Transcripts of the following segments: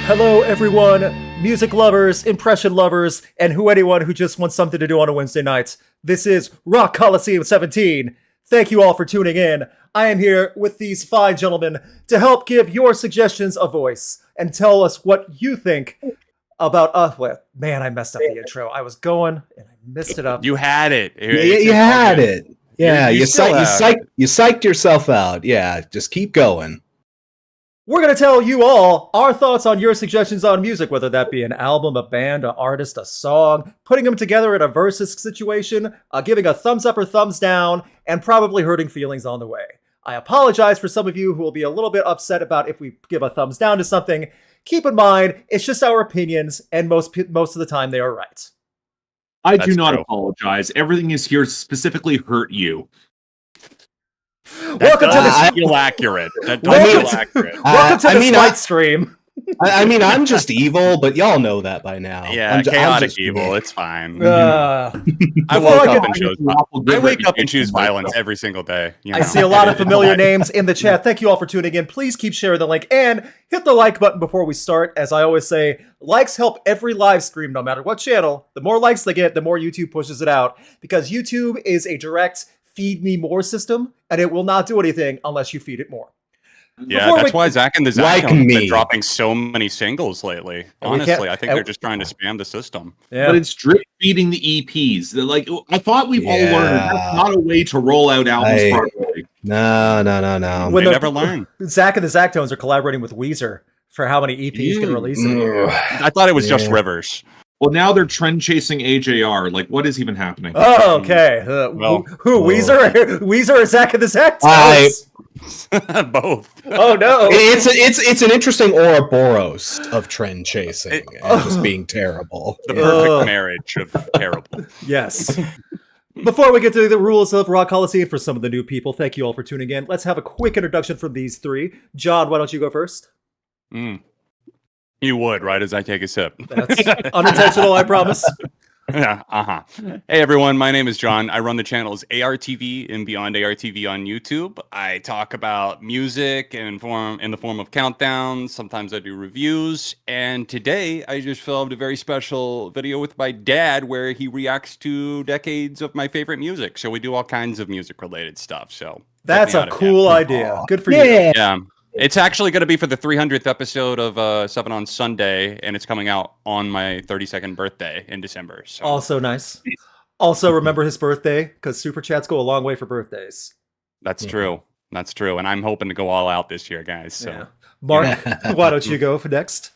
Hello, everyone, music lovers, impression lovers, and anyone who just wants something to do on a Wednesday night. This is Rock Coliseum 17. Thank you all for tuning in. I am here with these fine gentlemen to help give your suggestions a voice and tell us what you think about us. Well, man, I messed up the intro. I was going and I messed it up. You had it. You had it. Yeah, you psyched yourself out. Yeah, just keep going. We're going to tell you all our thoughts on your suggestions on music, whether that be an album, a band, an artist, a song, putting them together in a versus situation, giving a thumbs up or thumbs down, and probably hurting feelings on the way. I apologize for some of you who will be a little bit upset about if we give a thumbs down to something. Keep in mind, it's just our opinions, and most of the time they are right. I do not apologize. Everything is here to specifically hurt you. Welcome to the feel accurate. Welcome to the fight stream. I mean, I'm just evil, but y'all know that by now. Yeah, chaotic evil. It's fine. I wake up and choose violence every single day. You know? I see a lot of familiar names in the chat. Thank you all for tuning in. Please keep sharing the link and hit the like button before we start. As I always say, likes help every live stream, no matter what channel. The more likes they get, the more YouTube pushes it out. Because YouTube is a direct feed me more system, and it will not do anything unless you feed it more. Yeah, that's why Zach and the Zach have been dropping so many singles lately. Honestly, I think they're just trying to spam the system. Yeah. But it's drip feeding the EPs. They're like, I thought we've all learned that's not a way to roll out albums properly. No. They never learn. Zach and the Zactones are collaborating with Weezer for how many EPs can release in a year. I thought it was just Rivers. Well, now they're trend chasing AJR. Like, what is even happening? Oh, okay. Who? Weezer? Weezer or Zach and the Zactones? Both. Oh no! It's an interesting Ouroboros of trend chasing and just being terrible. The perfect marriage of terrible. Yes. Before we get to the rules of Rock Coliseum for some of the new people, thank you all for tuning in. Let's have a quick introduction from these three. John, why don't you go first? You would, right, as I take a sip. That's unintentional, I promise. Yeah, Hey, everyone, my name is John. I run the channels ARTV and Beyond ARTV on YouTube. I talk about music and in the form of countdowns. Sometimes I do reviews. And today, I just filmed a very special video with my dad where he reacts to decades of my favorite music. So we do all kinds of music-related stuff. So that's a cool idea. Good for you. Yeah. It's actually going to be for the 300th episode of 7 on Sunday, and it's coming out on my 32nd birthday in December. So. Also nice. Also, remember his birthday, because Super Chats go a long way for birthdays. That's true. That's true. And I'm hoping to go all out this year, guys. So. Yeah. Mark, why don't you go for next?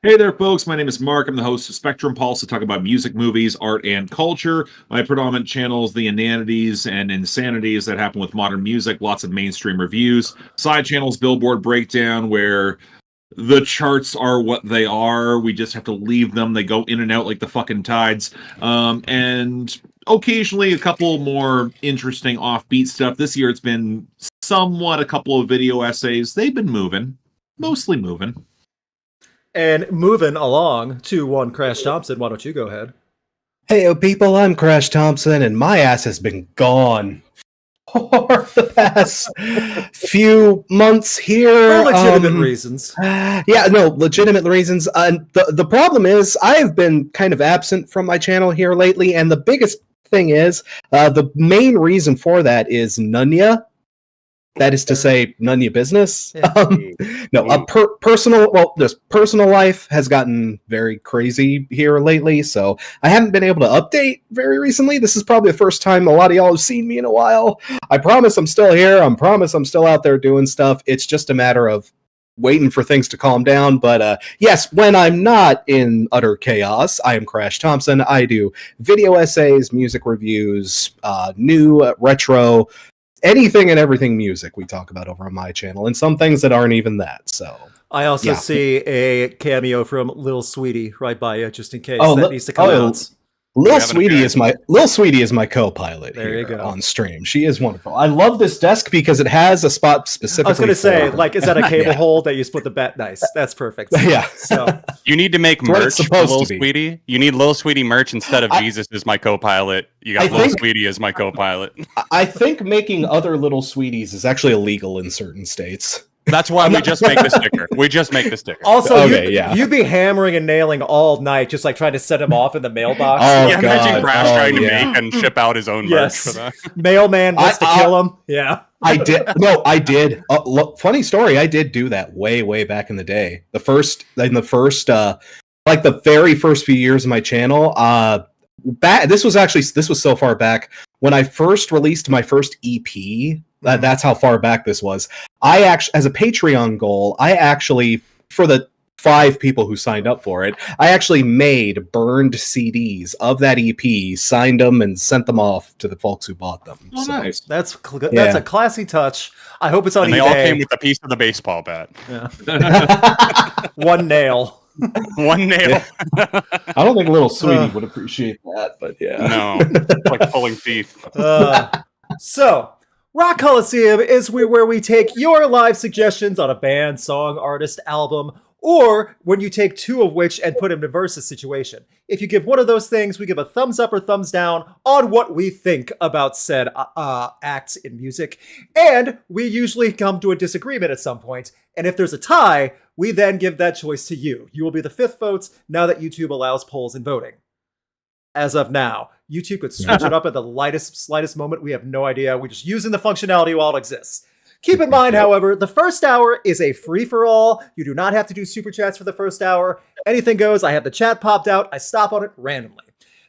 Hey there, folks. My name is Mark. I'm the host of Spectrum Pulse to talk about music, movies, art, and culture. My predominant channels, the inanities and insanities that happen with modern music, lots of mainstream reviews. Side channels, Billboard Breakdown, where the charts are what they are. We just have to leave them. They go in and out like the fucking tides. And occasionally a couple more interesting offbeat stuff. This year it's been somewhat a couple of video essays. They've been moving. Mostly moving. And moving along to one Crash Thompson, why don't you go ahead? Hey, people, I'm Crash Thompson, and my ass has been gone for the past few months here. For legitimate reasons. Legitimate reasons. The problem is, I've been kind of absent from my channel here lately, and the biggest thing is, the main reason for that is Nunya. That is to say, none of your business. Personal life has gotten very crazy here lately, so I haven't been able to update very recently. This is probably the first time a lot of y'all have seen me in a while. I promise I'm still here. I promise I'm still out there doing stuff. It's just a matter of waiting for things to calm down. But yes, when I'm not in utter chaos, I am Crash Thompson. I do video essays, music reviews, new, retro, anything and everything music we talk about over on my channel, and some things that aren't even that. So I also see a cameo from Lil Sweetie right by you, just in case that needs to come out. Lil Sweetie is my co-pilot. There you go. On stream. She is wonderful. I love this desk because it has a spot specifically. I was going to say, like, is that a cable hole that you split the bat? Nice. That's perfect. Yeah. So you need to make merch for Lil Sweetie. You need Lil Sweetie merch instead of Jesus as my co-pilot. You got Lil Sweetie as my co-pilot. I think making other Little Sweeties is actually illegal in certain states. That's why we just make the sticker. We just make the sticker. Also, Okay, you'd be hammering and nailing all night, just like trying to set him off in the mailbox. Oh, Yeah, imagine God. Crash trying to yeah. make and ship out his own merch for that. Mailman wants to kill him. Yeah. I did. No, I did. Look, funny story. I did do that way back in the day. Like the very first few years of my channel. This was so far back when I first released my first EP. That's how far back this was. I actually, as a Patreon goal, for the 5 people who signed up for it, I actually made burned CDs of that EP, signed them, and sent them off to the folks who bought them. Oh, nice. That's a classy touch. I hope it's on And eBay. they all came with a piece of the baseball bat. Yeah. One nail. One nail. I don't think little sweetie would appreciate that, but yeah. No, it's like pulling teeth. So, Rock Coliseum is where we take your live suggestions on a band, song, artist, album, or when you take 2 of which and put them in a versus situation. If you give one of those things, we give a thumbs up or thumbs down on what we think about said acts in music. And we usually come to a disagreement at some point. And if there's a tie, we then give that choice to you. You will be the 5th vote now that YouTube allows polls and voting. As of now, YouTube could switch it up at the slightest moment. We have no idea. We're just using the functionality while it exists. Keep in mind, however, the first hour is a free-for-all. You do not have to do super chats for the first hour. Anything goes. I have the chat popped out. I stop on it randomly.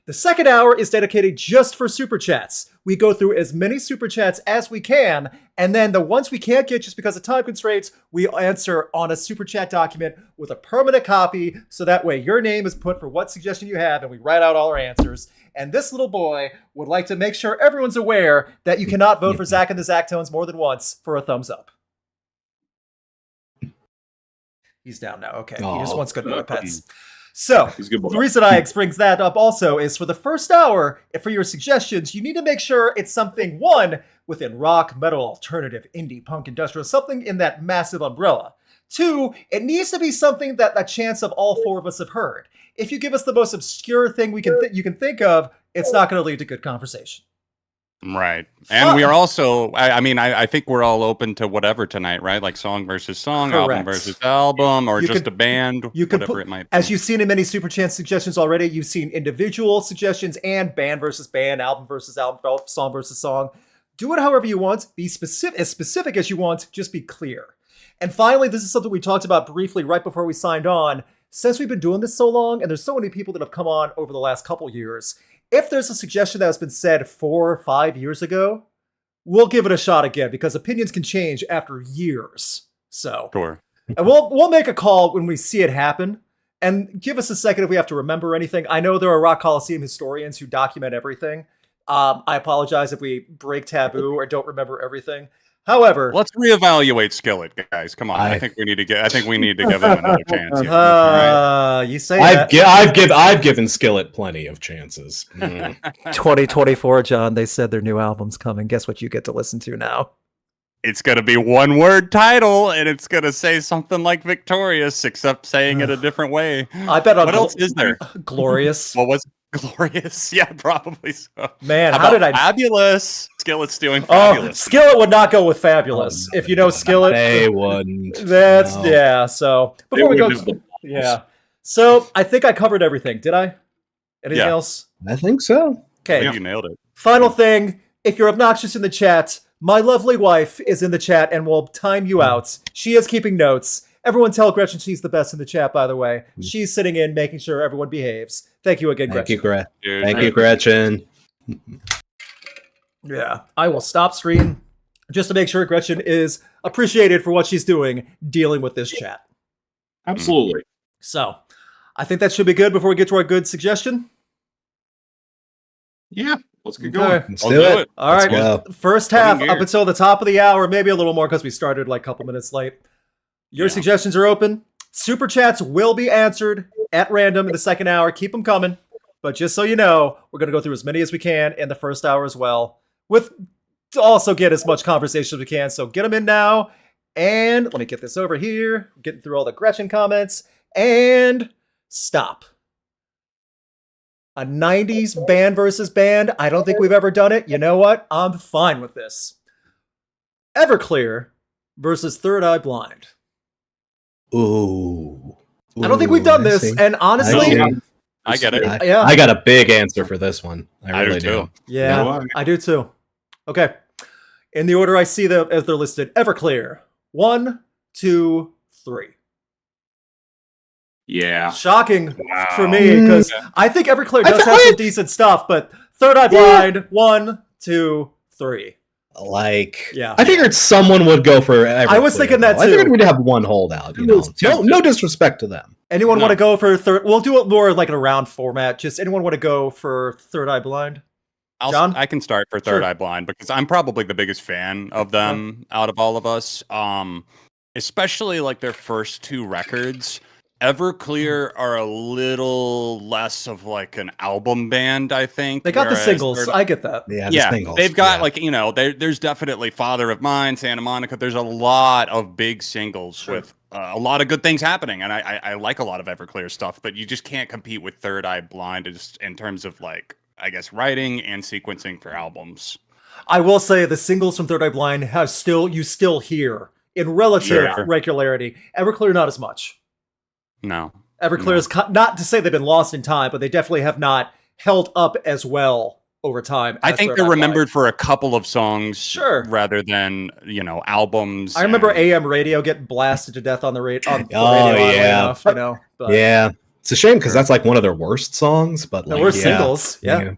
The second hour is dedicated just for super chats. We go through as many super chats as we can, and then the ones we can't get just because of time constraints, we answer on a super chat document with a permanent copy, so that way your name is put for what suggestion you have, and we write out all our answers. And this little boy would like to make sure everyone's aware that you cannot vote for Zach and the Zactones more than once for a thumbs up. He's down now. Okay. He just wants good boy pets. So, the reason I brings that up also is for the first hour, for your suggestions, you need to make sure it's something, one, within rock, metal, alternative, indie, punk, industrial, something in that massive umbrella. 2, it needs to be something that a chance of all 4 of us have heard. If you give us the most obscure thing you can think of, it's not going to lead to good conversation. Right. And we are also, I think we're all open to whatever tonight, right? Like song versus song, Correct. album versus album, or just a band, whatever it might be. As you've seen in many Super Chance suggestions already, you've seen individual suggestions and band versus band, album versus album, song versus song. Do it however you want. Be as specific as you want. Just be clear. And finally, this is something we talked about briefly right before we signed on. Since we've been doing this so long, and there's so many people that have come on over the last couple years, if there's a suggestion that has been said 4 or 5 years ago, we'll give it a shot again, because opinions can change after years. So, sure. And we'll make a call when we see it happen. And give us a second if we have to remember anything. I know there are Rock Coliseum historians who document everything. I apologize if we break taboo or don't remember everything. However, let's reevaluate Skillet, guys. Come on, I think we need to give them another chance. Here. Right? You say that. I've given Skillet plenty of chances. 2024, John. They said their new album's coming. Guess what you get to listen to now? It's gonna be one word title, and it's gonna say something like "victorious," except saying it a different way. I bet. What else is there? Glorious. What was glorious? Yeah, probably so. Man, how did I? Fabulous. Skillet's doing fabulous. Skillet would not go with fabulous. If you know Skillet, they wouldn't. That's yeah. So before we go, yeah. So I think I covered everything. Did I? Anything else? I think so. Okay, you nailed it. Final thing: if you're obnoxious in the chat, my lovely wife is in the chat and will time you out. She is keeping notes. Everyone tell Gretchen she's the best in the chat, by the way. She's sitting in, making sure everyone behaves. Thank you again, Gretchen. Thank you, Gretchen. Yeah, I will stop stream just to make sure Gretchen is appreciated for what she's doing, dealing with this chat. Absolutely. So, I think that should be good before we get to our good suggestion. Yeah, let's get going. Okay. Let's do it. All right, first half up until the top of the hour, maybe a little more because we started like a couple minutes late. Your suggestions are open. Super chats will be answered at random in the second hour. Keep them coming. But just so you know, we're going to go through as many as we can in the first hour as well, to also get as much conversation as we can. So get them in now. And let me get this over here. Getting through all the Gretchen comments. And stop. A 90s band versus band. I don't think we've ever done it. You know what? I'm fine with this. Everclear versus Third Eye Blind. Ooh. I don't think we've done I this, see. and honestly, I get it. I got a big answer for this one. I really do too. yeah, I do too. Okay, in the order I see them as they're listed: Everclear, 1, 2, 3. Yeah. Shocking Wow. for me because I think Everclear does have some decent stuff, but Third Eye Blind, 1, 2, 3. Like, Yeah. I figured someone would go for Everclear. I was thinking that though. I too. figured we'd have one holdout. You know, no disrespect to them. Anyone No. want to go for third? We'll do it more like in a round format. Just anyone want to go for Third Eye Blind? John? I can start for Third Eye Blind because I'm probably the biggest fan of them out of all of us. Especially like their first 2 records. Everclear are a little less of like an album band, I think. They got the whereas singles. I get that. Yeah, Yeah, the singles. they've got Yeah. like, you know, there's definitely Father of Mine, Santa Monica. There's a lot of big singles with a lot of good things happening, and I like a lot of Everclear stuff, but you just can't compete with Third Eye Blind just in terms of like, I guess, writing and sequencing for albums. I will say the singles from Third Eye Blind you still hear in relative Sure. regularity. Everclear not as much. No. Everclear is not to say they've been lost in time, but they definitely have not held up as well over time. I as think Third they're Eye Blind. remembered for a couple of songs Sure. rather than, you know, albums. I remember and- AM radio getting blasted to death on the radio. Oh, oddly yeah. enough, you know. But Yeah. It's a shame because that's like one of their worst songs, but there like, were yeah. singles. Yeah.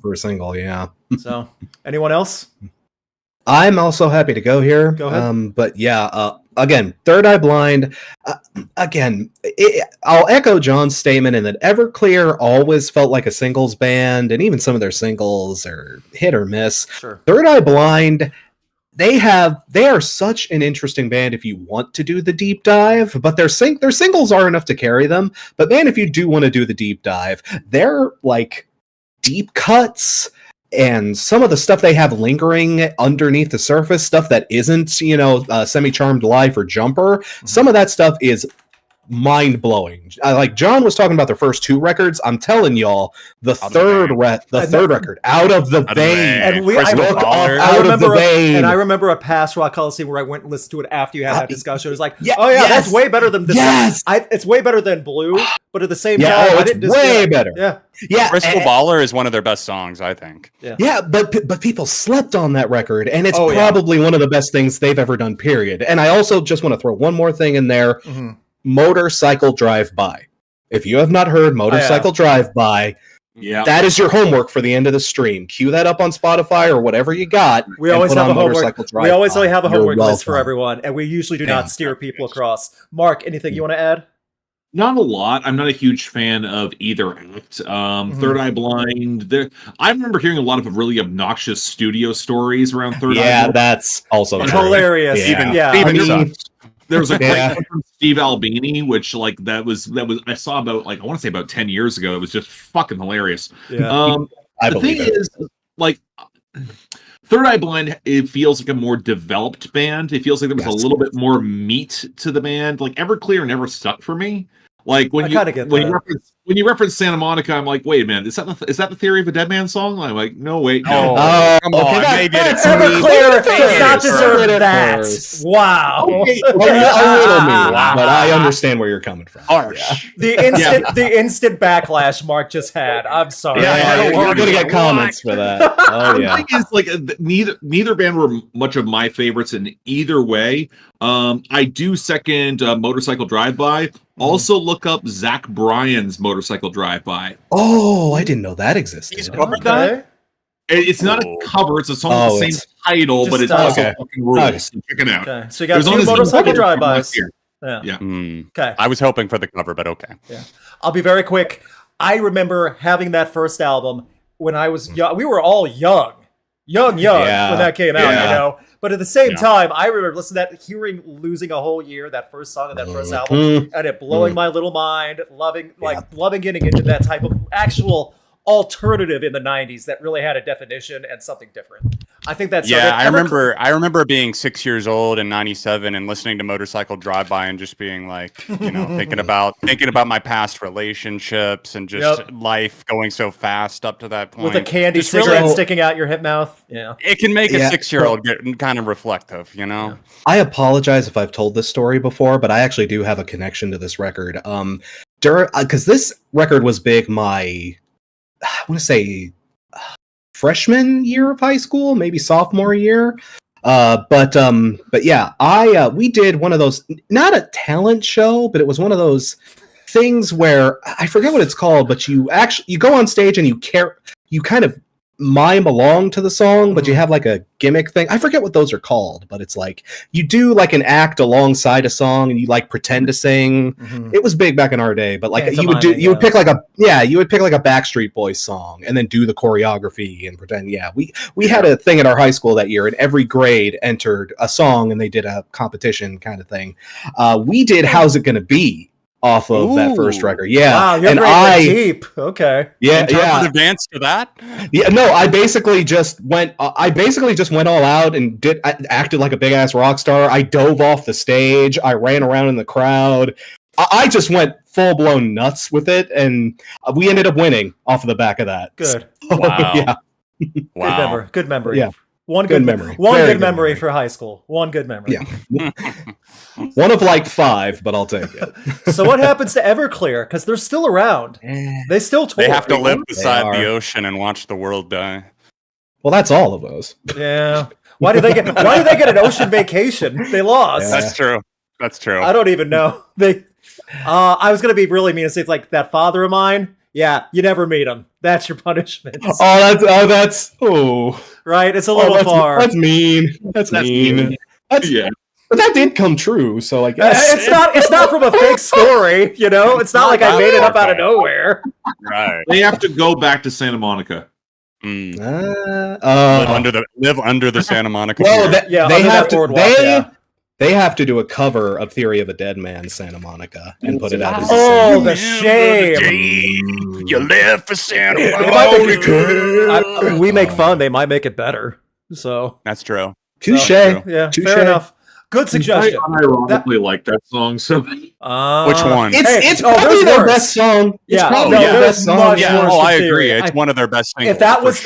For a single, yeah. So, anyone else? I'm also happy to go here. Go ahead. But yeah, again, Third Eye Blind. I'll echo John's statement in that Everclear always felt like a singles band, and even some of their singles are hit or miss. Sure. Third Eye Blind, they are such an interesting band if you want to do the deep dive, but their singles are enough to carry them. But man, if you do want to do the deep dive, they're like deep cuts and some of the stuff they have lingering underneath the surface, stuff that isn't, Semi-Charmed Life or Jumper, some of that stuff is mind-blowing. Like John was talking about their first 2 records. I'm telling y'all, the third record, Out of the Vein. And I remember a past Rock Coliseum where I went and listened to it after you had that discussion. It was like, that's way better than this. Yes. It's way better than Blue, but at the same time, I didn't it's way better. Yeah. Crystal Baller is one of their best songs, I think. Yeah, but people slept on that record, and it's probably one of the best things they've ever done, period. And I also just want to throw one more thing in there. Mm-hmm. Motorcycle Drive-By. If you have not heard Motorcycle Drive-By, that is your homework for the end of the stream. Cue that up on Spotify or whatever you got. We always have a homework. We always have a homework You're list for welcome. everyone, and we usually do not steer people across. Mark, anything you want to add? Not a lot. I'm not a huge fan of either act. Third Eye Blind. I remember hearing a lot of really obnoxious studio stories around Third Eye Blind. Yeah, that's also true. Hilarious. Even there was a great one from Steve Albini, which that was I saw about I want to say about 10 years ago. It was just fucking hilarious. Yeah. The thing is, like, Third Eye Blind, it feels like a more developed band. It feels like there was a little bit more meat to the band. Like Everclear never stuck for me. Like when you reference Santa Monica, I'm like, wait a minute, is that the Theory of a Dead Man song? I'm like, no, wait, no. Come on, they did it. Everclear does not deserve that. Wow. A little mean, but I understand where you're coming from. Harsh. The instant backlash Mark just had. I'm sorry. We're gonna get comments for that. Oh yeah. The thing is, like, neither band were much of my favorites in either way. I do second Motorcycle Drive-By. Also look up Zach Bryan's Motorcycle Drive-By. Oh, I didn't know that existed. He's covered that. It's not a cover; it's a song with the same title, but it's also fucking rules. So check it out. Okay, so you got 2 Motorcycle Drive-Bys. Yeah. Okay. I was hoping for the cover, but okay. Yeah. I'll be very quick. I remember having that first album when I was young. We were all young when that came out, you know. But at the same time, I remember listening to that, hearing Losing a Whole Year, that first song of that first album, and it blowing my little mind, loving getting into that type of actual alternative in the 90s that really had a definition and something different. I think that's Yeah, I remember being 6 years old in '97 and listening to Motorcycle Drive By and just being like, thinking about my past relationships and just life going so fast up to that point. With a candy Just cigarette sticking out your hip mouth. Yeah. It can make a 6-year-old get kind of reflective, Yeah. I apologize if I've told this story before, but I actually do have a connection to this record. Because this record was big I want to say freshman year of high school, maybe sophomore year. But yeah, we did one of those, not a talent show, but it was one of those things where I forget what it's called, but you go on stage and you kind of mime along to the song, but you have like a gimmick thing. I forget what those are called, but it's like you do like an act alongside a song and you like pretend to sing. It was big back in our day, but like you would pick like a Backstreet Boys song and then do the choreography and pretend. Yeah, we had a thing at our high school that year, and every grade entered a song and they did a competition kind of thing. We did "How's It Gonna Be" off of that first record. Yeah. Wow, you're deep. Okay. Yeah. Advance to that? Yeah, no, I basically just went all out and acted like a big ass rock star. I dove off the stage. I ran around in the crowd. I just went full blown nuts with it, and we ended up winning off of the back of that. Good. So, wow. Yeah. Wow. Good memory. Yeah. One good memory. One good memory for high school. One good memory. Yeah. One of like 5, but I'll take it. So what happens to Everclear? Because they're still around. They still tour. They have to live beside the ocean and watch the world die. Well, that's all of those. Yeah. Why do they get an ocean vacation? They lost. Yeah. That's true. I don't even know. I was gonna be really mean and say it's like that father of mine. Yeah, you never meet him. That's your punishment. That's right. It's a little far. That's mean. That's mean. Yeah. But that did come true, so I guess it's not from a fake story, It's not like I made it up out of nowhere. Right. They have to go back to Santa Monica. Live under the Santa Monica. Well, they have to do a cover of Theory of a Dead Man, Santa Monica, and put it out as the shame. You live for Santa Monica. We make fun. They might make it better. So that's true. Touche. Yeah, fair enough. Good suggestion. I ironically like that song so much. Which one? It's probably their best song. Yeah, it's probably their best song. Yeah, I agree. It's one of their best singles.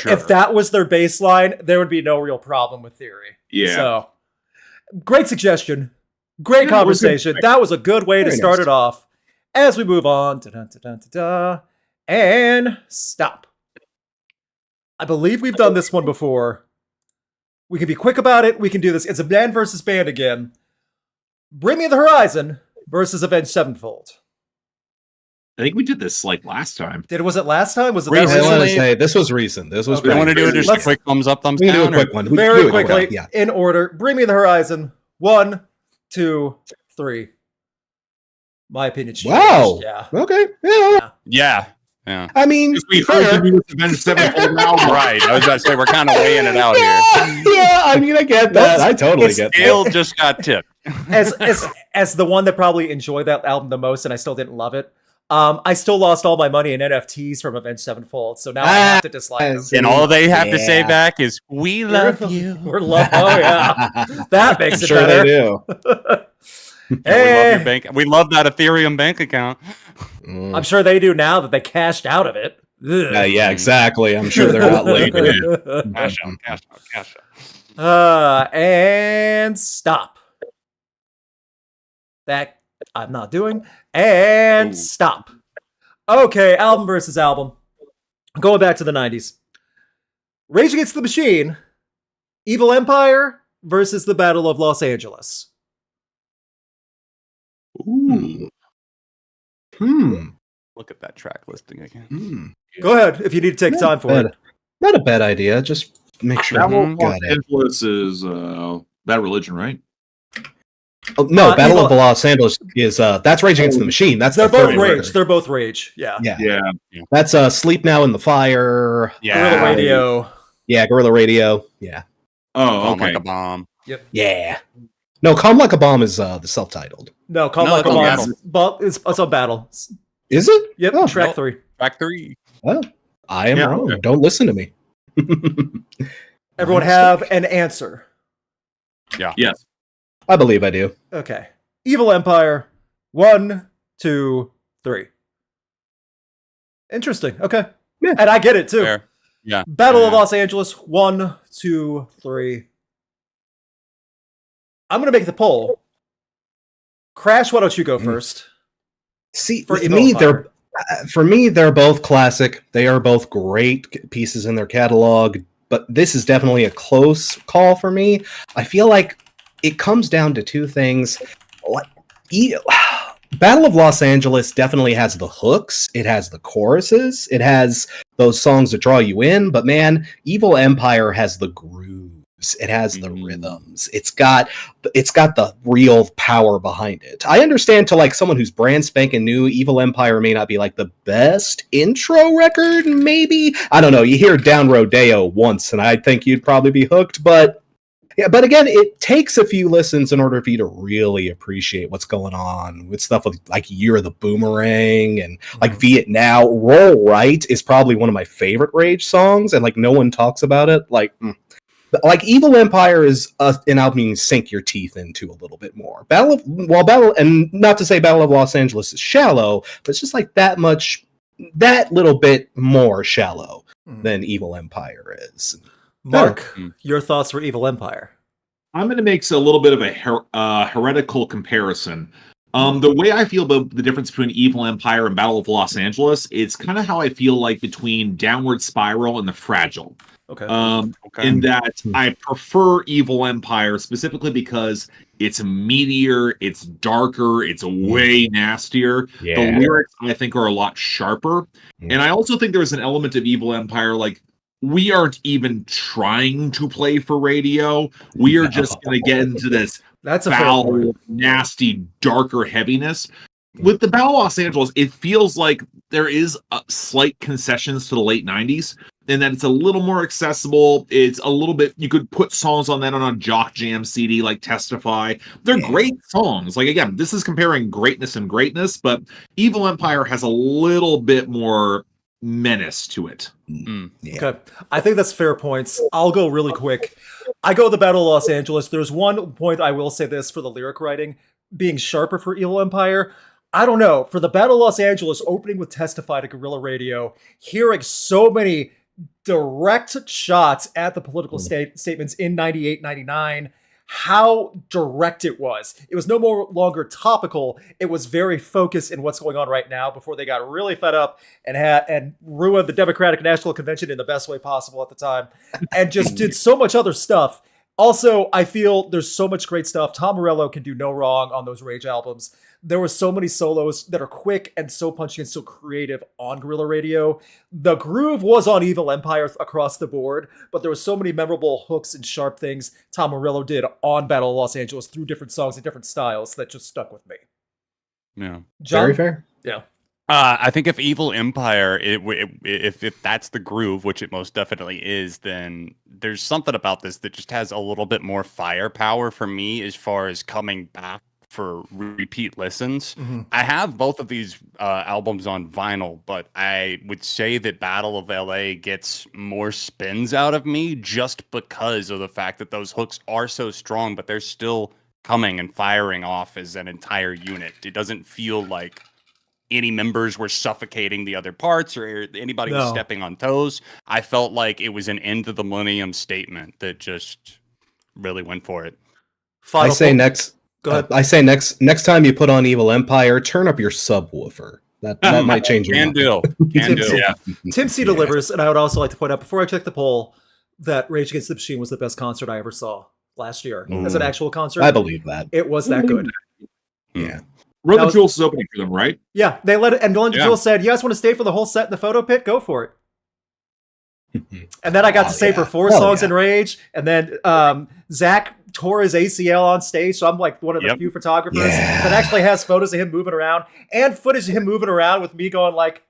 If that was their bass line, there would be no real problem with Theory. Yeah. So, great suggestion. Great conversation. That was a good way to start it off. As we move on, and stop. I believe we've done this one before. We can be quick about it. We can do this. It's a band versus band again. Bring Me the Horizon versus Avenged Sevenfold. I think we did this like last time. Was it last time? Was it that recently? This was recent. This was. We want to do just a quick thumbs up, thumbs down. Do a quick one. Very quickly, in order. Bring Me the Horizon. 1, 2, 3. My opinion's changed. Wow. Yeah. Okay. Yeah. I mean, we heard you Avenged Sevenfold now, right? I was about to say we're kind of weighing it out here. Yeah, I mean, I get that. I totally get that. Scale just got tipped. As the one that probably enjoyed that album the most, and I still didn't love it. I still lost all my money in NFTs from Avenged Sevenfold, so now I have to dislike them. And all they have to say back is, "We love you." We're love. Oh yeah, that makes it sure better. They do. We love your bank. We love that Ethereum bank account. I'm sure they do now that they cashed out of it. Yeah, exactly. I'm sure they're not late. Cash out. And stop. That I'm not doing. And stop. Okay, album versus album. Going back to the 90s. Rage Against the Machine, Evil Empire versus the Battle of Los Angeles. Ooh. Look at that track listing again. Go ahead if you need to take time for it. Not a bad idea. Just make sure. Los Angeles is Bad Religion, right? Oh, no, Battle of Los Angeles is that's Rage Against the Machine. They're both Rage. They're both Rage. Yeah. That's Sleep Now in the Fire. Yeah. Guerrilla Radio. Yeah, Guerrilla Radio. Yeah. Oh, okay. Like a Bomb. Yep. Yeah. No, Calm Like a Bomb is the self-titled. No, Calm Like a Bomb. It's on Battle. Is it? Yep. Track 3. Track 3. Oh, I am wrong. Okay. Don't listen to me. Everyone have an answer? Yeah. Yes. I believe I do. Okay. Evil Empire. 1, 2, 3. Interesting. Okay. Yeah. And I get it too. Fair. Yeah. Battle of Yeah. Los Angeles. 1, 2, 3. I'm gonna make the poll. Crash, why don't you go first? See, For for Evil me, Empire. they're both classic. They are both great pieces in their catalog. But this is definitely a close call for me. I feel like it comes down to two things. Battle of Los Angeles definitely has the hooks. It has the choruses. It has those songs that draw you in. But man, Evil Empire has the grooves. It has the rhythms. It's got the real power behind it. I understand to like someone who's brand spanking new, Evil Empire may not be like the best intro record. Maybe, I don't know. You hear Down Rodeo once, and I think you'd probably be hooked. But yeah, but again, it takes a few listens in order for you to really appreciate what's going on with stuff like Year of the Boomerang and like Vietnam. Roll Right is probably one of my favorite Rage songs, and like no one talks about it. Like Evil Empire is an album you can sink your teeth into a little bit more. And not to say Battle of Los Angeles is shallow, but it's just like that little bit more shallow than Evil Empire is. Mark, your thoughts for Evil Empire? I'm going to make a little bit of a heretical comparison. The way I feel about the difference between Evil Empire and Battle of Los Angeles, it's kind of how I feel like between Downward Spiral and The Fragile. Okay. In that I prefer Evil Empire specifically because it's meatier, it's darker, it's way nastier. Yeah. The lyrics I think are a lot sharper. And I also think there's an element of Evil Empire like we aren't even trying to play for radio. We are just going to get into this foul, nasty, darker heaviness. With the Battle of Los Angeles, it feels like there is slight concessions to the late 90s, and that it's a little more accessible. It's a little bit, you could put songs on that on a Jock Jam CD like Testify. They're great songs. Like, again, this is comparing greatness and greatness, but Evil Empire has a little bit more menace to it. Yeah. Okay, I think that's fair points. I'll go really quick. I go the Battle of Los Angeles. There's one point I will say this for the lyric writing being sharper for Evil Empire. I don't know, for the Battle of Los Angeles opening with Testify to Guerrilla Radio, hearing so many direct shots at the political statements in 98, 99, how direct it was. It was no more longer topical. It was very focused in what's going on right now before they got really fed up and ruined the Democratic National Convention in the best way possible at the time and just did so much other stuff. Also, I feel there's so much great stuff. Tom Morello can do no wrong on those Rage albums. There were so many solos that are quick and so punchy and so creative on Guerrilla Radio. The groove was on Evil Empire across the board, but there were so many memorable hooks and sharp things Tom Morello did on Battle of Los Angeles through different songs and different styles that just stuck with me. Yeah. John? Very fair. Yeah. I think if Evil Empire, if that's the groove, which it most definitely is, then there's something about this that just has a little bit more firepower for me as far as coming back for repeat listens. I have both of these albums on vinyl, but I would say that Battle of LA gets more spins out of me just because of the fact that those hooks are so strong, but they're still coming and firing off as an entire unit. It doesn't feel like any members were suffocating the other parts or anybody was stepping on toes. I felt like it was an end to the millennium statement that just really went for it. Go ahead. I say next time you put on Evil Empire, turn up your subwoofer. That might change your mind. Can do. Yeah. Tim C delivers, and I would also like to point out before I check the poll that Rage Against the Machine was the best concert I ever saw last year as an actual concert. I believe that. It was that good. Yeah. Run the Jewels is opening for them, right? Yeah, they let it, and Run the Jewels said, "You guys want to stay for the whole set in the photo pit? Go for it." And then I got to stay for 4 songs in Rage, and then Zach tore his ACL on stage, so I'm like one of the few photographers that actually has photos of him moving around and footage of him moving around with me going like,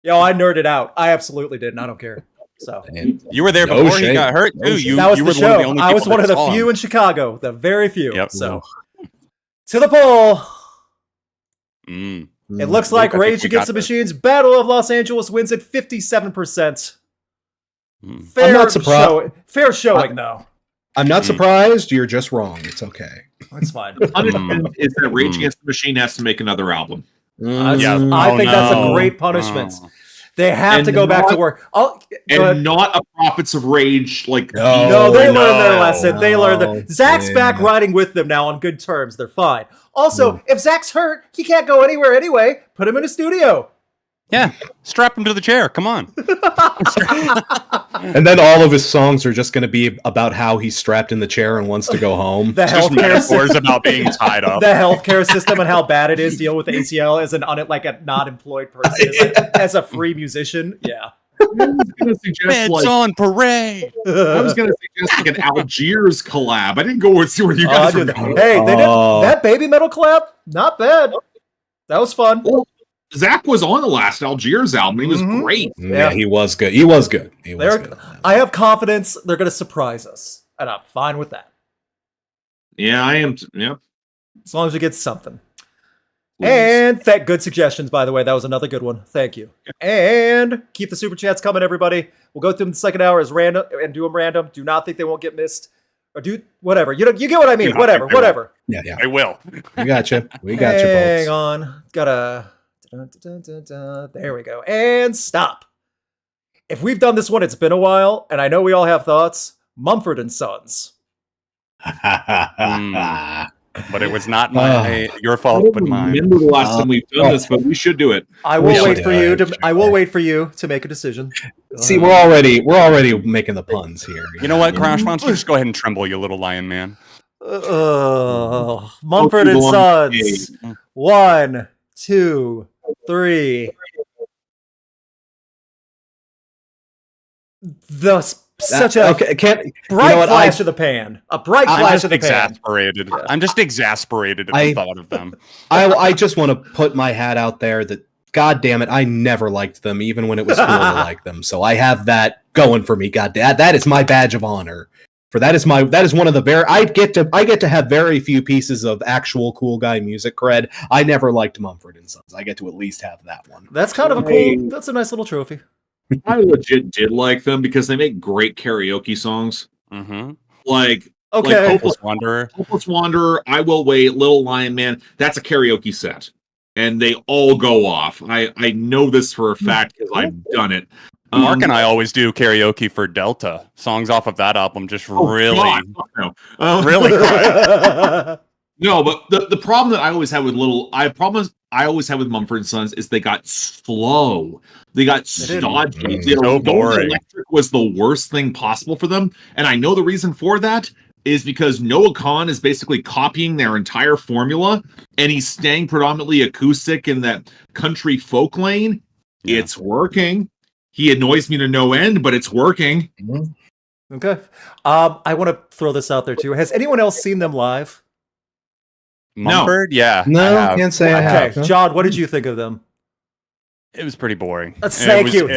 "Yo, I nerded out. I absolutely did, and I don't care." So you were there before he got hurt too. That was you the were show. One of the only I was one of the saw few him. in Chicago, the very few. Yep. So to the poll. Mm. It looks like Rage Against the Machine's Battle of Los Angeles wins at 57%. Fair not surprised. Fair showing, though. I'm not surprised. You're just wrong. It's okay. That's fine. Punishment is that Rage Against the Machine has to make another album. I think that's a great punishment. They have to go back to work. Not a Prophets of Rage like. No, they learned their lesson. They learned that Zach's back riding with them now on good terms. They're fine. Also, if Zach's hurt, he can't go anywhere anyway. Put him in a studio. Yeah, strap him to the chair. Come on. And then all of his songs are just going to be about how he's strapped in the chair and wants to go home. The healthcare system about being tied up. The healthcare system and how bad it is dealing with ACL as a not employed person, as a free musician. Yeah. I was going to suggest on parade. I was going to suggest like an Algiers collab. I didn't go and see where you guys were going. Hey, they did that Baby Metal collab. Not bad. That was fun. Well, Zach was on the last Algiers album. He was great. Yeah, he was good. He was good. I have confidence they're going to surprise us, and I'm fine with that. Yeah, I am. Yeah. As long as we get something. And good suggestions, by the way. That was another good one. Thank you. And keep the super chats coming, everybody. We'll go through them the second hour as random and do them random. Do not think they won't get missed. Or do whatever. You get what I mean. Whatever. Yeah. I will. We got you. We got you, folks. Hang on. Gotta. There we go. And stop. If we've done this one, it's been a while, and I know we all have thoughts. Mumford and Sons. But it was not your fault, but mine. I remember the last time we've done this, but we should do it. I will wait for you to make a decision. See, we're already making the puns here. You know what, Crash? Why don't you just go ahead and tremble, you little lion man? Mumford and Sons. 1, 2, 3. Such a bright flash of the pan. A bright flash of the pan. I'm just exasperated at the thought of them. I just want to put my hat out there that, God damn it, I never liked them, even when it was cool to like them. So I have that going for me. God damn, that is my badge of honor. That is one of the I get to have very few pieces of actual cool guy music cred. I never liked Mumford and Sons. I get to at least have that one. That's kind of that's a nice little trophy. I legit did like them because they make great karaoke songs. Mm-hmm. Like Hopeless Wanderer, I Will Wait, Little Lion Man. That's a karaoke set, and they all go off. I know this for a fact because I've done it. Mark and I always do karaoke for Delta songs off of that album. Just really. No, but the problem that I always have with I always have with Mumford & Sons is they got slow. They got stodgy. So boring. Electric was the worst thing possible for them. And I know the reason for that is because Noah Kahan is basically copying their entire formula, and he's staying predominantly acoustic in that country folk lane. Yeah. It's working. He annoys me to no end, but it's working. Okay. I want to throw this out there too. Has anyone else seen them live? Mumford? Yeah. No, I can't say I have. Okay, John, what did you think of them? It was pretty boring. Thank you.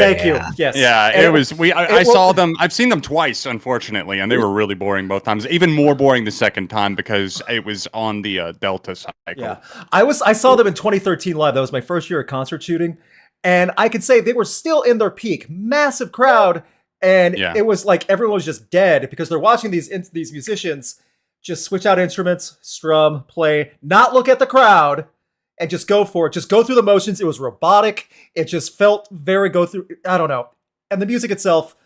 Yes. Yeah, it was. I saw them. I've seen them twice, unfortunately, and they were really boring both times. Even more boring the second time because it was on the Delta cycle. Yeah, I saw them in 2013 live. That was my first year of concert shooting, and I could say they were still in their peak. Massive crowd, and it was like everyone was just dead because they're watching these musicians just switch out instruments, strum, play, not look at the crowd. And just go for it. Just go through the motions. It was robotic. It just felt very I don't know. And the music itself,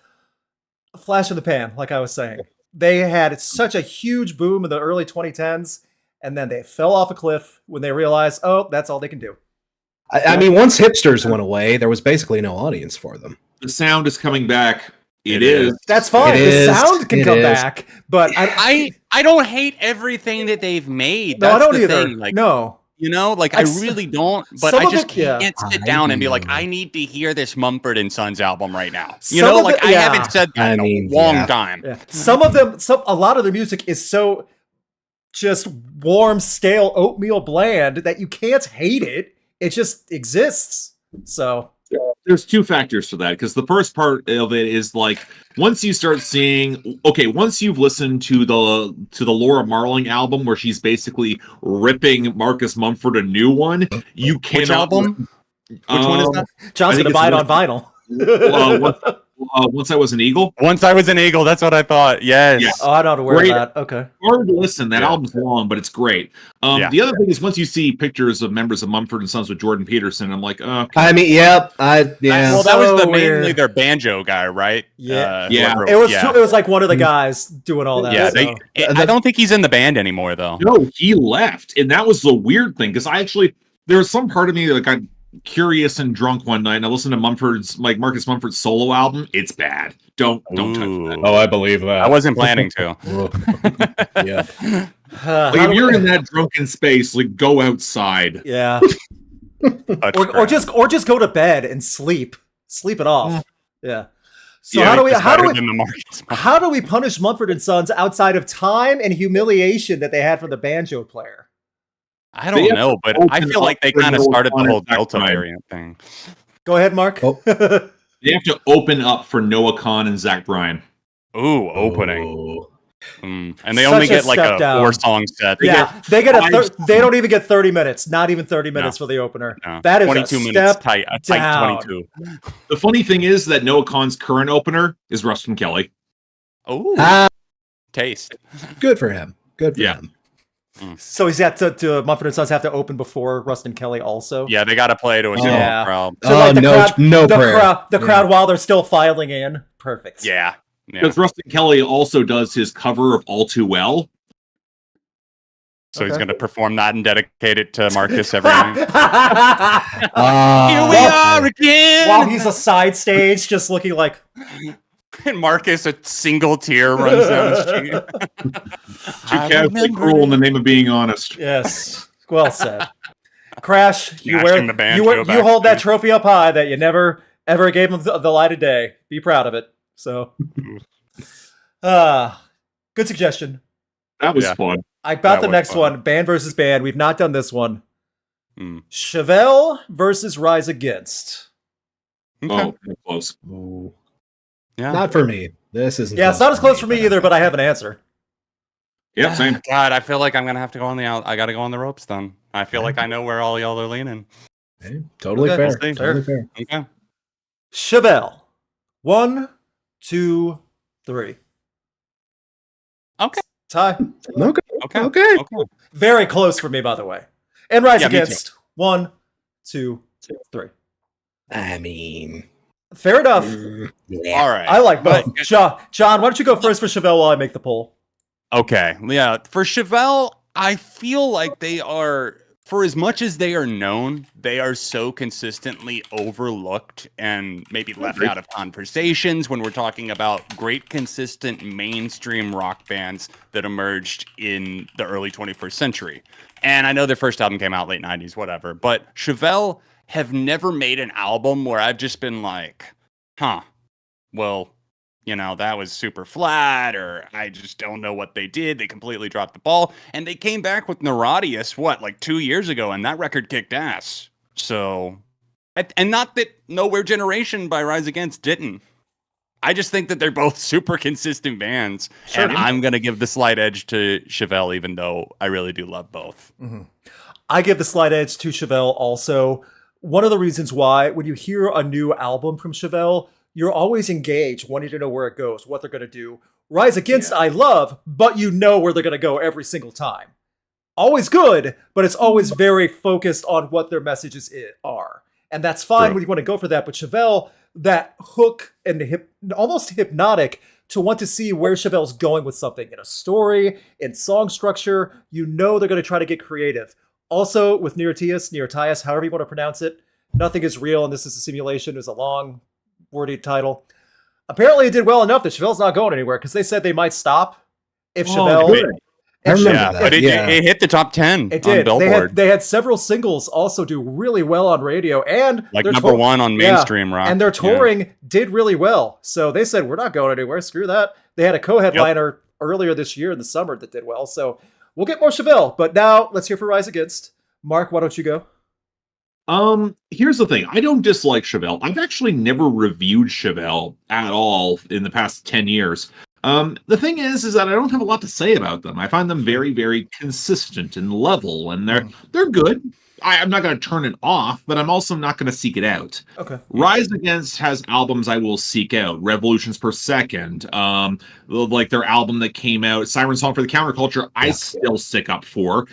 a flash in the pan, like I was saying. They had such a huge boom in the early 2010s, and then they fell off a cliff when they realized, that's all they can do. I mean, once hipsters went away, there was basically no audience for them. The sound is coming back. It is. That's fine. The sound can come back, but I don't hate everything that they've made. No, I don't either. No. You know, like I really don't, but I just can't sit down and be like, I need to hear this Mumford and Sons album right now. You know, like I haven't said that in a long time. Yeah. A lot of their music is so just warm, stale, oatmeal bland that you can't hate it. It just exists. So there's two factors to that, because the first part of it is like once you start seeing, once you've listened to the Laura Marling album where she's basically ripping Marcus Mumford a new one, you cannot. Which album? Which one is that? John's gonna buy it on vinyl. Once I Was an Eagle. Once I Was an Eagle, that's what I thought. Yes. Yeah. Oh, I'm not aware Great. of that. Okay. Hard to listen. That Yeah. album's long, but it's great. The other thing is, once you see pictures of members of Mumford and Sons with Jordan Peterson, I'm like, okay. I mean, yep. Yeah. Well, that was So mainly weird. their banjo guy, right? Yeah. Yeah. whoever- It was like one of the guys doing all that. Yeah, so. I don't think he's in the band anymore, though. No, he left, and that was the weird thing because there was some part of me that got curious and drunk one night, and I listened to Marcus Mumford's solo album. It's bad. Don't touch that. Oh, I believe that. I wasn't planning to. Yeah. How Like, if do you're we- in that drunken space, like go outside. yeah, That's or crap. just go to bed and sleep it off. Yeah. So Yeah, how do we It's how do better we than the Marcus. how do we punish Mumford and Sons outside of time and humiliation that they had from the banjo player? I They don't have know, to but I open feel like they up for kind of no started the whole contact Delta time. variant thing. Go ahead, Mark. Oh. They have to open up for Noah Kahn and Zach Bryan. Ooh, opening. Oh. And they Such only a get like step a down. 4-song set. Yeah, they get five they don't even get 30 minutes. Not even 30 minutes for the opener. No, That is 22 a minutes step tight. A tight down. 22. The funny thing is that Noah Kahn's current opener is Rustin Kelly. Oh, Ah, taste. good for him. Good for Yeah. him. So he's got to Mumford and Sons have to open before Rustin Kelly also. Yeah, they got to play to a small Yeah. crowd. So like the crowd, no the prayer. crowd while they're still filing in. Perfect. Yeah. Because Rustin Kelly also does his cover of All Too Well. So he's Okay. going to perform that and dedicate it to Marcus every night. Here we Well, are again. While he's a side stage, just looking like And Marcus, a single tear runs down his cheek. Too casually cruel in the name of being honest. yes, well said. Crash, you Smashing the banjo you back hold that there. trophy up high that you never ever gave him the light of day. Be proud of it. So, good suggestion. That was Yeah. fun. I got That the was next fun. one. Band versus band. We've not done this one. Mm. Chevelle versus Rise Against. Okay. Oh, close. Ooh. Yeah. Not for me. This isn't. Yeah, it's not as close for me either, but I have an answer. Yep, same. God, I feel like I'm gonna have to go on the I gotta go on the ropes then. I feel like I know where all y'all are leaning. Hey, totally Okay, fair. we'll see. Totally fair. Okay. Chevelle. 1, 2, 3. Okay. Tie. Okay. Okay. Okay. Okay. Very close for me, by the way. And Rise Yeah, me too. Against. 1, 2, 3. I mean, Fair enough. yeah. All right. I like both. But- John, why don't you go first for Chevelle while I make the poll? Okay. Yeah. For Chevelle, I feel like they are, for as much as they are known, they are so consistently overlooked and maybe left out of conversations when we're talking about great, consistent mainstream rock bands that emerged in the early 21st century. And I know their first album came out late 90s, whatever. But Chevelle have never made an album where I've just been like, well, you know, that was super flat, or I just don't know what they did. They completely dropped the ball. And they came back with Neurodius, like 2 years ago, and that record kicked ass. So, and not that Nowhere Generation by Rise Against didn't. I just think that they're both super consistent bands. Sure. And I'm going to give the slight edge to Chevelle, even though I really do love both. Mm-hmm. I give the slight edge to Chevelle also. One of the reasons why, when you hear a new album from Chevelle, you're always engaged, wanting to know where it goes, what they're going to do. Rise Against, I love, but you know where they're going to go every single time. Always good, but it's always very focused on what their messages are. And that's fine when you want to go for that. But Chevelle, that hook and almost hypnotic to want to see where Chevelle's going with something in a story, in song structure. You know they're going to try to get creative. Also, with Neurodius, however you want to pronounce it, nothing is real and this is a simulation. It was a long, wordy title. Apparently it did well enough that Chevelle's not going anywhere because they said they might stop if Chevelle... good. I remember Yeah, that. but it Yeah. hit the top 10 It on did. Billboard. They had several singles also do really well on radio, and Like their number one on mainstream rock. And their Yeah. touring did really well. So they said, we're not going anywhere. Screw that. They had a co-headliner earlier this year in the summer that did well. So we'll get more Chevelle. But now let's hear for Rise Against. Mark, why don't you go? Here's the thing. I don't dislike Chevelle. I've actually never reviewed Chevelle at all in the past 10 years. The thing is that I don't have a lot to say about them. I find them very, very consistent and level, and they're good. I'm not going to turn it off, but I'm also not going to seek it out. Okay. Rise Against has albums I will seek out. Revolutions Per Second, like their album that came out, Siren Song for the Counterculture, I still stick up for.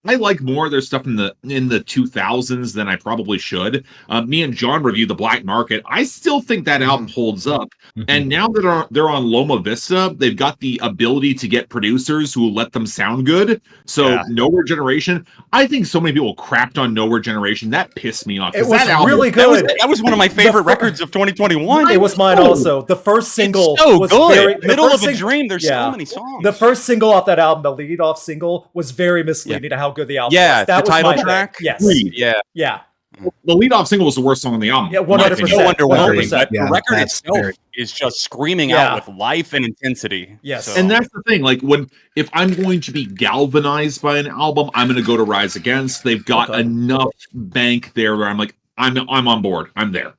I like more of their stuff in the 2000s than I probably should. Me and John reviewed The Black Market. I still think that album holds up. And now that they're on Loma Vista, they've got the ability to get producers who will let them sound good. So Nowhere Generation, I think so many people crapped on Nowhere Generation. That pissed me off. It was really good. That was one of my favorite records of 2021. It was mine also. The first single was good. very Middle of a Dream. There's so many songs. The first single off that album, the lead-off single, was very misleading to how good the album was. That the was title my track. Yes. Yeah. The lead-off single was the worst song on the album. Yeah, 100%. No underwhelming. 100%. The record itself is just screaming out with life and intensity. Yes. So. And that's the thing. Like if I'm going to be galvanized by an album, I'm going to go to Rise Against. They've got enough bank there where I'm like, I'm on board. I'm there.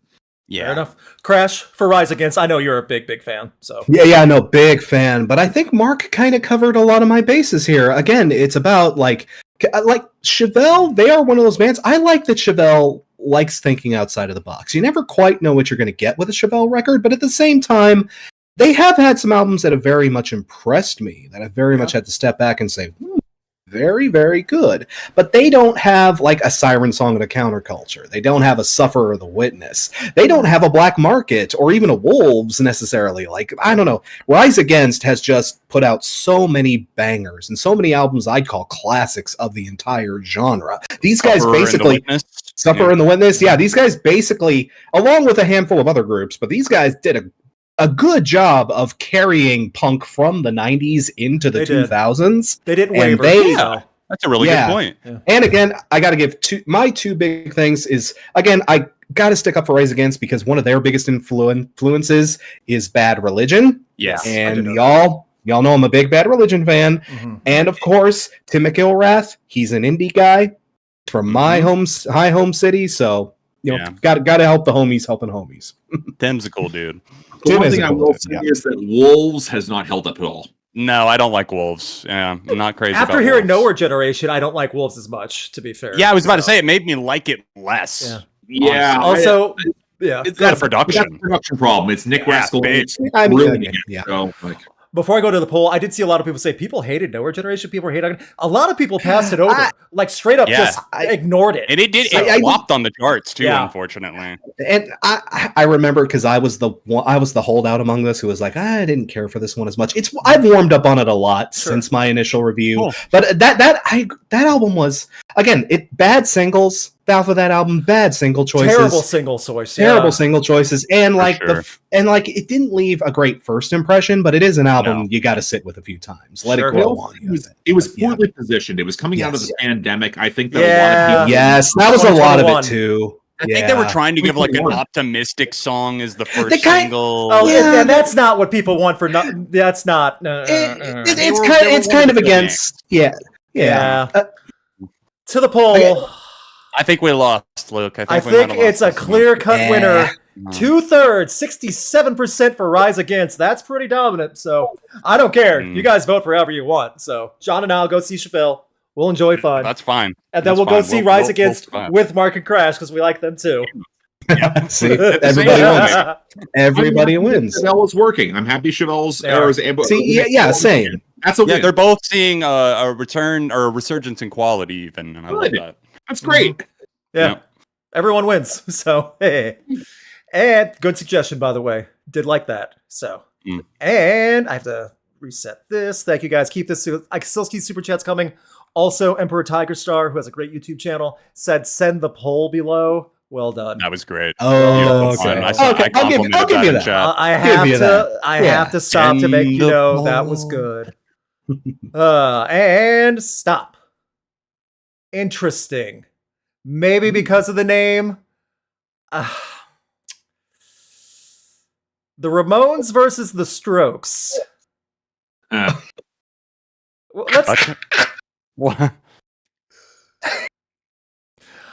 Yeah. Fair enough. Crash for Rise Against. I know you're a big fan. So no, big fan. But I think Mark kind of covered a lot of my bases here. Again, it's about like Chevelle. They are one of those bands. I like that Chevelle likes thinking outside of the box. You never quite know what you're going to get with a Chevelle record, but at the same time, they have had some albums that have very much impressed me. That I've very much had to step back and say, very, very good. But they don't have like a Siren Song of the Counterculture. They don't have a Sufferer or the Witness. They don't have a Black Market or even a Wolves necessarily. Like, I don't know. Rise Against has just put out so many bangers and so many albums I'd call classics of the entire genre. These guys basically... Sufferer and the Witness. Yeah, these guys basically, along with a handful of other groups, but these guys did a good job of carrying punk from the 90s into the 2000s. They didn't waver. That's a really good point. Yeah. And again, I got to give my two big things is, again, I got to stick up for Rise Against because one of their biggest influences is Bad Religion. Yes. And y'all know I'm a big Bad Religion fan. Mm-hmm. And of course, Tim McIlrath, he's an indie guy from my home city. So, got to help the homies helping homies. Tim's a cool dude. The one thing I will say is that Wolves has not held up at all. No, I don't like Wolves. Yeah, I'm not crazy After about hearing Wolves. Nowhere Generation, I don't like Wolves as much, to be fair. Yeah, I was about to say, it made me like it less. Yeah. Also, it's got a production. That's a production problem. It's Nick Rascal. Before I go to the poll, I did see a lot of people say people hated Nowhere Generation. People hated it. A lot of people passed it over, like straight up just ignored it. And it flopped on the charts too, unfortunately. And I remember because I was the holdout among us who was like, I didn't care for this one as much. I've warmed up on it a lot since my initial review, but that album was again bad singles. Off of that album, bad single choices, terrible single choices, and it didn't leave a great first impression, but it is an album you got to sit with a few times, let it grow on you. It was poorly positioned. It was coming out of the pandemic. I think that a lot of people. Yes, that was a lot of it too. I think they were trying to give like an optimistic song as the first single. And that's not what people want for. That's not. It's kind of against. Yeah. To the poll. I think we lost, Luke. I think it's a clear-cut winner. 2/3, 67% for Rise Against. That's pretty dominant. So I don't care. You guys vote for however you want. So John and I'll go see Chevelle. We'll enjoy fun. That's fine. And then we'll go see Rise Against with Mark and Crash because we like them too. Yeah. See, everybody wins. Everybody wins. Chevelle is working. I'm happy Chevelle's errors. Same. That's a win. They're both seeing a return or a resurgence in quality, even, and I love that. That's great. Yeah. Everyone wins. So, hey. And good suggestion, by the way. Did like that. So, and I have to reset this. Thank you guys. Keep this. I still see super chats coming. Also, Emperor Tiger Star, who has a great YouTube channel, said send the poll below. Well done. That was great. Oh, okay. I'll give you that. I have to stop to make you know that was good. And stop. Interesting. Maybe because of the name. The Ramones versus the Strokes. Let's. What?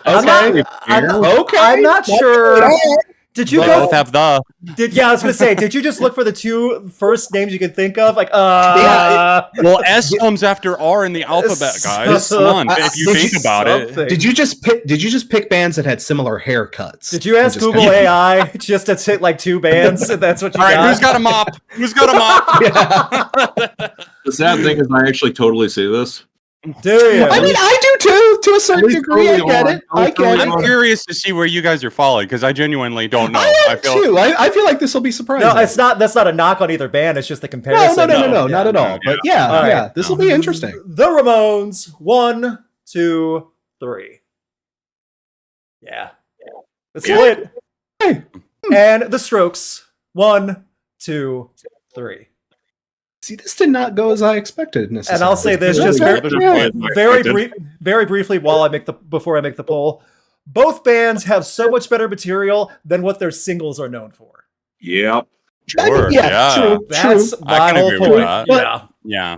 I'm not sure. Did you They go? both have the. I was gonna say, did you just look for the two first names you could think of? Like, Well, S comes after R in the alphabet, guys. Come on, if you think about it. Did you just pick bands that had similar haircuts? Did you ask Google AI just to hit like two bands? And that's what you All right, got? who's got a mop? Who's got a mop? The sad thing is, I actually totally see this. Do you? I mean, I do too, to a certain degree. I get it. I get it. I'm curious to see where you guys are falling because I genuinely don't know. I am too. I feel like this will be surprising. No, it's not. That's not a knock on either band. It's just the comparison. No, not at all. But yeah, this will be interesting. The Ramones, 1, 2, 3. Yeah, it's split. Hey. And the Strokes, 1, 2, 3. See, this did not go as I expected necessarily. And I'll say this just very briefly before I make the poll. Both bands have so much better material than what their singles are known for. Yep. Sure. True. That's my whole point. Yeah.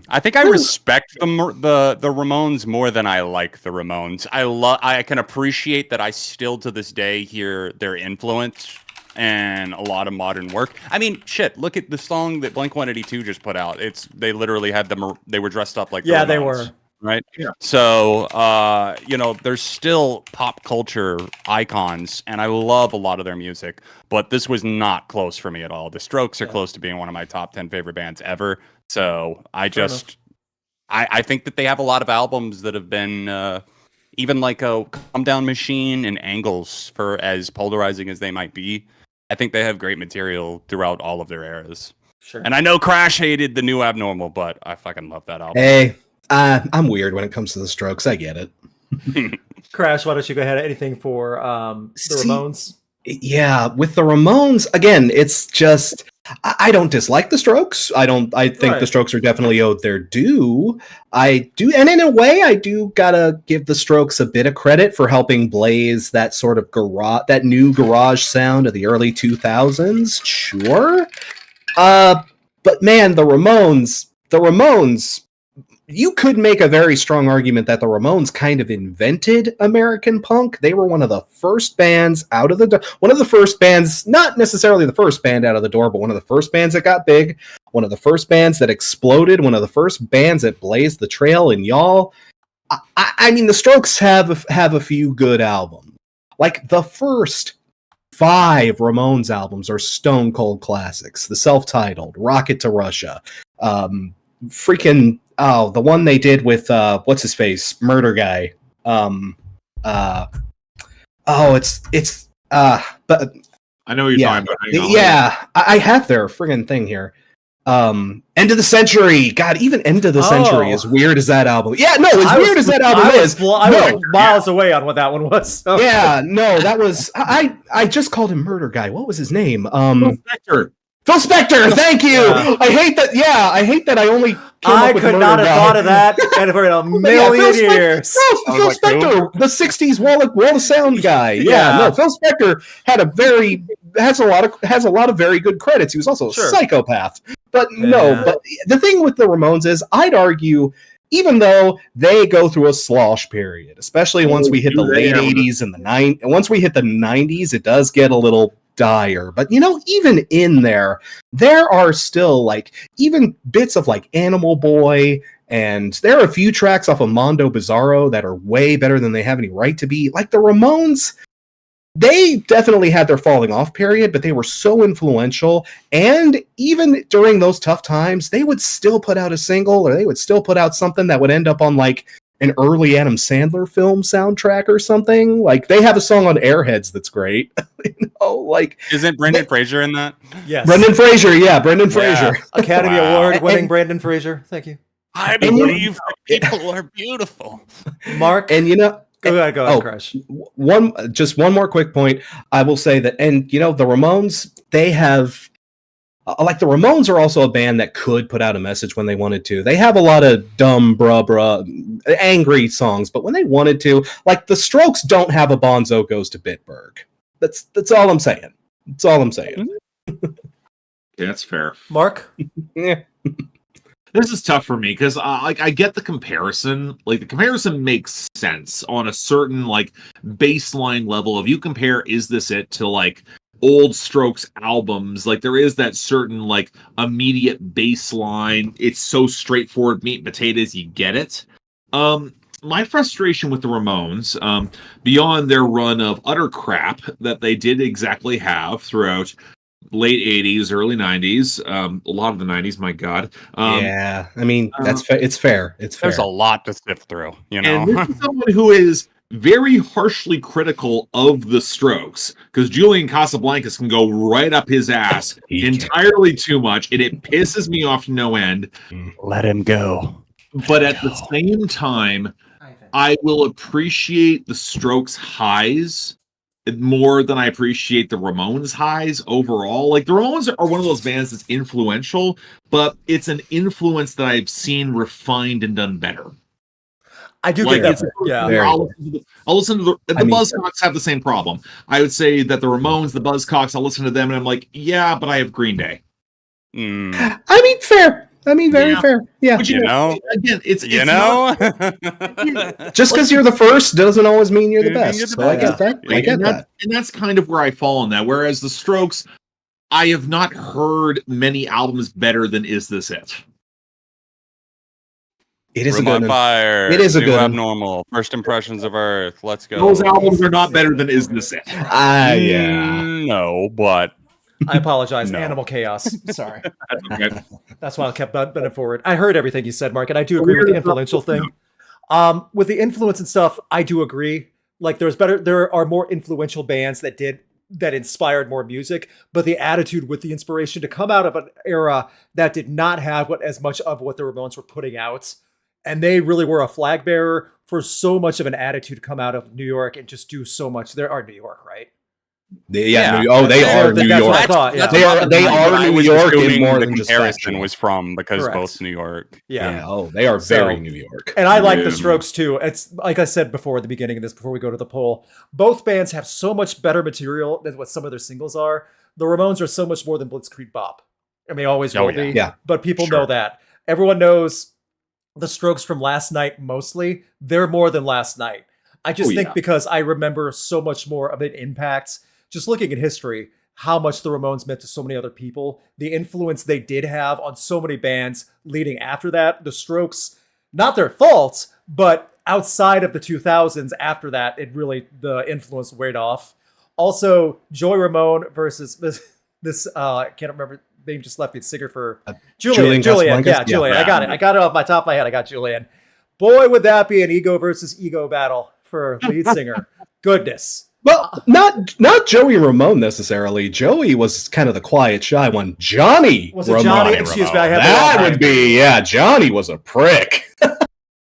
I think I respect the Ramones more than I like the Ramones. I can appreciate that I still to this day hear their influence and a lot of modern work. I mean, shit, look at the song that Blink-182 just put out. They literally had them, they were dressed up like the Ramones, they were. Right? Yeah. So, there's still pop culture icons, and I love a lot of their music, but this was not close for me at all. The Strokes are close to being one of my top 10 favorite bands ever. So I think that they have a lot of albums that have been even like a Calm Down Machine and Angles, for as polarizing as they might be. I think they have great material throughout all of their eras. Sure. And I know Crash hated the new Abnormal, but I fucking love that album. Hey, I'm weird when it comes to the Strokes. I get it. Crash, why don't you go ahead? Anything for the Ramones? Yeah, with the Ramones, again, it's just I don't dislike the Strokes. I think the Strokes are definitely owed their due. I do, and in a way, I do gotta give the Strokes a bit of credit for helping blaze that sort of that new garage sound of the early 2000s. Sure, but man, the Ramones. You could make a very strong argument that the Ramones kind of invented American punk. They were one of the first bands out of the door. One of the first bands, not necessarily the first band out of the door, but one of the first bands that got big. One of the first bands that exploded. One of the first bands that blazed the trail. And y'all, I mean, the Strokes have a few good albums. Like the first 5 Ramones albums are stone cold classics. The self-titled, Rocket to Russia, the one they did with what's his face, murder guy. But I know what you're talking about. Hang on. Yeah, I have their friggin' thing here. End of the Century. God, even End of the Century, as weird as that album. Yeah, no, as weird as that album is. I was miles away on what that one was. So. Yeah, no, that was I just called him Murder Guy. What was his name? Phil Spector, thank you. Yeah. I hate that I only came up with could not have thought of that and for a million years. Phil Spector, the 60s wall of sound guy. Yeah, no, Phil Spector has a lot of very good credits. He was also a psychopath. But but the thing with the Ramones is I'd argue, even though they go through a slosh period, especially once we hit the late 80s and once we hit the 90s, it does get a little dire. But even in there are still like even bits of like Animal Boy, and there are a few tracks off of Mondo Bizarro that are way better than they have any right to be. Like the Ramones, they definitely had their falling off period, but they were so influential, and even during those tough times they would still put out a single, or they would still put out something that would end up on like an early Adam Sandler film soundtrack or something. Like they have a song on Airheads that's great. Isn't Brendan Fraser in that? Yes, Brendan Fraser, Academy Award winning Brendan Fraser. Thank you. I believe people are beautiful. Mark, and go ahead, Crash. One more quick point. I will say that, and the Ramones, they have. Like the Ramones are also a band that could put out a message when they wanted to. They have a lot of dumb, bruh, angry songs, but when they wanted to, like the Strokes don't have a Bonzo Goes to Bitburg. That's all I'm saying. That's all I'm saying. Yeah, that's fair. Mark? Yeah. This is tough for me because I get the comparison. Like the comparison makes sense on a certain like baseline level. If you compare "Is This It" to like old Strokes albums, like there is that certain like immediate baseline. It's so straightforward, meat and potatoes. You get it. My frustration with the Ramones, beyond their run of utter crap that they did exactly have throughout late 80s, early 90s, a lot of the 90s, my God. Yeah, I mean, that's fair. It's fair. It's fair. There's a lot to sift through, you know? And this is someone who is very harshly critical of the Strokes, because Julian Casablancas can go right up his ass entirely too much, and it pisses me off to no end. Let him go. But at the same time, I will appreciate the Strokes' highs more than I appreciate the Ramones' highs overall. Like the Ramones are one of those bands that's influential, but it's an influence that I've seen refined and done better. I do Like, get that. Yeah. I'll listen to the Buzzcocks have the same problem. I would say that the Ramones, the Buzzcocks, I'll listen to them and I'm like, yeah, but I have Green Day. I mean, fair. I mean, very fair. Yeah. But You know? again, it's Not, Just because you're the first doesn't always mean you're the best. You're the So I get best. that. I get that. And that's kind of where I fall on that. Whereas the Strokes, I have not heard many albums better than Is This It? It is Room a on good one. Fire. It is a New good one. Abnormal. First Impressions of Earth. Let's go. Those albums are not better than Is This It? Yeah. No, but I apologize. No. Animal Chaos. Sorry. Okay. That's why I kept bending forward. I heard everything you said, Mark, and I do agree with the influential thing. With the influence and stuff, I do agree. Like there are more influential bands that inspired more music, but the attitude with the inspiration to come out of an era that did not have as much of what the Ramones were putting out. And they really were a flag bearer for so much of an attitude to come out of New York and just do so much. They are New York, right? They Yeah. are New That's what I York. thought, yeah. They are I New was York in assuming more the than just comparison fashion. was from because Correct. both New York. Yeah. Oh, they are very New York. And I like Yeah. the Strokes too. It's like I said before at the beginning of this, before we go to the poll, both bands have so much better material than what some of their singles are. The Ramones are so much more than Blitzkrieg Bop. And they always will be. Yeah. But people Sure. know that. Everyone knows the Strokes from Last Night mostly. They're more than Last Night. I just think because I remember so much more of an impact, just looking at history, how much the Ramones meant to so many other people, the influence they did have on so many bands leading after that. The Strokes, not their fault, but outside of the 2000s after that, the influence weighed off. Also, Joey Ramone versus this I can't remember, name just left me, singer for Julian. Yeah, Julian. I got it. I got it off my top of my head. I got Julian. Boy, would that be an ego versus ego battle for lead singer. Goodness. Well, not Joey Ramone necessarily. Joey was kind of the quiet, shy one. Johnny Was it Ramone. Johnny? Excuse me, I have That would be, yeah, Johnny was a prick.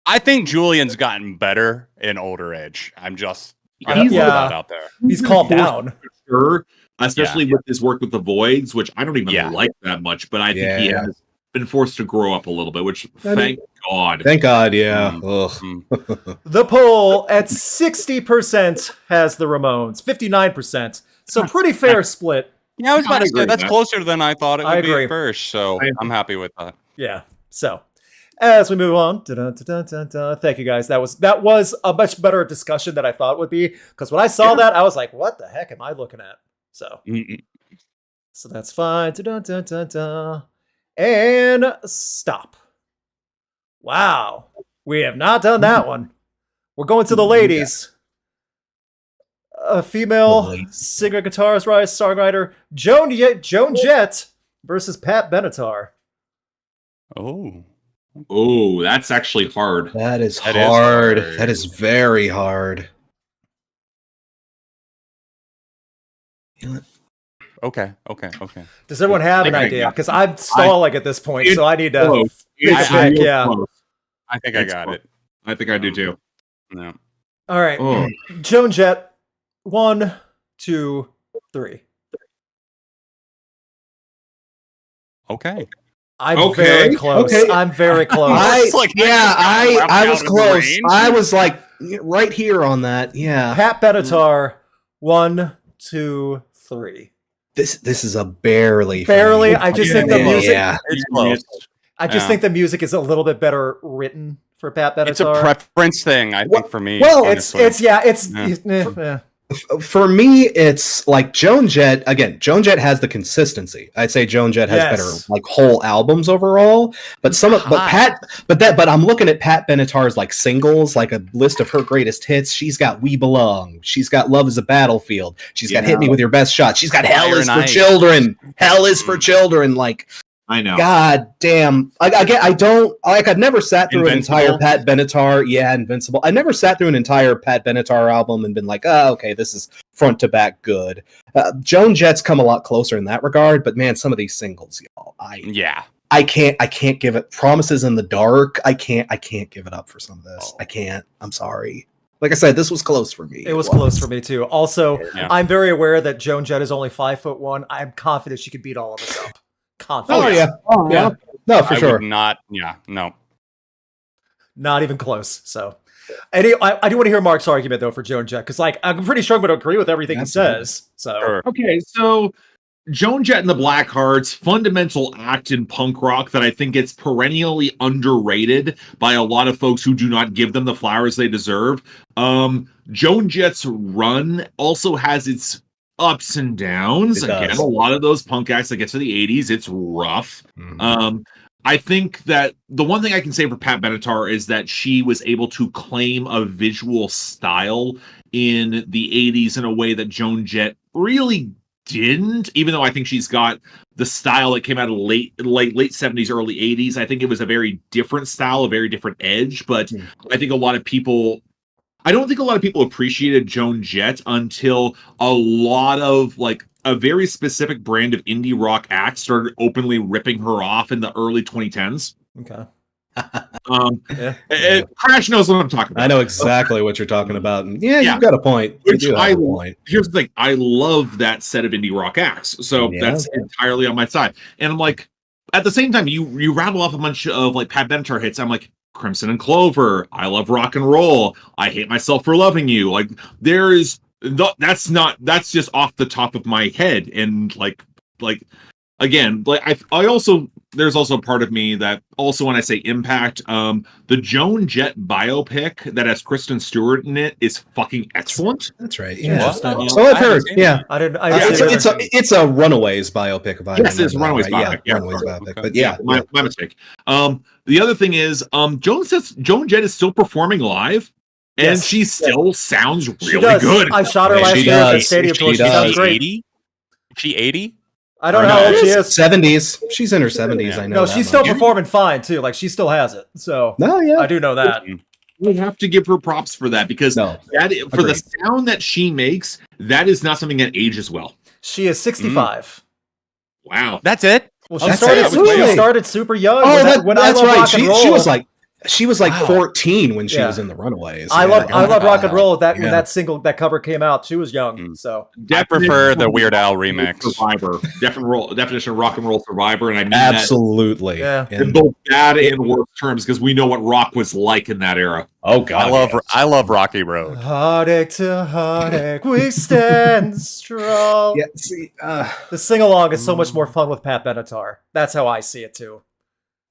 I think Julian's gotten better in older age. I'm just gonna He's- throw that out there. He's calmed down. Sure. Especially with his work with the Voids, which I don't even like that much, but I think he Yeah. has been forced to grow up a little bit, which thank God. Thank God, yeah. Ugh. The poll at 60% has the Ramones, 59%. So pretty fair split. Yeah, I was about to agree say with that's that. closer than I thought it I would be agree. at first. So I'm happy with that. Yeah. So as we move on, thank you guys. That was a much better discussion than I thought it would be. Because when I saw that, I was like, what the heck am I looking at? So that's fine. And stop. Wow. We have not done that one. We're going to the ladies. A female singer, guitarist, songwriter, Joan Jett versus Pat Benatar. Oh, that's actually hard. That is That hard. is hard. That is very hard. Okay. Does everyone have an idea? Because I'm stalling at this point, so I need to Close. think It's back. real Yeah. close. I think I It's got close. it. I think I do too. No. All right. Oh. Joan Jett. 1, 2, 3. Okay. I'm Okay, very close. okay. I'm very close. It's like- I was out of close. range. I was like right here on that. Yeah. Pat Benatar. 1, 2, 3. This is a barely. Barely. I just think the Yeah, music. yeah. It's close. I just think the music is a little bit better written for Pat Benatar. It's a preference thing, I think, for me. Well, honestly. For me, it's like Joan Jett. Again, Joan Jett has the consistency. I'd say Joan Jett has better like whole albums overall. But but I'm looking at Pat Benatar's like singles, like a list of her greatest hits. She's got "We Belong." She's got "Love Is a Battlefield." She's got "Hit Me With Your Best Shot." She's got "Hell Is for Children." "Hell Is for Children." Like. I know. God damn. I don't like. I've never sat through Invincible. an entire Pat Benatar. Yeah, Invincible. I never sat through an entire Pat Benatar album and been like, oh, okay, this is front to back good. Joan Jett's come a lot closer in that regard, but man, some of these singles, y'all, I can't give it. Promises in the Dark. I can't give it up for some of this. I can't. I'm sorry. Like I said, this was close for me. It was close for me too. Also, I'm very aware that Joan Jett is only 5'1". I'm confident she could beat all of us up. Confident. Yeah. No, for sure. Not even close. So, I do want to hear Mark's argument though for Joan Jett because, like, I'm pretty sure I'm going to agree with everything he says. So, okay, so Joan Jett and the Blackhearts, fundamental act in punk rock that I think gets perennially underrated by a lot of folks who do not give them the flowers they deserve. Joan Jett's run also has its ups and downs. Again, a lot of those punk acts that get to the 80s, it's rough. Mm-hmm. I think that the one thing I can say for Pat Benatar is that she was able to claim a visual style in the 80s in a way that Joan Jett really didn't, even though I think she's got the style that came out of late 70s, early 80s. I think it was a very different style, a very different edge, but I think I don't think a lot of people appreciated Joan Jett until a lot of like a very specific brand of indie rock acts started openly ripping her off in the early 2010s. Okay. Crash knows what I'm talking about. I know exactly what you're talking about. And you've got a point. Here's the thing. I love that set of indie rock acts. So that's entirely on my side. And I'm like, at the same time, you rattle off a bunch of like Pat Benatar hits. I'm like, Crimson and Clover, I Love Rock and Roll, I Hate Myself for Loving You. Like that's just off the top of my head. And like again, like I also, there's also a part of me that also, when I say impact, the Joan Jett biopic that has Kristen Stewart in it is fucking excellent. That's right. Yeah. So I've heard. Yeah. It's a Runaways biopic. Yes, it's Runaways biopic. Yeah, Runaways biopic. But yeah, my mistake. The other thing is, Joan Jett is still performing live, and she still sounds really good. I shot her last year at the stadium tour. She sounds great. She 80? I don't know how old she is. 70s. She's in her 70s. I know. No, she's still performing fine too. Like she still has it. So I do know that. We have to give her props for that because for the sound that she makes, that is not something that ages well. She is 65. Wow, that's it. Well, she started super young. Oh, that's right. She was like 14 when she was in the Runaways. I love Rock and Roll. When that single, that cover came out, she was young. So I prefer the Weird Al remix. Survivor, definition of Rock and Roll Survivor, and I mean absolutely, that in both bad and worse terms because we know what rock was like in that era. Oh God, I love Rocky Road. Heartache to heartache, we stand strong. Yeah, see, the sing along is so much more fun with Pat Benatar. That's how I see it too.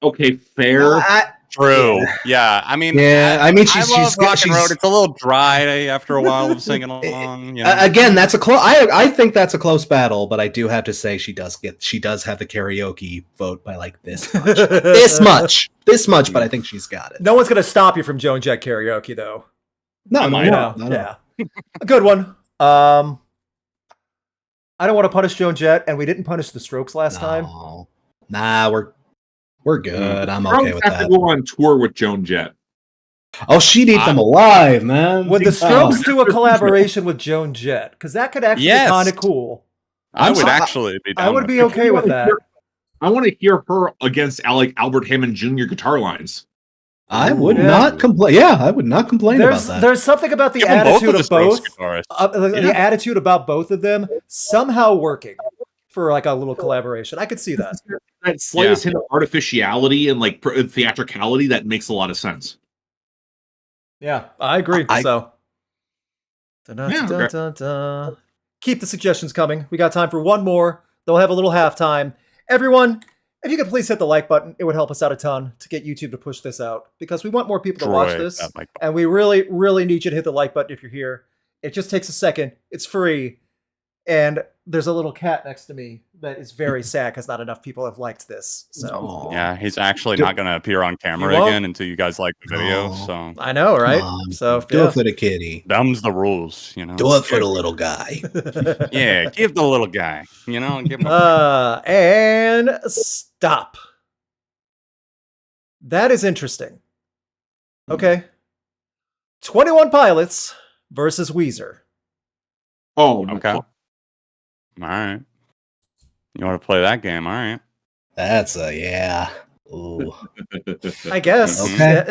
Okay, fair. True. Yeah. I mean, I love Rock and Road. It's a little dry after a while of singing along. You know? Again, that's a close. I think that's a close battle, but I do have to say she does have the karaoke vote by like this much, this much. But I think she's got it. No one's gonna stop you from Joan Jett karaoke, though. No. Yeah, a good one. I don't want to punish Joan Jett, and we didn't punish the Strokes last time. Nah, we're good. I'm okay with that. Have to go on tour with Joan Jett. Oh, she'd eat them alive, man. Would the Strokes do a collaboration with Joan Jett? Because that could actually be kind of cool. I would actually be down. I would be okay with that. I want to hear her against Albert Hammond Jr. guitar lines. I would not complain. Yeah, I would not complain about that. There's something about the attitude of both. The attitude about both of them somehow working for like a little collaboration. I could see that. That slightest hint of artificiality and like theatricality that makes a lot of sense. Yeah, I agree. Keep the suggestions coming. We got time for one more. They'll have a little halftime. Everyone, If you could please hit the like button, it would help us out a ton to get YouTube to push this out, because we want more people to watch this. And we really, really need you to hit the like button if you're here. It just takes a second. It's free. And there's a little cat next to me that is very sad because not enough people have liked this. So yeah, he's actually not going to appear on camera again until you guys like the video. So I know, right? So do it for the kitty. Them's the rules, you know. Do it for the little guy. Yeah, give the little guy, you know. Give him and stop. That is interesting. Okay. 21 Pilots versus Weezer. Oh, okay. All right. You want to play that game? All right. That's yeah. Ooh. I guess. Okay.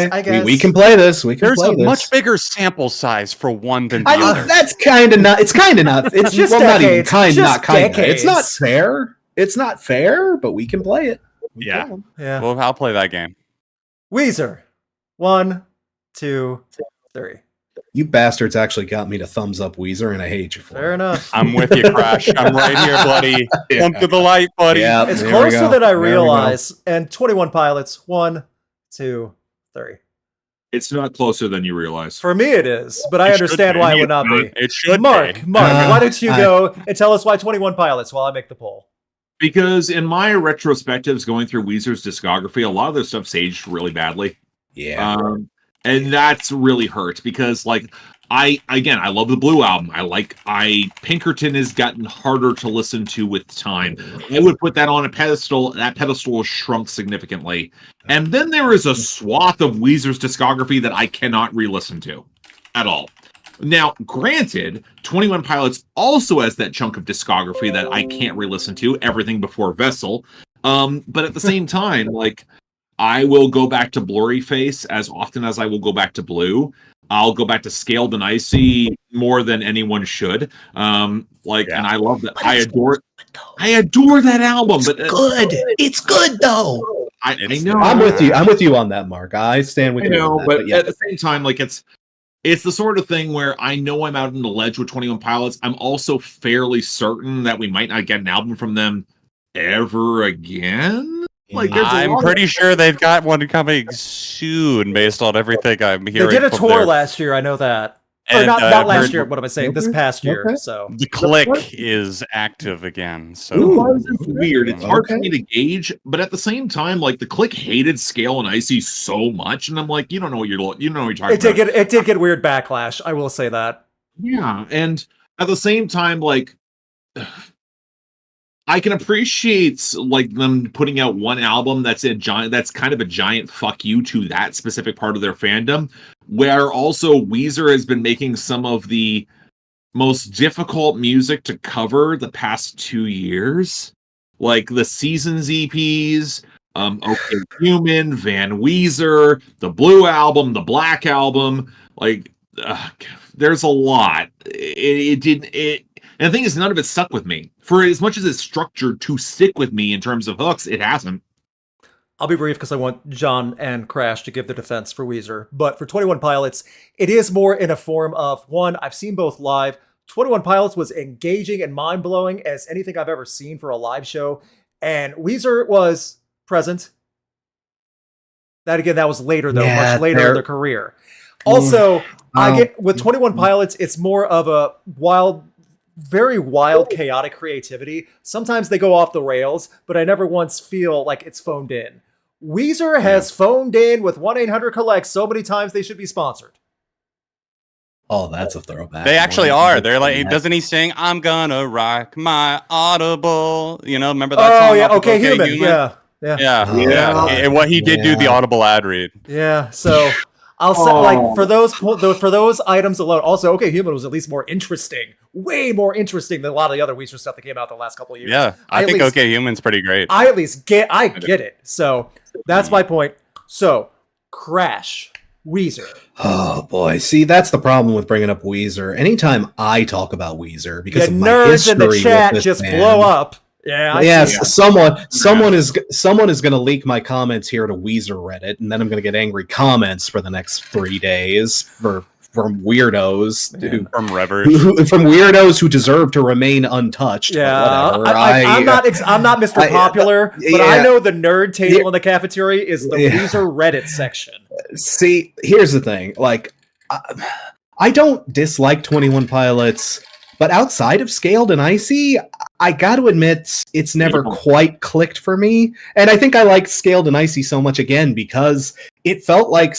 I guess. We can play this. There's a much bigger sample size for one than the other. That's kind of not. It's kind of not. It's just not even kind. Not kind. It's not fair. It's not fair. But we can play it. Yeah. Well, I'll play that game. Weezer. 1, 2, 3. You bastards actually got me to thumbs up Weezer, and I hate you for it. Fair enough. I'm with you, Crash. I'm right here, buddy. Come to the light, buddy. Yeah, it's closer than I realize. And 21 Pilots. 1, 2, 3. It's not closer than you realize. For me, it is, but I understand why it would not be. It should Mark, be. why don't you go and tell us why 21 Pilots while I make the poll? Because in my retrospectives going through Weezer's discography, a lot of their stuff's aged really badly. Yeah. And that's really hurt because, like, I love the Blue album. Pinkerton has gotten harder to listen to with time. I would put that on a pedestal. That pedestal has shrunk significantly. And then there is a swath of Weezer's discography that I cannot re-listen to at all. Now, granted, 21 Pilots also has that chunk of discography that I can't re-listen to, everything before Vessel. But at the same time, like, I will go back to Blurry Face as often as I will go back to Blue. I'll go back to Scaled and Icy more than anyone should. And I love that. I adore that album. But good. It's good though. I know. I'm with you. I'm with you on that, Mark. I stand with you. Know, but at the same time, like it's the sort of thing where I know I'm out on the ledge with 21 Pilots. I'm also fairly certain that we might not get an album from them ever again. Like, I'm pretty sure they've got one coming soon, based on everything I'm hearing. They did a tour last year. I know that. Or not last year. What am I saying? This past year. Okay. So the Click is active again. So it's weird. It's hard for me to gauge, but at the same time, like the Click hated Scale and Icy so much, and I'm like, you don't know what you're talking about. It did get weird backlash. I will say that. Yeah, and at the same time, like, I can appreciate like them putting out one album that's kind of a giant fuck you to that specific part of their fandom, where also Weezer has been making some of the most difficult music to cover the past 2 years, like the Seasons EPs, Okay Human, Van Weezer, the Blue album, the Black album, like there's a lot. And the thing is, none of it stuck with me. For as much as it's structured to stick with me in terms of hooks, it hasn't. I'll be brief because I want John and Crash to give the defense for Weezer. But for 21 Pilots, it is more in a form of, one, I've seen both live. 21 Pilots was engaging and mind-blowing as anything I've ever seen for a live show. And Weezer was present. That was later, though, much later in their career. Also, I get with 21 Pilots, it's more of a very wild, chaotic creativity. Sometimes they go off the rails, but I never once feel like it's phoned in. Weezer has phoned in with 1-800-COLLECT so many times they should be sponsored. Oh, that's a throwback. They actually are. They're like, doesn't he sing, I'm gonna rock my Audible? You know, remember that song? Oh, yeah, Okay Human. Yeah. And what he did do the Audible ad read. Yeah, so I'll say, like, for those items alone. Also, Okay Human was at least more interesting, way more interesting than a lot of the other Weezer stuff that came out the last couple of years. Yeah, I think Okay Human's pretty great. I at least get it. So that's my point. So Crash, Weezer. Oh boy, see, that's the problem with bringing up Weezer. Anytime I talk about Weezer, because the of my nerds in the history chat with just band, blow up. Yeah. Yes, someone is going to leak my comments here to Weezer Reddit, and then I'm going to get angry comments for the next 3 days for from weirdos From Revers. from weirdos who deserve to remain untouched. Yeah, but whatever. I'm not Mr. Popular, but yeah. I know the nerd table in the cafeteria is the Weezer Reddit section. See, here's the thing. Like, I don't dislike 21 Pilots, but outside of Scaled and Icy, I got to admit it's never quite clicked for me. And I think I liked Scaled and Icy so much again because it felt like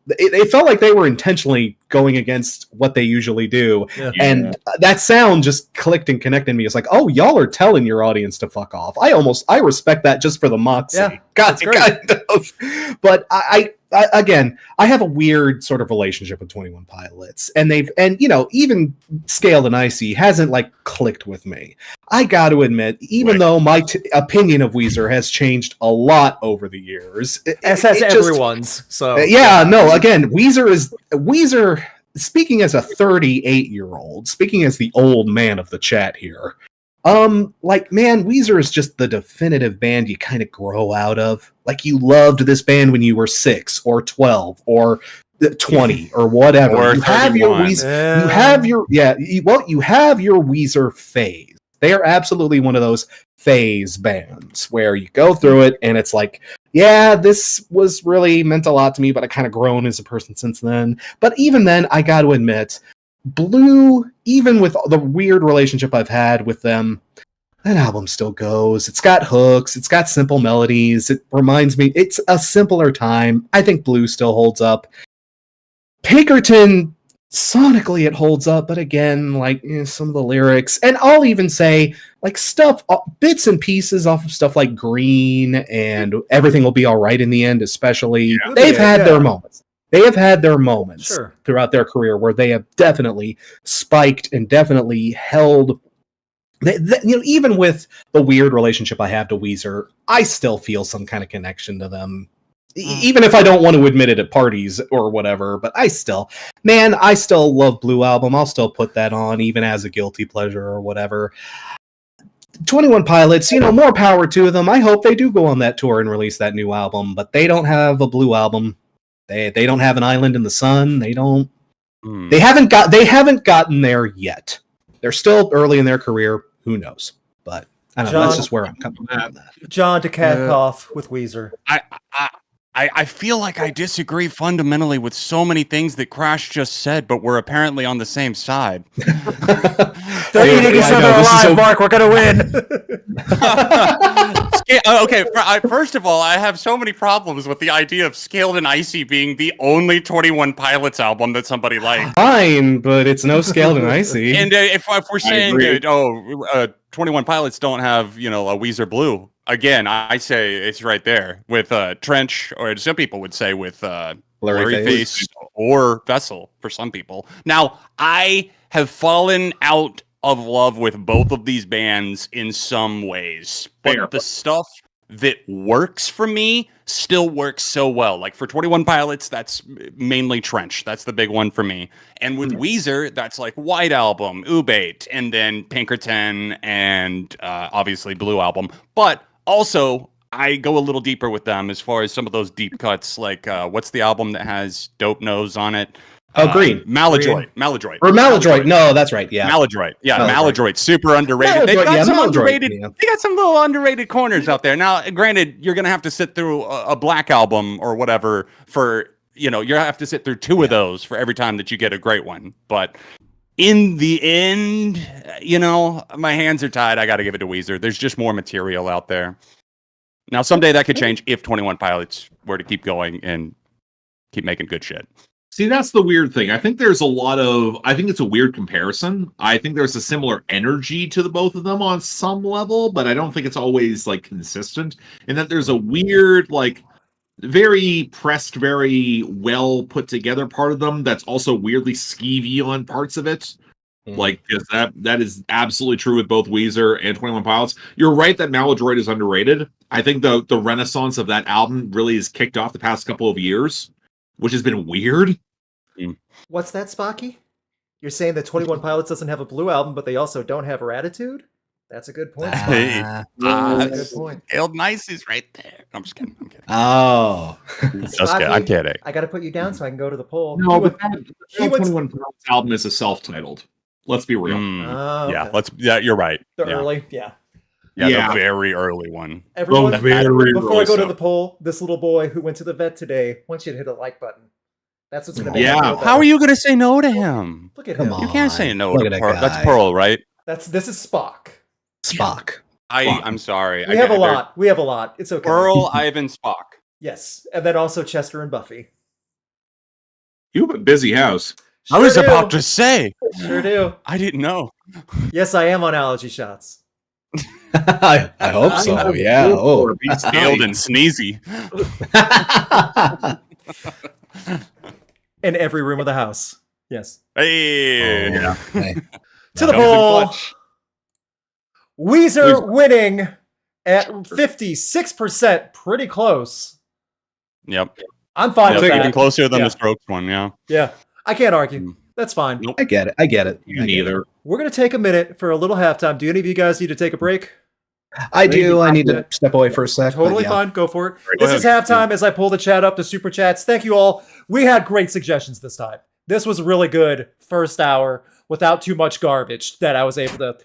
it felt like they were intentionally going against what they usually do. Yeah. And that sound just clicked and connected me. It's like, oh, y'all are telling your audience to fuck off. I respect that just for the moxie. Yeah, kind of. But I again, I have a weird sort of relationship with 21 Pilots, and even Scaled and Icy hasn't like clicked with me. I got to admit, even though my opinion of Weezer has changed a lot over the years, as has everyone's. So again, Weezer. Speaking as a 38-year-old, speaking as the old man of the chat here, Weezer is just the definitive band you kind of grow out of. Like, you loved this band when you were 6 or 12 or 20 or whatever. Or you have your Weezer. You have your Weezer phase. They are absolutely one of those phase bands where you go through it and it's like, yeah, this was really meant a lot to me, but I kind of grown as a person since then. But even then, I got to admit, Blue, even with the weird relationship I've had with them, that album still goes. It's got hooks. It's got simple melodies. It reminds me, it's a simpler time. I think Blue still holds up. Pinkerton, sonically it holds up, but again, some of the lyrics, and I'll even say, bits and pieces off of stuff like Green and Everything Will Be Alright in the End, especially. Yeah. They've had their moments. They have had their moments throughout their career where they have definitely spiked and definitely held. Even with the weird relationship I have to Weezer, I still feel some kind of connection to them. Even if I don't want to admit it at parties or whatever, but I still love Blue Album. I'll still put that on, even as a guilty pleasure or whatever. 21 Pilots, more power to them. I hope they do go on that tour and release that new album, but they don't have a Blue Album. They don't have an Island in the Sun. They don't. They haven't gotten there yet. They're still early in their career. Who knows? But I don't know. That's just where I'm coming from. John to cap off with Weezer. I feel like I disagree fundamentally with so many things that Crash just said, but we're apparently on the same side. They're eating each other alive, Mark. We're going to win. Okay, first of all, I have so many problems with the idea of Scaled and Icy being the only 21 Pilots album that somebody liked. Fine, but it's no Scaled and Icy. And if we're saying that, 21 Pilots don't have, a Weezer Blue, again, I say it's right there with Trench, or some people would say with Blurry Face or Vessel for some people. Now, I have fallen out of love with both of these bands in some ways, but the stuff that works for me still works so well. Like for 21 Pilots, that's mainly Trench. That's the big one for me. And with Weezer, that's like White Album, Ubate, and then Pinkerton, and obviously Blue Album. But also, I go a little deeper with them as far as some of those deep cuts, like what's the album that has Dope Nose on it? Green. Maladroit. Or Maladroit. No, that's right. Yeah. Maladroit. Yeah, Maladroit. Super underrated. They got some underrated. They got some little underrated corners out there. Now, granted, you're gonna have to sit through a Black Album or whatever for you have to sit through 2 of those for every time that you get a great one. But in the end, my hands are tied. I got to give it to Weezer. There's just more material out there. Now, someday that could change if 21 Pilots were to keep going and keep making good shit. See, that's the weird thing. I think it's a weird comparison. I think there's a similar energy to the both of them on some level, but I don't think it's always consistent. And that there's a weird, very pressed, very well put together part of them that's also weirdly skeevy on parts of it. Because that is absolutely true with both Weezer and 21 Pilots. You're right that Maladroit is underrated. I think the renaissance of that album really has kicked off the past couple of years, which has been weird. What's that, Spocky? You're saying that 21 Pilots doesn't have a Blue Album, but they also don't have Ratitude? That's a good point. Hey. Spock. That's a good point. Hailed Nice is right there. I'm just kidding. I'm kidding. Oh. Just kidding. I'm kidding. I got to put you down so I can go to the poll. No, but he went 21 Pilots album is a self-titled. Let's be real. okay. Yeah, you're right. The yeah. early, yeah. The very early one. Everyone, before I go to so. the poll, this little boy who went to the vet today wants you to hit a like button. That's what's going to make Yeah. him feel better. How are you going to say no to him? Look at Come him. on. You can't say no Look to at that Pearl. guy. That's Pearl, right? This is Spock. Spock. I'm sorry. We have a lot. We have a lot. It's okay. Pearl, Ivan, Spock. Yes, and then also Chester and Buffy. You have a busy house. I was Sure do. about to say. Sure do. I didn't know. Yes, I am on allergy shots. I hope so. Yeah. Oh. Scaled and sneezy. In every room of the house. Yes. Hey. Yeah. Hey. To the That was in poll. clutch. Weezer winning at 56%. Pretty close. Yep. I'm fine Yep, with even that. closer than Yeah. the Strokes one, yeah. Yeah. I can't argue. That's fine. Nope. I get it. I get it. You neither. We're going to take a minute for a little halftime. Do any of you guys need to take a break? I do. I need to step away for a sec. Totally but yeah. fine. Go for it. Go This is ahead. halftime as I pull the chat up to super chats. Thank you all. We had great suggestions this time. This was a really good first hour without too much garbage that I was able to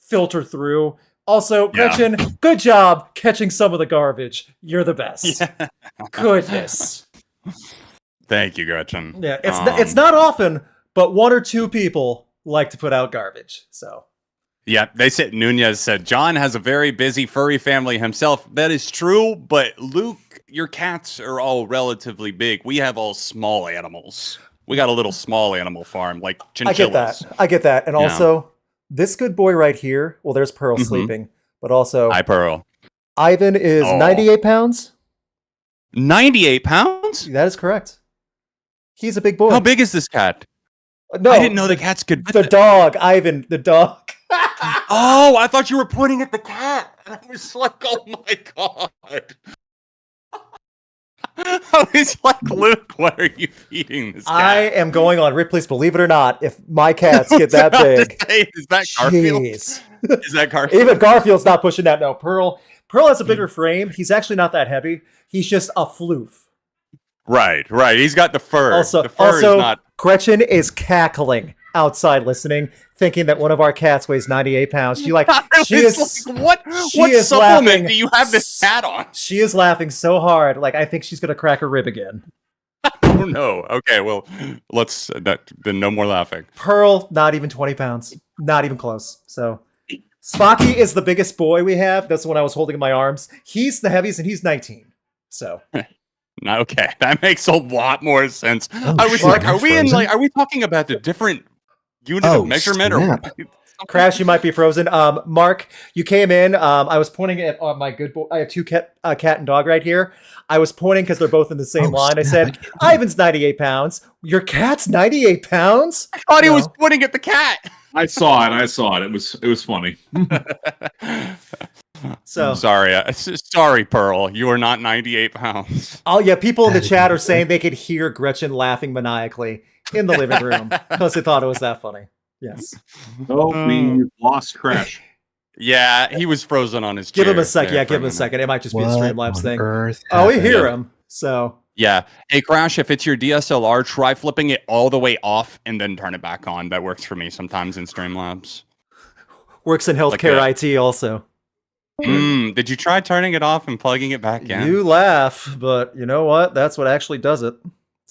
filter through. Also, Yeah. Gretchen, good job catching some of the garbage. You're the best. Yeah. Goodness. Thank you, Gretchen. Yeah, it's not often, but one or two people like to put out garbage. So Yeah, they said Nunez said John has a very busy furry family himself. That is true, but Luke, your cats are all relatively big. We have all small animals. We got a little small animal farm, like chinchillas. I get that. And Yeah. also, this good boy right here, well, there's Pearl Mhm. sleeping, but also Hi, Pearl. Ivan is Oh. 98 pounds. 98 pounds? That is correct. He's a big boy. How big is this cat? No, I didn't know the cats could. the dog, Ivan, the dog. Oh, I thought you were pointing at the cat. I was like, oh my god. I was like, Luke, what are you feeding this cat? I am going on Ripley's Believe It or Not. If my cats get that I was about to big, say, is that Garfield? jeez. Is that Garfield? Even Garfield's not pushing that. No, Pearl has a bigger frame. He's actually not that heavy. He's just a floof. Right. He's got the fur. Also, the fur is not. Gretchen is cackling outside listening, thinking that one of our cats weighs 98 pounds. She like I she was is like, she what is supplement laughing do you have this cat on? She is laughing so hard, like I think she's gonna crack her rib again. Oh no. Okay, well, let's then no more laughing. Pearl, not even 20 pounds. Not even close. So Spocky is the biggest boy we have. That's the one I was holding in my arms. He's the heaviest and he's 19. So Okay, that makes a lot more sense. Oh, I was shit, like, I'm are we in frozen? like, are we talking about the different unit Oh, of measurement snap. Crash, you might be frozen. Mark, you came in. I was pointing at my good boy. I have two cat and dog right here. I was pointing because they're both in the same Oh, line. I snap. said, Ivan's 98 pounds. Your cat's 98 pounds? I thought he No. was pointing at the cat. I saw it. It was funny. So, Sorry, Pearl. You are not 98 pounds. oh yeah, people in the That is chat are insane. saying they could hear Gretchen laughing maniacally in the living room because they thought it was that funny. Yes. Oh, we lost Crash. Yeah, he was frozen on his Give chair him a sec. there Yeah, for give him a minute. second. It might just be a What Streamlabs on thing. earth Oh, we happened? hear him. So, Yeah. Hey, Crash, if it's your DSLR, try flipping it all the way off and then turn it back on. That works for me sometimes in Streamlabs. works in healthcare IT also. Did you try turning it off and plugging it back in? You laugh, but you know what? That's what actually does it.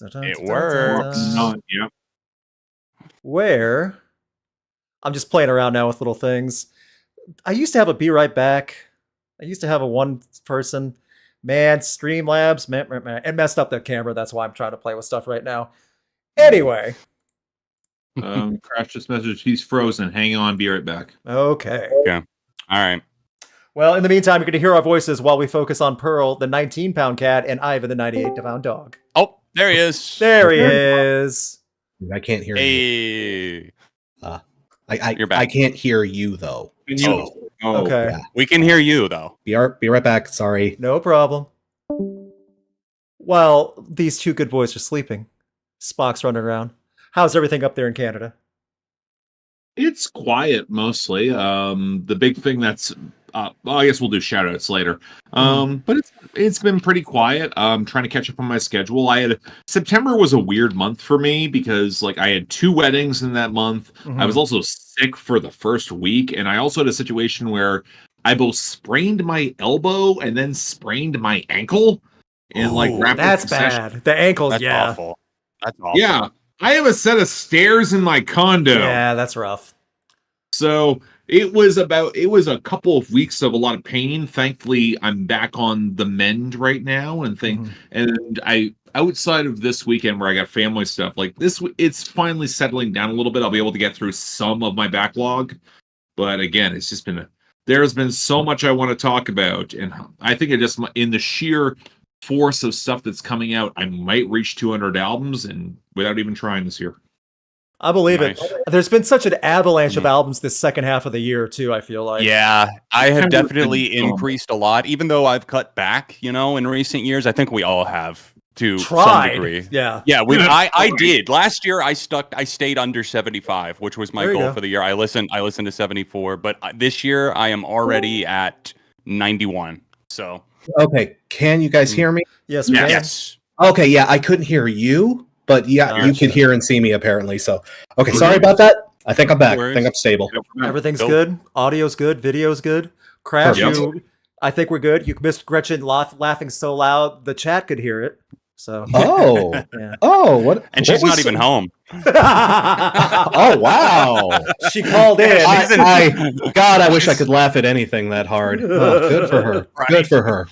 It works. Yeah. Where I'm just playing around now with little things. I used to have a Be Right Back. I used to have a one person. Man, Streamlabs, man, it messed up the camera. That's why I'm trying to play with stuff right now. Anyway, Crash just messaged. He's frozen. Hang on. Be right back. okay. All right. Well, in the meantime, you're going to hear our voices while we focus on Pearl, the 19-pound cat, and Ivan, the 98-pound dog. Oh, there he is. There he is. I can't hear you. Hey. You're back. I can't hear you though. Okay. Yeah. We can hear you, though. Be right back. Sorry. No problem. While these two good boys are sleeping, Spock's running around. How's everything up there in Canada? It's quiet mostly. The big thing that's well, I guess we'll do shout outs later. But it's been pretty quiet. Trying to catch up on my schedule. September was a weird month for me because like I had 2 weddings in that month. I was also sick for the first week, and I also had a situation where I both sprained my elbow and then sprained my ankle. And like that's bad. The ankles, That's yeah. awful. That's awful. Yeah. I have a set of stairs in my condo. Yeah, that's rough. So it was a couple of weeks of a lot of pain. Thankfully, I'm back on the mend right now and I outside of this weekend where I got family stuff, like it's finally settling down a little bit. I'll be able to get through some of my backlog. But again, it's just been there's been so much I want to talk about, and I think it just in the sheer force of stuff that's coming out, I might reach 200 albums and without even trying this year. I believe it. There's been such an avalanche of albums this second half of the year too, I feel like. Yeah, I have definitely increased a lot, even though I've cut back, in recent years. I think we all have to some degree. Yeah. Yeah, I did. Last year I stayed under 75, which was my goal for the year. I listened to 74, but this year I am already at 91. So Okay, can you guys hear me? Yes, yes. Okay, yeah, I couldn't hear you, but yeah, you could hear and see me apparently. So, okay, sorry about that. I think I'm back. I think I'm stable. Everything's good. Audio's good. Video's good. Crash, I think we're good. You missed Gretchen laughing so loud the chat could hear it. So what? And she's not even home. Oh wow! She called in. God, I wish I could laugh at anything that hard. Oh, good for her. Right. Good for her.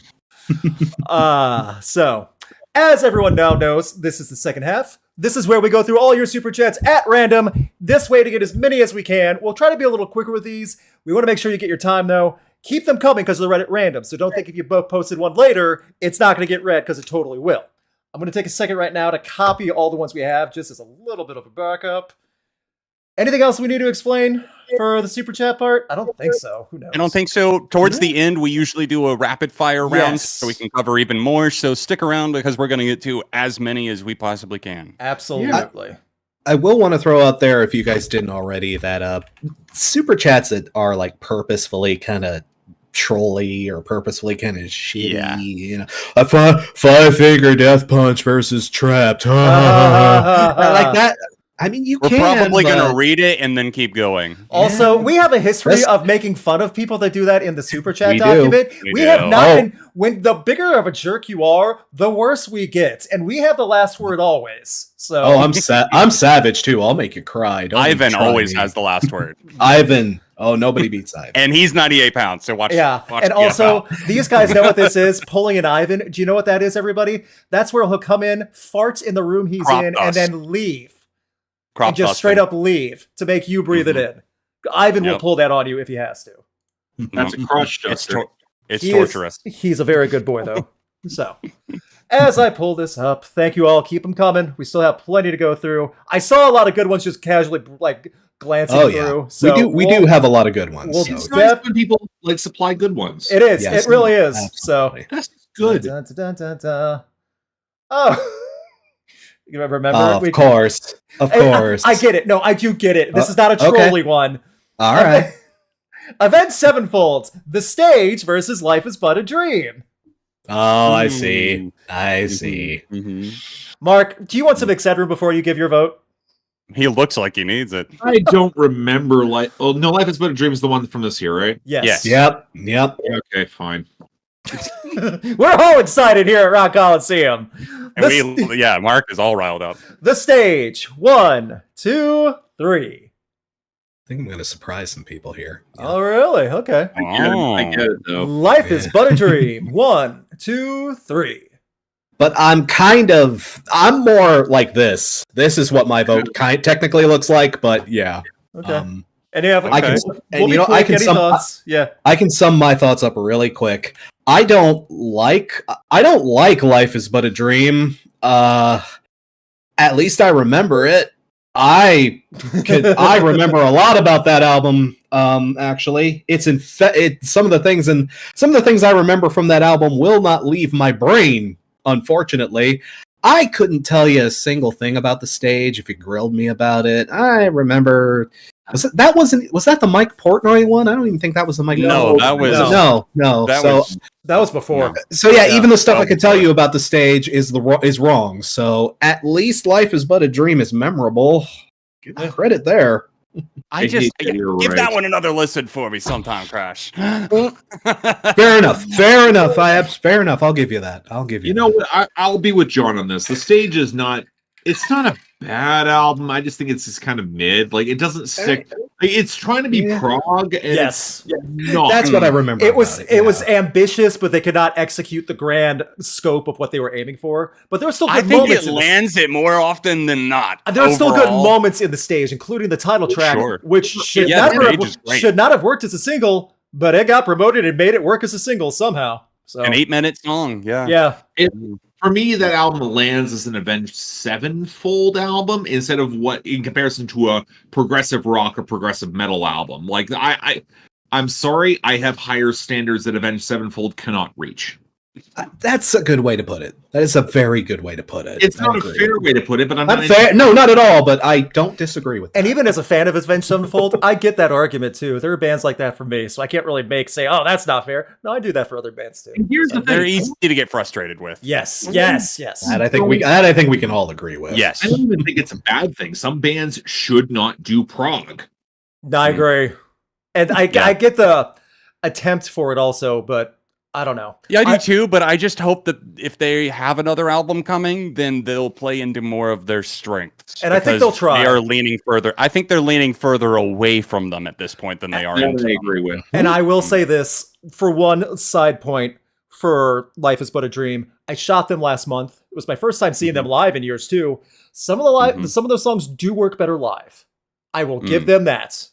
So, as everyone now knows, this is the second half. This is where we go through all your super chats at random. This way to get as many as we can. We'll try to be a little quicker with these. We want to make sure you get your time though. Keep them coming because they're read at random. So don't think if you both posted one later, it's not going to get read because it totally will. I'm going to take a second right now to copy all the ones we have just as a little bit of a backup. Anything else we need to explain for the super chat part? I don't think so. Who knows? I don't think so. Towards the end, we usually do a rapid fire round so we can cover even more. So stick around because we're going to get to as many as we possibly can. Absolutely. I will want to throw out there, if you guys didn't already, that super chats that are like purposefully kind of trolly or purposefully kind of shitty, a five-finger death punch versus trapped, like that. I mean, we're probably going to read it and then keep going. Also, we have a history of making fun of people that do that in the super chat document. We have not been. When the bigger of a jerk you are, the worse we get, and we have the last word always. So, I'm savage too. I'll make you cry. Ivan always has the last word. Ivan. Oh, nobody beats Ivan. And he's 98 pounds, so watch. And also, these guys know what this is, pulling an Ivan. Do you know what that is, everybody? That's where he'll come in, fart in the room he's in, and then leave. And just straight up leave to make you breathe it in. Ivan will pull that on you if he has to. That's a crush duster. It's torturous. He's a very good boy, though. So, as I pull this up, thank you all. Keep them coming. We still have plenty to go through. I saw a lot of good ones just casually, glancing through. So we do have a a lot of good ones. It's nice when people supply good ones. It is. Yes, it really is. Absolutely. So that's good. Dun, dun, dun, dun, dun. Oh, you remember? Of course. I get it. No, I do get it. This is not a trolly one. All right. Avenged Sevenfold, The Stage versus Life is But a Dream. Oh, I see. I see. Mark, do you want some Excedrin before you give your vote? He looks like he needs it. I don't remember. Life is But a Dream is the one from this year, right? Yes. Yep. Okay, fine. We're all excited here at Rock Coliseum. Mark is all riled up. The Stage. 1, 2, 3. I think I'm going to surprise some people here. Yeah. Oh, really? Okay. I get it, though. Life is But a Dream. 1, 2, 3. But I'm more like this. This is what my vote technically looks like, but yeah. Okay. I can sum my thoughts up really quick. I don't like Life is But a Dream. At least I remember it. I remember a lot about that album. Actually, some of the things I remember from that album will not leave my brain. Unfortunately, I couldn't tell you a single thing about the stage if you grilled me about it. I remember. Was that the Mike Portnoy one? I don't even think that was the Mike. No, that was no. That was before. So yeah, even the stuff I could tell you about the stage is wrong. So at least Life Is But a Dream is memorable. Give me credit there. I just give that one another listen for me sometime, Crash. Fair enough. Fair enough. I'll give you that. You know what? I'll be with John on this. The stage is not. It's not a bad album. I just think it's just kind of mid. Like it doesn't stick. Like, it's trying to be prog. And yes, that's what I remember. It was ambitious, but they could not execute the grand scope of what they were aiming for. But there were still good moments. I think it lands it more often than not. There are still good moments in the stage, including the title track, which should not have worked as a single, but it got promoted and made it work as a single somehow. So an 8-minute song, yeah. For me, that album lands as an Avenged Sevenfold album instead of in comparison to a progressive rock or progressive metal album. Like I'm sorry, I have higher standards that Avenged Sevenfold cannot reach. That's a good way to put it. That is a very good way to put it. It's not a fair way to put it, but I'm not fair. No, not at all. But I don't disagree with that. And even as a fan of Avenged Sevenfold, I get that argument too. There are bands like that for me, so I can't really say, "Oh, that's not fair." No, I do that for other bands too. And here's the thing: they're easy to get frustrated with. Yes. That I think we can all agree with. Yes, I don't even think it's a bad thing. Some bands should not do prog. I agree, and I get the attempt for it also, but. I don't know. Yeah, I do too, but I just hope that if they have another album coming, then they'll play into more of their strengths. And I think they'll try. They are leaning further. I think they're leaning further away from them at this point than they are into them. I agree with. And I will say this, for one side point, for Life Is But a Dream, I shot them last month. It was my first time seeing them live in years too. Some of those songs do work better live. I will give them that.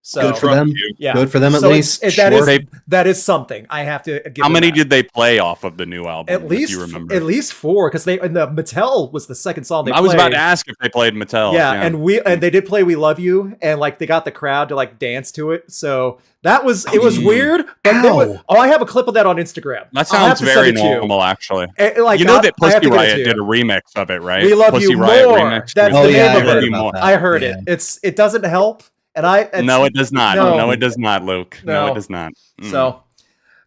So, good for them. Yeah. Good for them at least. That is something I have to give. How many did they play off of the new album? At least 4, because the Mattel was the second song they played. I was about to ask if they played Mattel. Yeah, and they did play "We Love You," and like they got the crowd to like dance to it. So that was was weird. But I have a clip of that on Instagram. That sounds very normal, actually. You know that Pussy Riot did a remix of it, right? "We Love Pussy You Riot More." Remix. That's the name of it. I heard it. It doesn't help. No, it does not. No, it does not, Luke. No, it does not. So,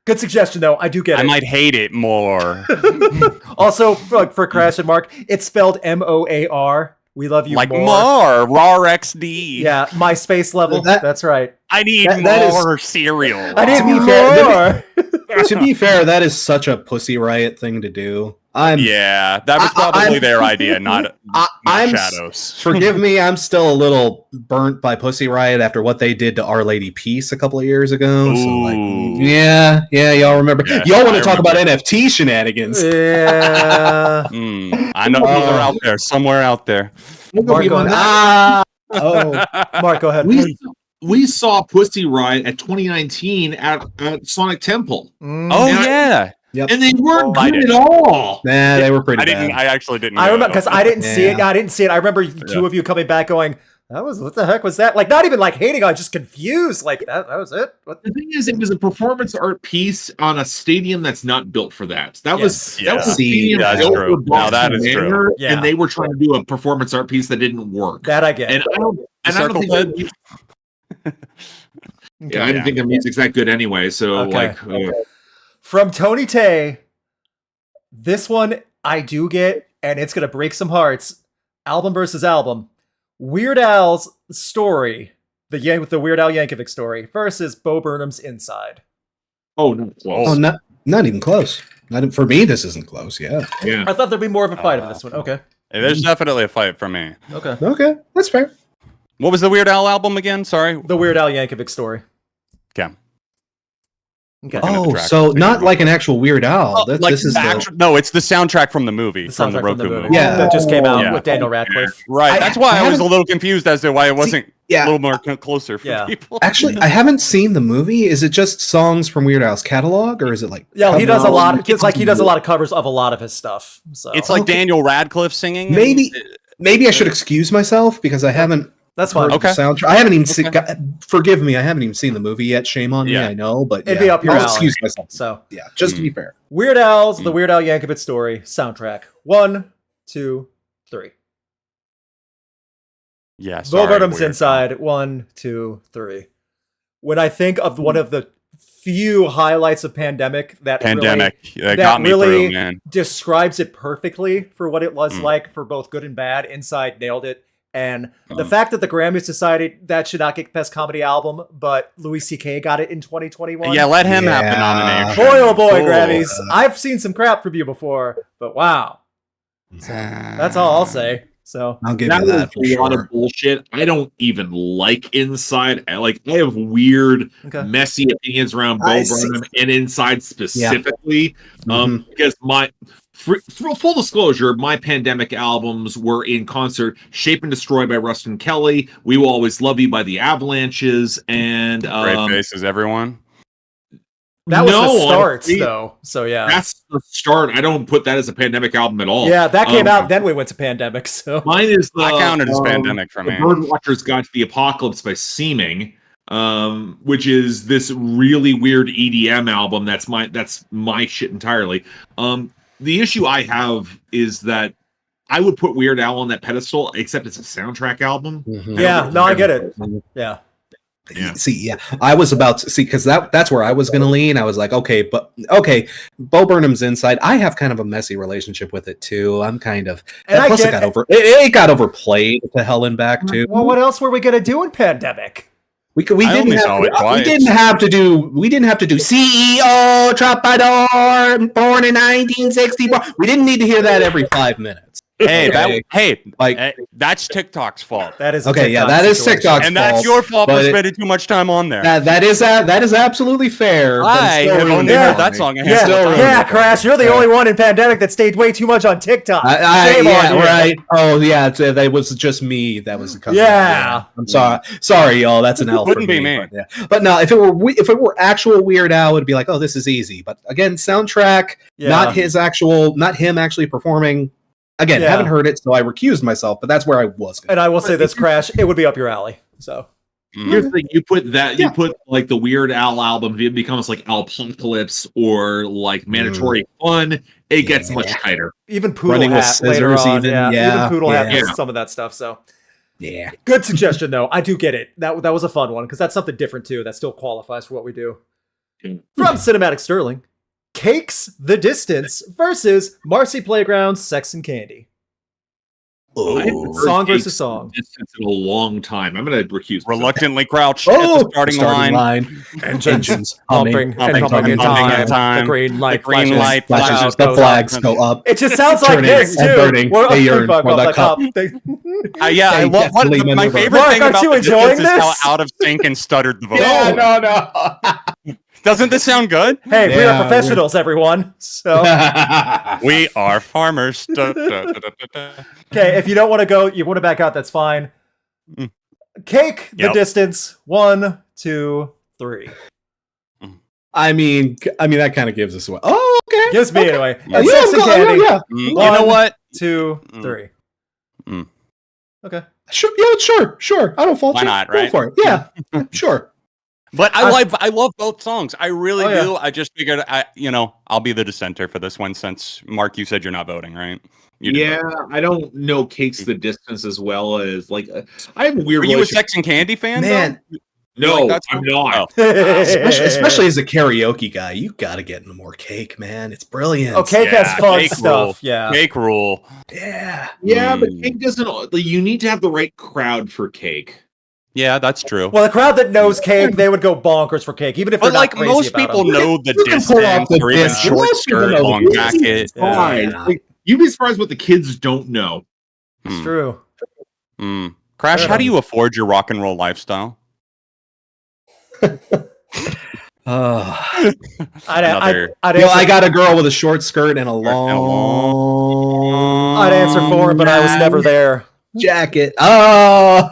good suggestion, though. I do get it. I might hate it more. Also, for Crash and Mark, it's spelled MOAR. We love you like more. RAR XD. Yeah, MySpace level. That's right. I need more cereal. I need more. To be fair, that is such a Pussy Riot thing to do. That was probably their idea, not Shadows. Forgive me, I'm still a little burnt by Pussy Riot after what they did to Our Lady Peace a couple of years ago. So y'all remember. Yes, y'all want to talk about NFT shenanigans. Yeah. I know they're out there, somewhere out there. Mark, go ahead. We saw Pussy Riot at 2019 at Sonic Temple. Yep. And they weren't good at all. Nah, they were pretty bad. I actually didn't. I remember because I didn't see it. I didn't see it. I remember two of you coming back going, what the heck was that? Like, not even like hating on, just confused. Like, that was it. What? The thing is, it was a performance art piece on a stadium that's not built for that. That was a stadium built for Boston Manor, and they were trying to do a performance art piece that didn't work. That I get. And I don't think I didn't think the music's that good anyway. So from Tony Tay, this one I do get, and it's gonna break some hearts. Album versus album. Weird Al's story, with the Weird Al Yankovic story, versus Bo Burnham's Inside. Oh no! Oh, not even close. For me, this isn't close. Yeah. I thought there'd be more of a fight in this one. Okay. There's definitely a fight for me. Okay, that's fair. What was the Weird Al album again? Sorry. The Weird Al Yankovic story. Okay. Oh, so not like an actual Weird Al. This is no, it's the soundtrack from the movie, from the Roku movie. Yeah, that just came out with Daniel Radcliffe. Right. That's why I was a little confused as to why it wasn't a little more closer for people. Actually, I haven't seen the movie. Is it just songs from Weird Al's catalog, or is it like? Yeah, he does a lot. It's like he does a lot of covers of a lot of his stuff. So it's like Daniel Radcliffe singing. Maybe I should excuse myself because I haven't. That's fine. Okay. Soundtrack. I haven't even seen. Forgive me. I haven't even seen the movie yet. Shame on me. I know, but it'd be up your alley. I'll excuse myself. So just to be fair. Weird Al's The Weird Al Yankovic Story soundtrack. 1, 2, 3. Yeah, Bo sorry, Burnham's weird. Inside. 1, 2, 3. When I think of one of the few highlights of Pandemic that That got me really through, man. describes it perfectly for what it was Mm. like for both good and bad. Inside nailed it. And the fact that the Grammys decided that should not get Best Comedy Album, but Louis C.K. got it in 2021. Yeah, let him have the Yeah. nomination. Boy, oh boy, Oh. Grammys. I've seen some crap from you before, but wow. That's all I'll say. So I'll give That you was that for a lot sure. of bullshit. I don't even like Inside. I have weird, Okay. messy opinions around Bo I see. Burnham and Inside specifically. Mhm. Because for full disclosure, my Pandemic albums were in concert "Shape and Destroy" by Rustin Kelly, "We Will Always Love You" by the Avalanches, and Great faces, everyone. that was the start, honestly, though. So yeah. that's the start. I don't put that as a Pandemic album at all. Yeah, that came out, then we went to Pandemic. So Mine is the I counted as Pandemic for the me. Birdwatcher's Guide to the Apocalypse by Seeming, which is this really weird EDM album. That's my shit entirely. The issue I have is that I would put Weird Al on that pedestal, except it's a soundtrack album. Mhm. yeah, no, I get it. Yeah. Yeah. See, yeah, I was about to see because that's where I was going to lean. I was like, okay, Bo Burnham's Inside. I have kind of a messy relationship with it too. I'm kind of, And I plus get it got overplayed to hell and back too. Well, what else were we gonna do in Pandemic? We I didn't only have saw it we twice. didn't have to do CEO Troubadour born in 1964. We didn't need to hear that every 5 minutes. Hey, Okay. Like that's TikTok's fault. That is a okay, yeah, TikTok that is situation. TikTok's And that's fault, your fault for but spending too much time on there. that is absolutely fair. but I it's still have ruined only it heard for that me. song a It's handful still of ruined times. Yeah, it for Crash, me. you're the Yeah. only one in Pandemic that stayed way too much on TikTok. Shame on Yeah, you. right. Oh, yeah. That was just me. That was because Yeah. I'm sorry, y'all. That's an L. Wouldn't for be me. But, yeah. But no, if it were actual Weird Al, it'd be like, oh, this is easy. But again, soundtrack, Yeah. not him actually performing. Again, Yeah. haven't heard it, so I recused myself. But that's where I was. And I will say this, Crash, it would be up your alley. So Here's the thing: you put like the Weird Al album, it becomes like Alpocalypse or like Mandatory Fun. It gets much tighter. even Poodle Running with Hat later Scissors on. even, Yeah. yeah, Even Poodle Hat yeah. has some of that stuff. So Yeah. good suggestion, though. I do get it. That was a fun one because that's something different too. That still qualifies for what we do. Mm. From Cinematic Sterling, Cakes the Distance versus Marcy Playground's Sex and Candy. I haven't heard Song Cakes versus song. Distance in a long time. I'm going to recuse myself. Reluctantly crouched at the starting line. Engines Pumping humming, and pumping in time. The green light light flashes, flashes, the goes flags up. go up. It just sounds like Turning this and too. burning, We're they yearn fuck for off the the cup. Yeah, I They love definitely my maneuver. favorite Mark, thing aren't about you the enjoying Distance is how this? out of sync and stuttered the vocal. no. Doesn't this sound good? Hey, we Yeah, are professionals, everyone. So We are farmers. okay, if you don't want to go, you want to back out, that's fine. Mm. Cake the Yep. Distance. 1, 2, 3. I mean, that kind of gives us away. Oh, okay. Gives me anyway. Yeah, And Yeah, Sex and Candy. yeah. You know 1, what? 2, Mm. 3. Mm. Okay. Sure. I don't fault Why you. not, Go right? for it. Yeah, sure. But I love both songs. I really Oh, yeah. do. I just figured I'll be the dissenter for this one since Mark, you said you're not voting, right? You did Yeah, vote. I don't know Cakes the Distance as well as like I have a weird Were you a relationship. Sex and Candy fan? Man, though? No, like that I'm song? not. Oh. especially as a karaoke guy, you got to get into more Cake, man. It's brilliant. Oh, Cake has Yeah, fun Cake stuff. rule. Yeah. Cake rule. Yeah. Yeah, but Mm. Cake doesn't. Like, you need to have the right crowd for Cake. Yeah, that's true. Well, the crowd that knows Cake, they would go bonkers for Cake, even if they're But not like crazy most about people them. know the You can pull off distance the or even distance. short Most people skirt, know the long distance. jacket. Fine. Yeah. Like, you'd be surprised what the kids don't know. It's Hmm. true. Hmm. Crash, Fair how do enough. you afford your rock and roll lifestyle? Oh. I'd Another- answer, I got a girl with a short skirt and a and a long. I'd answer for it, but I was never there. Jacket. Oh.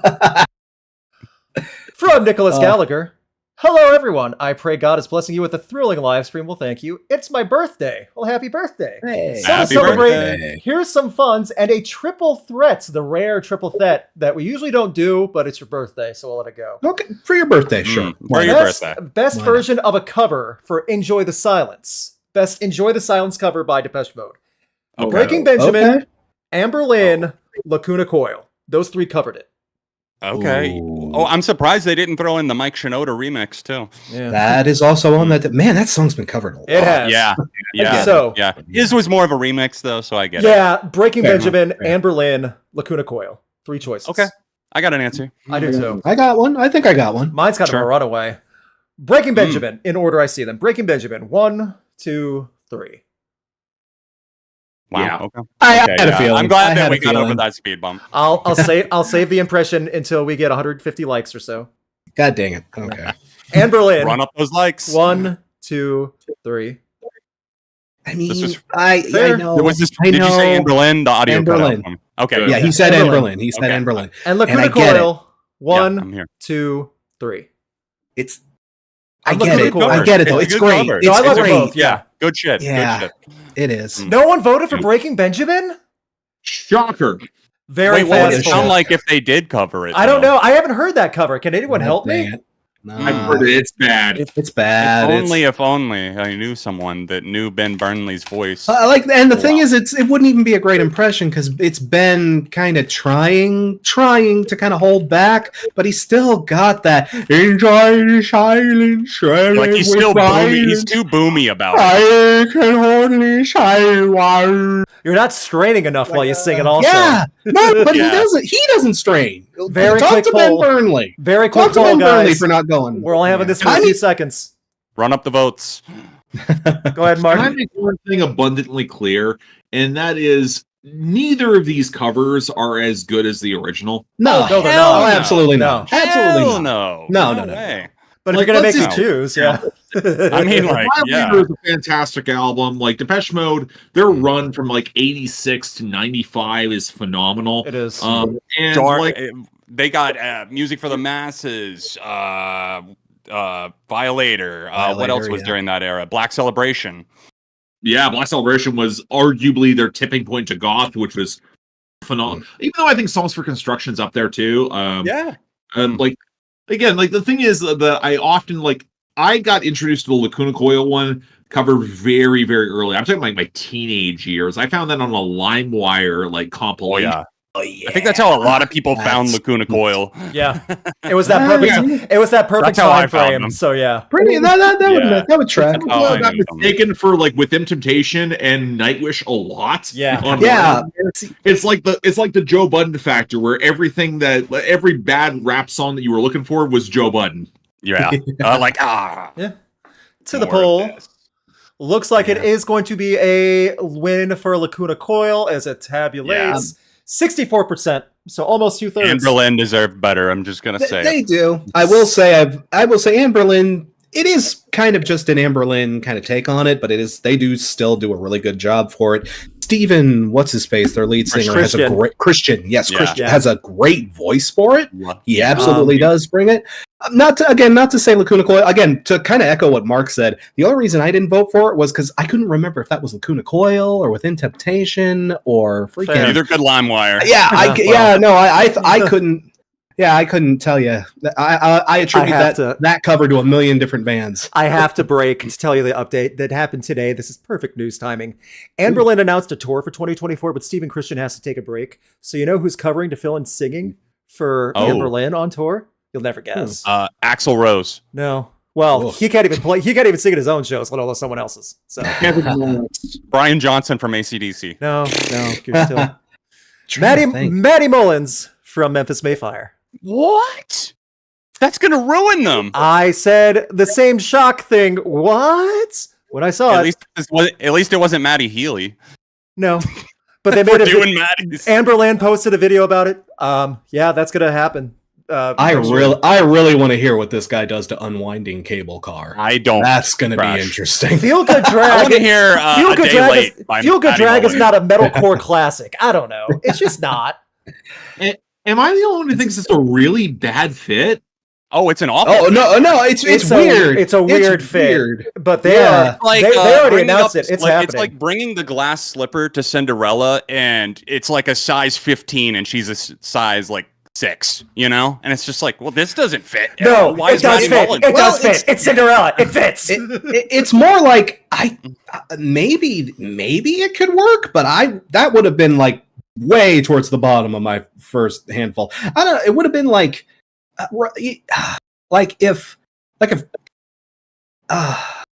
From Nicholas Oh. Gallagher. Hello, everyone. I pray God is blessing you with a thrilling live stream. Well, thank you. It's my birthday. Well, happy birthday. Hey. So to Happy celebrate, birthday. here's some funds and a triple threat, the rare triple threat that we usually don't do, but it's your birthday, so we'll let it go. Okay, for your birthday, sure. For your birthday. Best Why not? version of a cover for Enjoy the Silence. Best Enjoy the Silence cover by Depeche Mode. Okay. Breaking Benjamin, Okay. Anberlin, Lacuna, Coil. Those three covered it. Okay. Ooh. Oh, I'm surprised they didn't throw in the Mike Shinoda remix too. Yeah. That is also on that. Man, that song's been covered a lot. It has. Yeah. So Yeah. His was more of a remix though, so I get it. yeah, Breaking Fair Benjamin, enough. Anberlin, Lacuna, Coil. 3 choices. Okay. I got an answer. I do too. I got one. I think I got one. Mine's kind of a Sure. runaway. Breaking Benjamin, in order I see them. Breaking Benjamin, 1, 2, 3. Wow. Yeah. Okay. I Okay, had a yeah. feeling. I'm glad I that had we a got over feeling. that speed bump. I'll save the impression until we get 150 likes or so. God dang it. Okay. Anberlin, Run up those likes. 1, 2, 3. I mean, This is- I Fair. know. Was this, I did you say know. Anberlin? The audio cut out Anberlin. from me. Okay. Good. Yeah, he said Anberlin. Anberlin. He said Okay. Anberlin. And Lacuna, I get Coil, Yeah, I'm 1, here. 2, 3. It's. I I'm get looking it. cool. I get it though. It's It's a good great. cover. It's No, I love great. them both. Yeah. Good shit. Yeah. Good It is. Mm. No one voted for Breaking Benjamin? Shocker. Very Wait, what would fast. it shit. sound like if they did cover it? I don't though? know. I haven't heard that cover. Can anyone help Dang me? it. No. I've heard it. It's bad. It's bad. If only I knew someone that knew Ben Burnley's voice. I like, and the thing Wow. is, it wouldn't even be a great impression because it's been kind of trying to kind of hold back, but he's still got that enjoy the silence. Like he's still boomy. He's too boomy about it. I can only say one. You're not straining enough while you sing it also. Yeah, no, but Yeah. he doesn't strain. Very Talk quick to Ben poll. Burnley. Very quick Talk to poll, Ben Burnley guys. for not going. We're only having this for a Can few I- seconds. Run up the votes. Go ahead, Can I Mark. make one thing abundantly clear? And that is neither of these covers are as good as the original. No, No, they're Hell not. no. absolutely No. not. Absolutely Hell not. no. No. way. But if Like, you're going to make let's me just- choose, yeah. I mean, like, yeah. Violator is a fantastic album. Like Depeche Mode, their Mm. run from like 86 to 95 is phenomenal. It is. And Dark, like they got music for the masses. Violator. What else Violator, was yeah. during that era? Black Celebration. yeah, Black Celebration was arguably their tipping point to goth, which was phenomenal. Even though I think Songs for Construction's up there too. Yeah. And like again, like the thing is that I often like I got introduced to the Lacuna Coil one cover very, very early. I'm talking like my teenage years. I found that on a LimeWire like Oh compilation. yeah. Oh, yeah. I think that's how a lot of people found That's- Lacuna Coil. Yeah. It was that perfect. It was that perfect That's how I time found frame. them. So yeah. Pretty that Yeah. would track. Oh, I I got knew them. mistaken for like With Them Temptation and Nightwish a lot. Yeah. on Yeah. It's like the Joe Budden factor where every bad rap song that you were looking for was Joe Budden. Yeah. Like, Yeah. To the more of poll. this. Looks like it Yeah. is going to be a win for Lacuna Coil as it tabulates. 64%. So almost 2/3. And Berlin deserved better. I'm just gonna say They it. do. I will say Anberlin. It is kind of just an Anberlin kind of take on it, but they do still do a really good job for it. Stephen, what's his face? Their lead singer has a Christian. great Christian. Yes, Yeah. Christian Yeah. has a great voice for it. Yeah. He absolutely does bring it. Not to say Lacuna Coil. Again, to kind of echo what Mark said, the only reason I didn't vote for it was because I couldn't remember if that was Lacuna Coil or Within Temptation or freaking. Fair. Neither could LimeWire. Yeah, Yeah, I couldn't. Yeah, I couldn't tell you. I attribute I have to- that cover to a million different bands. I have to break to tell you the update that happened today. This is perfect news timing. Anberlin announced a tour for 2024, but Stephen Christian has to take a break. So you know who's covering to fill in singing for Oh. Anberlin on tour? You'll never guess. Axl Rose. No. Well, Oof. he can't even play. He can't even sing at his own shows, let alone someone else's. So Brian Johnson from AC/DC. no. You're still... Trying to think. Maddie Mullins from Memphis Mayfire. What? That's gonna ruin them. I said the same shock thing. What? When I saw it, At least it wasn't Maddie Healy. no. But they We're made it. doing Maddie's. Anberlin posted a video about it. Yeah, that's gonna happen. I really want to hear what this guy does to Unwinding Cable Car. I don't. That's going to be Crash. interesting. Feel Good I Drag. want to hear Feel a Good day Drag late. by Feel Good Maddie Drag is Mullins. not a metalcore classic. I don't know. It's just not. Am I the only one who thinks it's a really bad fit? Oh, it's an awful. Oh no! It's weird. It's a weird fit. weird. But they Yeah. are. Like, they already bringing announced up- it. It's like, happening. It's like bringing the glass slipper to Cinderella, and it's like a size 15, and she's a size like 6. You know, and it's just like, well, this doesn't fit. no, Why it is does Maddie fit. Mullins- It Well, does fit. It's Cinderella. It fits. It's more like maybe it could work, but that would have been like way towards the bottom of my first handful. I don't know. It would have been like if.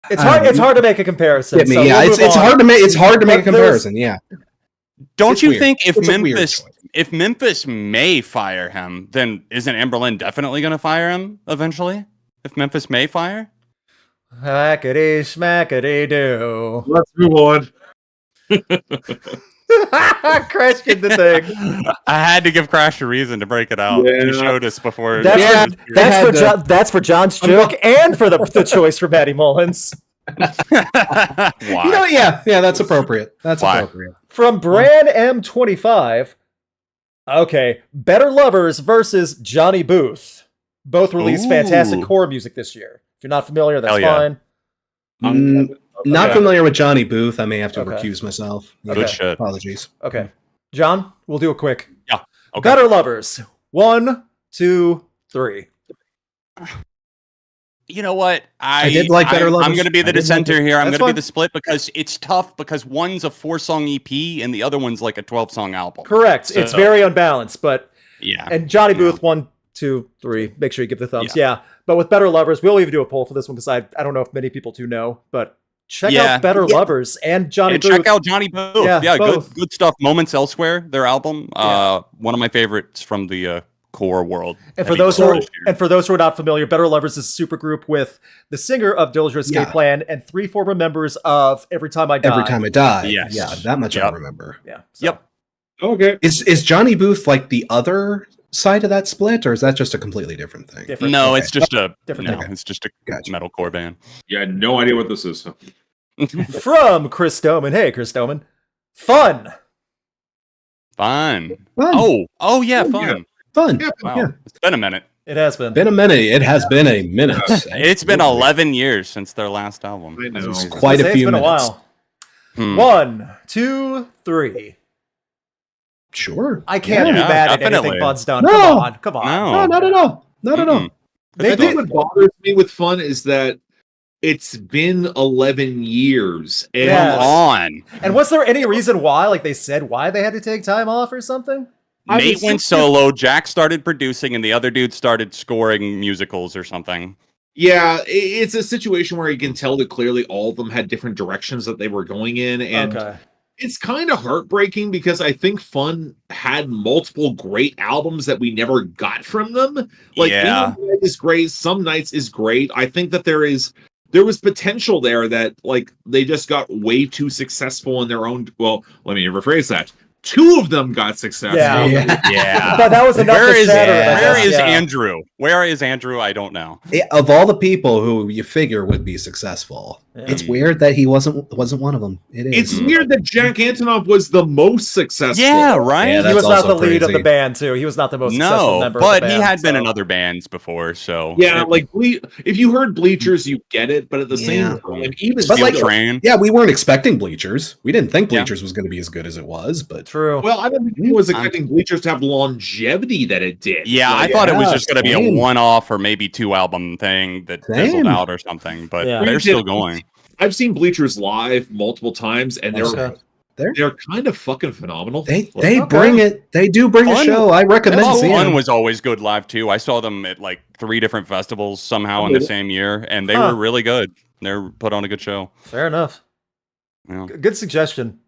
It's hard. It's hard to make a comparison. Hit me, so yeah, we'll it's move hard on. to make. It's hard to make a But there's- comparison. Yeah. Don't It's you weird. think It's a weird choice. if Memphis may fire him, then isn't Anberlin definitely going to fire him eventually? If Memphis may fire, Hackety schmackety do. Let's move on. Crash did the thing. I had to give Crash a reason to break it out. Yeah. He showed us before. That's, Yeah, for, they had to- that's for John's joke and for the choice for Matty Mullins. Why? You know, yeah, that's appropriate. That's Why? appropriate. From Bran M25. Okay, Better Lovers versus Johnny Booth. Both released Ooh. fantastic core music this year. If you're not familiar, that's Hell yeah. fine. Not Okay. familiar with Johnny Booth. I may have to Okay. recuse myself. Okay. Good shit. Apologies. Okay. John, we'll do it quick. Okay. Better Lovers. 1, 2, 3. You know what? I did like Better I'm Lovers. going to be I the did like dissenter it. here. I'm That's going to fine. be the split because it's tough because one's a 4-song EP and the other one's like a 12-song album. Correct. So- It's very unbalanced, but Yeah. and Johnny Yeah. Booth 1, 2, 3. Make sure you give the thumbs. Yeah. But with Better Lovers, we'll even do a poll for this one because I don't know if many people do know, but check Yeah. out Better Yeah. Lovers and Johnny And Booth. check out Johnny Booth. Yeah, Yeah, both. good stuff. Moments Elsewhere, their album. Yeah. One of my favorites from the core world. And for Heavy those who core are, this year. and for those who are not familiar, Better Lovers is a supergroup with the singer of Dillinger Escape Yeah. Plan and 3 former members of Every Time I Die. Every time I die. Yes. Yeah, that much I Yep. remember. Yeah. so- Yep. Okay. Is Johnny Booth like the other side of that split, or is that just a completely different thing? Different. No, Okay. it's just a Different no, thing. it's just a Gotcha. metalcore band. Yeah, I had no idea what this is. From Chris Doman. Hey, Chris Doman. Fun. Fun. Fun. Oh yeah, Oh, fun. Fun. Yeah. Wow. Yeah. It's been a minute. It has been. Been a minute. It has been a minute. It's been 11 years since their last album. I know. That's crazy. Quite a It's few been minutes. a while. Hmm. 1, 2, 3. Sure. I can't be Yeah, mad at definitely. anything Fun's done. No. Come on. Come on. No. No, not at all. Not at all. Mm-mm. They I did. think what bothers me with Fun is that it's been 11 years. And Yes. Come on. And was there any reason why? Like they said why they had to take time off or something? I Nate mean, went solo, Jack started producing, and the other dude started scoring musicals or something. yeah, it's a situation where you can tell that clearly all of them had different directions that they were going in. And Okay. it's kind of heartbreaking because I think Fun had multiple great albums that we never got from them. Like, Yeah. England Night is great. Some Nights is great. I think that there was potential there that like they just got way too successful in their own. Well, let me rephrase that. 2 of them got successful. Yeah. Yeah. But that was enough Where to is shatter it, I where guess, is yeah. Andrew? Where is Andrew? I don't know. Of all the people who you figure would be successful, Yeah. it's weird that he wasn't one of them. It is. It's weird that Jack Antonoff was the most successful. Yeah, right. Yeah, He that's was not the also lead of the crazy. band, too. He was not the most successful No, member but of the he band. had been so- in other bands before, so Yeah, like if you heard Bleachers, you get it, but at the Yeah. same time, even But Steel like- Train. Yeah, we weren't expecting Bleachers. We didn't think Yeah. Bleachers was going to be as good as it was, but True. well, I don't think he was expecting Bleachers to have the longevity that it did. Yeah, I Like, thought it was yeah, just going to be a same. one-off or maybe 2-album thing that fizzled Same. out or something, but Yeah. they're still going. I've seen Bleachers live multiple times, and Okay. they're kind of fucking phenomenal. they Okay. bring it. They do bring a Fun- show. I recommend Well, seeing Fun them. was always good live too. I saw them at like 3 different festivals somehow in the same year, and they Huh. were really good. They put on a good show. Fair enough. Yeah, Good suggestion.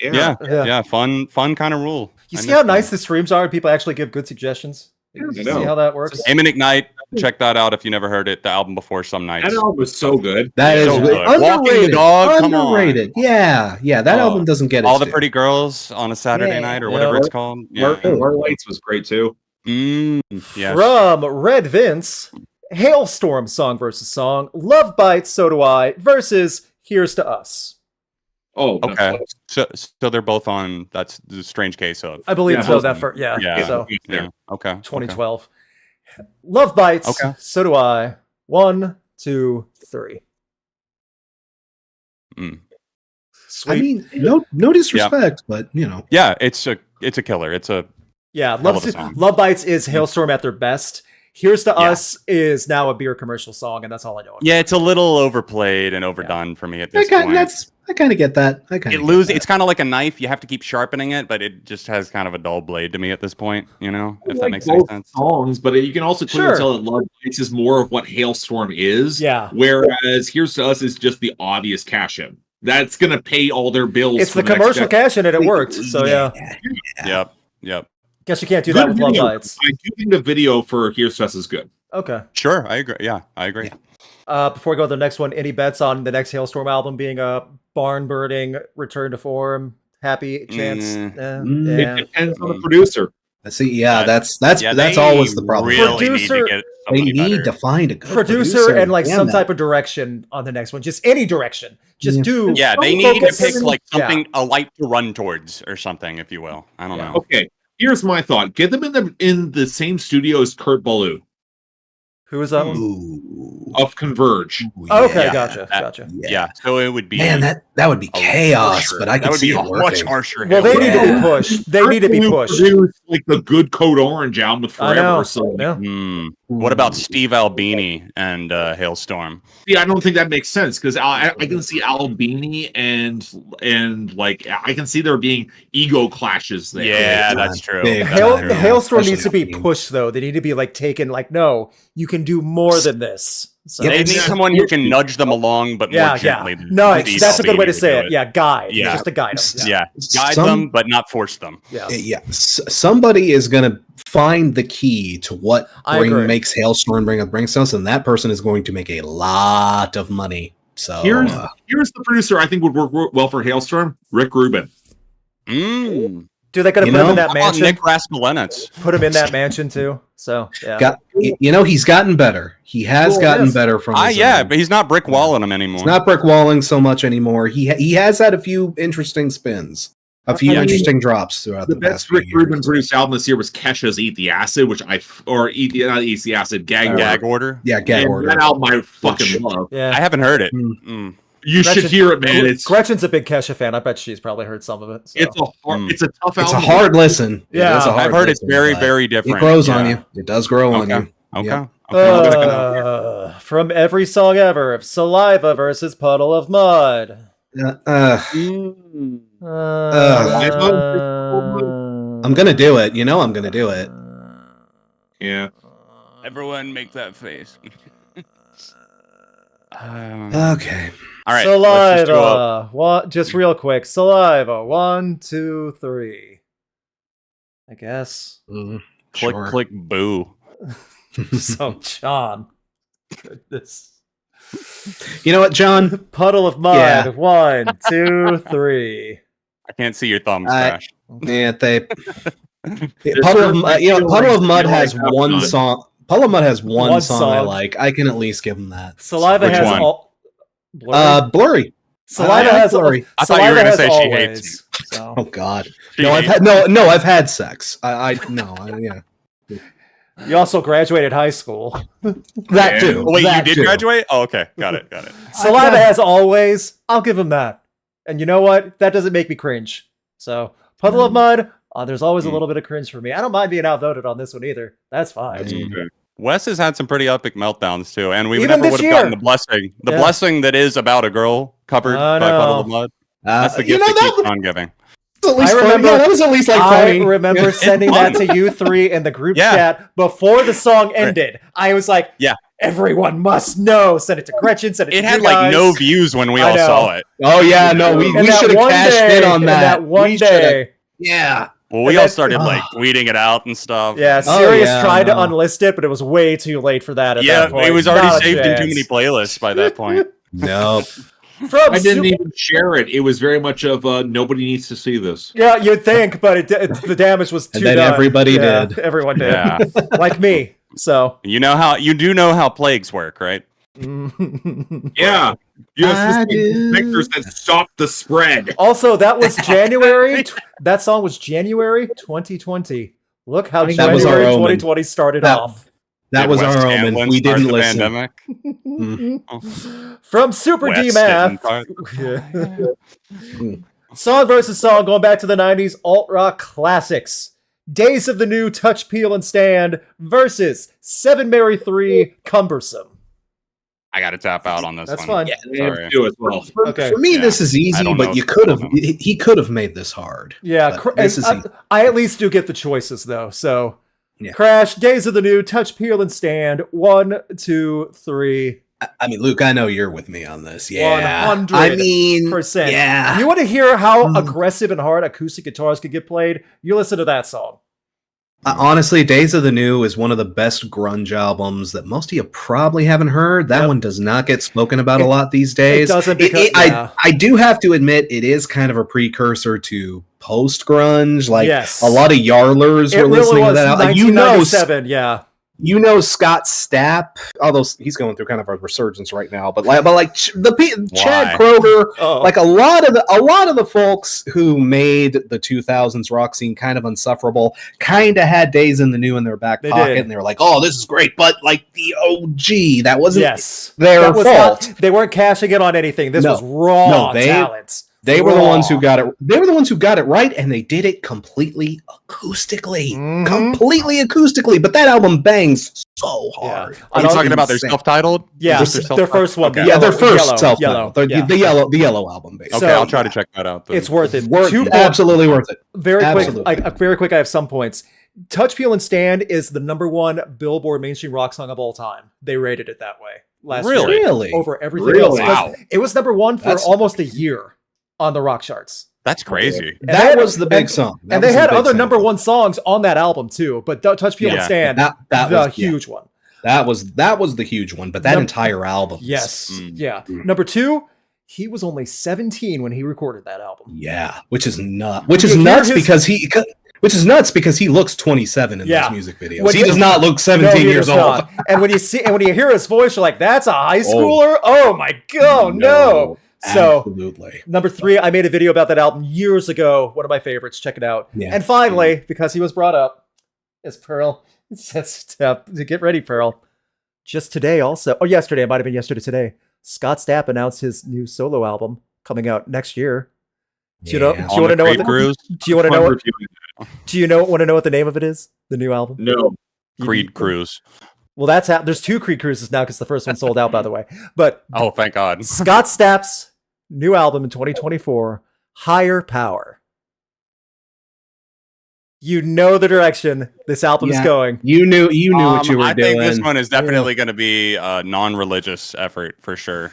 yeah, Yeah. yeah. Fun kind of rule. You I see miss how them. nice the streams are and people actually give good suggestions? Yeah, You I see know. how that works? Aim and Ignite. Check that out if you never heard it. The album before Some Nights. That album was so good. That is So good. underrated. Walking the Dog, come on. Underrated. Yeah, yeah. That Oh, album doesn't get All its the due. Pretty Girls on a Saturday Yeah. night or Yeah. whatever it's called. Yeah. Our Lights was great too. Yes. From Red Vince, Halestorm song versus song, Love Bites, So Do I, versus Here's to Us. Oh, Okay. So they're both on. That's the Strange Case of. I believe Yeah, so. both That of for yeah. Yeah. So Yeah. Okay. 2012. Love Bites, Okay. So Do I. 1, 2, 3. Mm. Sweet. I mean, no disrespect, but you know, Yeah, it's a killer. It's a yeah, hell of a song. Love Bites is Hailstorm at their best. Here's to Yeah. Us is now a beer commercial song, and that's all I know. yeah, it's a little overplayed and overdone for me at this I point. I kind of get that. It's kind of like a knife. You have to keep sharpening it, but it just has kind of a dull blade to me at this point. You know, if that makes any sense. Songs, but you can also clearly tell that Love Bites is more of what Halestorm is. Yeah. Whereas Here's to Us is just the obvious cash in. That's gonna pay all their bills. It's the commercial cash in, and it worked. So yeah. Yep. Guess you can't do that with Love Bites. I do think the video for Here's to Us is good. Okay. Sure, I agree. Yeah, I agree. Before we go to the next one, any bets on the next Halestorm album being a barn burning, return to form, happy chance? It depends on the producer. See, that's always the problem. Producer, they need to find a good producer and like some type of direction on the next one. Just any direction. Just do. Yeah, they need to pick like something, a light to run towards or something, if you will. I don't know. Okay, here's my thought: get them in the same studio as Kurt Ballou. Who is that one? Of Converge. Okay, gotcha. Yeah, so it would be that would be chaos, harsher. but I could see it working. Much harsher. Well, they need to be pushed. They need to be pushed. Like the good Code Orange album with Forever. So what about Steve Albini and Halestorm? Yeah, I don't think that makes sense because I can see Albini and like I can see there being ego clashes there. Yeah, that's true. Halestorm needs to be pushed though. They need to be like taken. Like, no, you can do more than this. So they need someone who can nudge them along, but more gently. No, that's a good way to say it. Yeah, guide. Yeah, just to guide them. Guide them, but not force them. Somebody is going to find the key to what makes Halestorm bring us, and that person is going to make a lot of money. So here's the producer I think would work well for Halestorm, Rick Rubin. Dude, they could have put him in that mansion. Nick Raskulinecz. Put him in that mansion too. So he's gotten better. He has gotten better from. But he's not brick walling him anymore. He's not brick walling so much anymore. He has had a few interesting spins, a few interesting drops throughout the best Rick Rubin produced album this year was Kesha's "Eat the Acid," which Gag Order. Yeah, Gag Order. That album I fucking love. Yeah, I haven't heard it. You should hear it, man. Gretchen's a big Kesha fan. I bet she's probably heard some of it. So. It's a tough album. It's a hard listen. Yeah, I've heard it's very, very different. It grows on you. It does grow on you. Okay. From every song ever, Saliva versus Puddle of Mud. I'm gonna do it. You know I'm gonna do it. Yeah. Everyone make that face. Okay. All right. Saliva. Just real quick. Saliva. 1, 2, 3. I guess. Click, boo. So, John. Goodness. You know what, John? Puddle of Mud. Yeah. 1, 2, 3. I can't see your thumbs, Crash. Yeah, Puddle of Mud has one song. Puddle of Mud has one song I like. I can at least give him that. Saliva has all. Blurry. Saliva has Blurry. I thought you were going to say she hates you. So. Oh God. I've had sex. Yeah. You also graduated high school. That too. Wait, you did graduate? Oh, okay. Got it. Saliva has always. I'll give him that. And you know what? That doesn't make me cringe. So, Puddle of Mud, there's always a little bit of cringe for me. I don't mind being outvoted on this one either. That's fine. That's okay. Wes has had some pretty epic meltdowns too, and we never would have gotten the blessing. The blessing that is about a girl covered by Puddle of Mud. That's the gift that keeps on giving. That was at least like funny. I remember sending that to you three in the group chat before the song ended. I was like, everyone must know. Send it to Gretchen. Send it to you had guys. Like no views when we all saw it. Oh yeah, no, we should have cashed in on that. One day. Yeah. Well, we all started like tweeting it out and stuff. Yeah, Sirius tried to unlist it, but it was way too late for that at that point. It was already saved in too many playlists by that point. Nope. I didn't even share it. It was very much of nobody needs to see this. Yeah, you'd think, but the damage was too done. Everybody did. Everyone did. Yeah. Like me. So you do know how plagues work, right? Yeah. You have vectors that stop the spread. Also, that was January. That song was January 2020. Look how January 2020 started off. That was our omen. We didn't listen. From Super D Math. Song versus song, going back to the 90s, alt rock classics. Days of the New, Touch, Peel, and Stand versus 7 Mary 3, Cumbersome. I got to tap out on this That's one. fine. Yeah, I have Sorry. two as well. Okay. For me, Yeah. this is I easy, don't but know you if could have. it's one He could have made this hard. Yeah, But this is easy. I at least do get the choices though. So, Yeah. Crash, Days of the New, Touch, Peel, and Stand. 1, 2, 3. I mean, Luke, I know you're with me on this. Yeah, 100%. I mean, yeah. You want to hear how aggressive and hard acoustic guitars could get played? You listen to that song. Honestly, Days of the New is one of the best grunge albums that most of you probably haven't heard. That one does not get spoken about a lot these days. It doesn't because I do have to admit, it is kind of a precursor to post-grunge. Like, Yes. a lot of Yarlers It were really listening to was that. 1997, yeah. You know Scott Stapp, although he's going through kind of a resurgence right now. But Chad Kroger, like a lot of the folks who made the 2000s rock scene kind of insufferable, kind of had Days in the New in their back pocket, and they were like, "Oh, this is great," but like the OG, that wasn't their fault. They weren't cashing in on anything. This was raw talent. They were the ones who got it. They were the ones who got it right, and they did it completely acoustically. Completely acoustically. But that album bangs so hard. Are you talking about their self-titled? Yeah, their first one. Okay. Yeah, their first Yellow. self-titled. The yellow album, basically. Okay, I'll try to check that out. Then. It's worth it. Absolutely worth it. Very quick. I have some points. Touch, Peel, and Stand is the #1 Billboard mainstream rock song of all time. They rated it that way last year. Really? Over everything else. Wow. It was #1 for almost a year on the rock charts. That's crazy. That was the big song. And they had other #1 songs on that album too, but Touch, Peel, and Stand, that was the huge one. That was the huge one, but that entire album. Yes. Yeah. #2, he was only 17 when he recorded that album. Yeah, which is nuts because he looks 27 in those music videos. He does not look 17 years old. And when you hear his voice, you're like, that's a high schooler? Oh my god, no. So, absolutely. #3, I made a video about that album years ago. One of my favorites. Check it out. Yeah. And finally, because he was brought up, is Pearl. Get ready, Pearl. Just today, also. Oh, yesterday. It might have been yesterday today. Scott Stapp announced his new solo album coming out next year. Do you want to know what the name of it is? The new album? No. Creed Cruise. Well, there's 2 Creed Cruises now because the first one sold out, by the way. But thank God. Scott Stapp's new album in 2024, Higher Power. You know the direction this album is going. You knew what you were doing. I think this one is definitely going to be a non-religious effort for sure.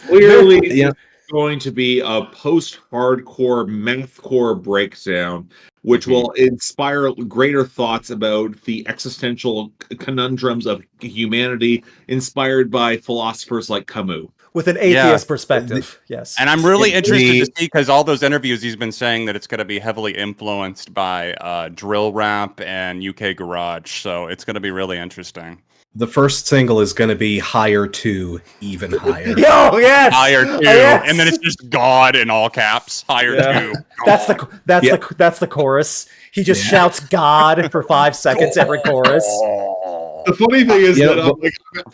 Clearly, going to be a post-hardcore, mathcore breakdown, which will inspire greater thoughts about the existential conundrums of humanity, inspired by philosophers like Camus. With an atheist perspective, yes. And I'm really interested to see, because all those interviews he's been saying that it's going to be heavily influenced by drill rap and UK garage. So it's going to be really interesting. The first single is going to be Higher 2, Even Higher. Yo, yes! Higher 2. Yes! And then it's just God in all caps. Higher 2. That's the chorus. He just shouts God for 5 seconds every chorus. The funny thing is that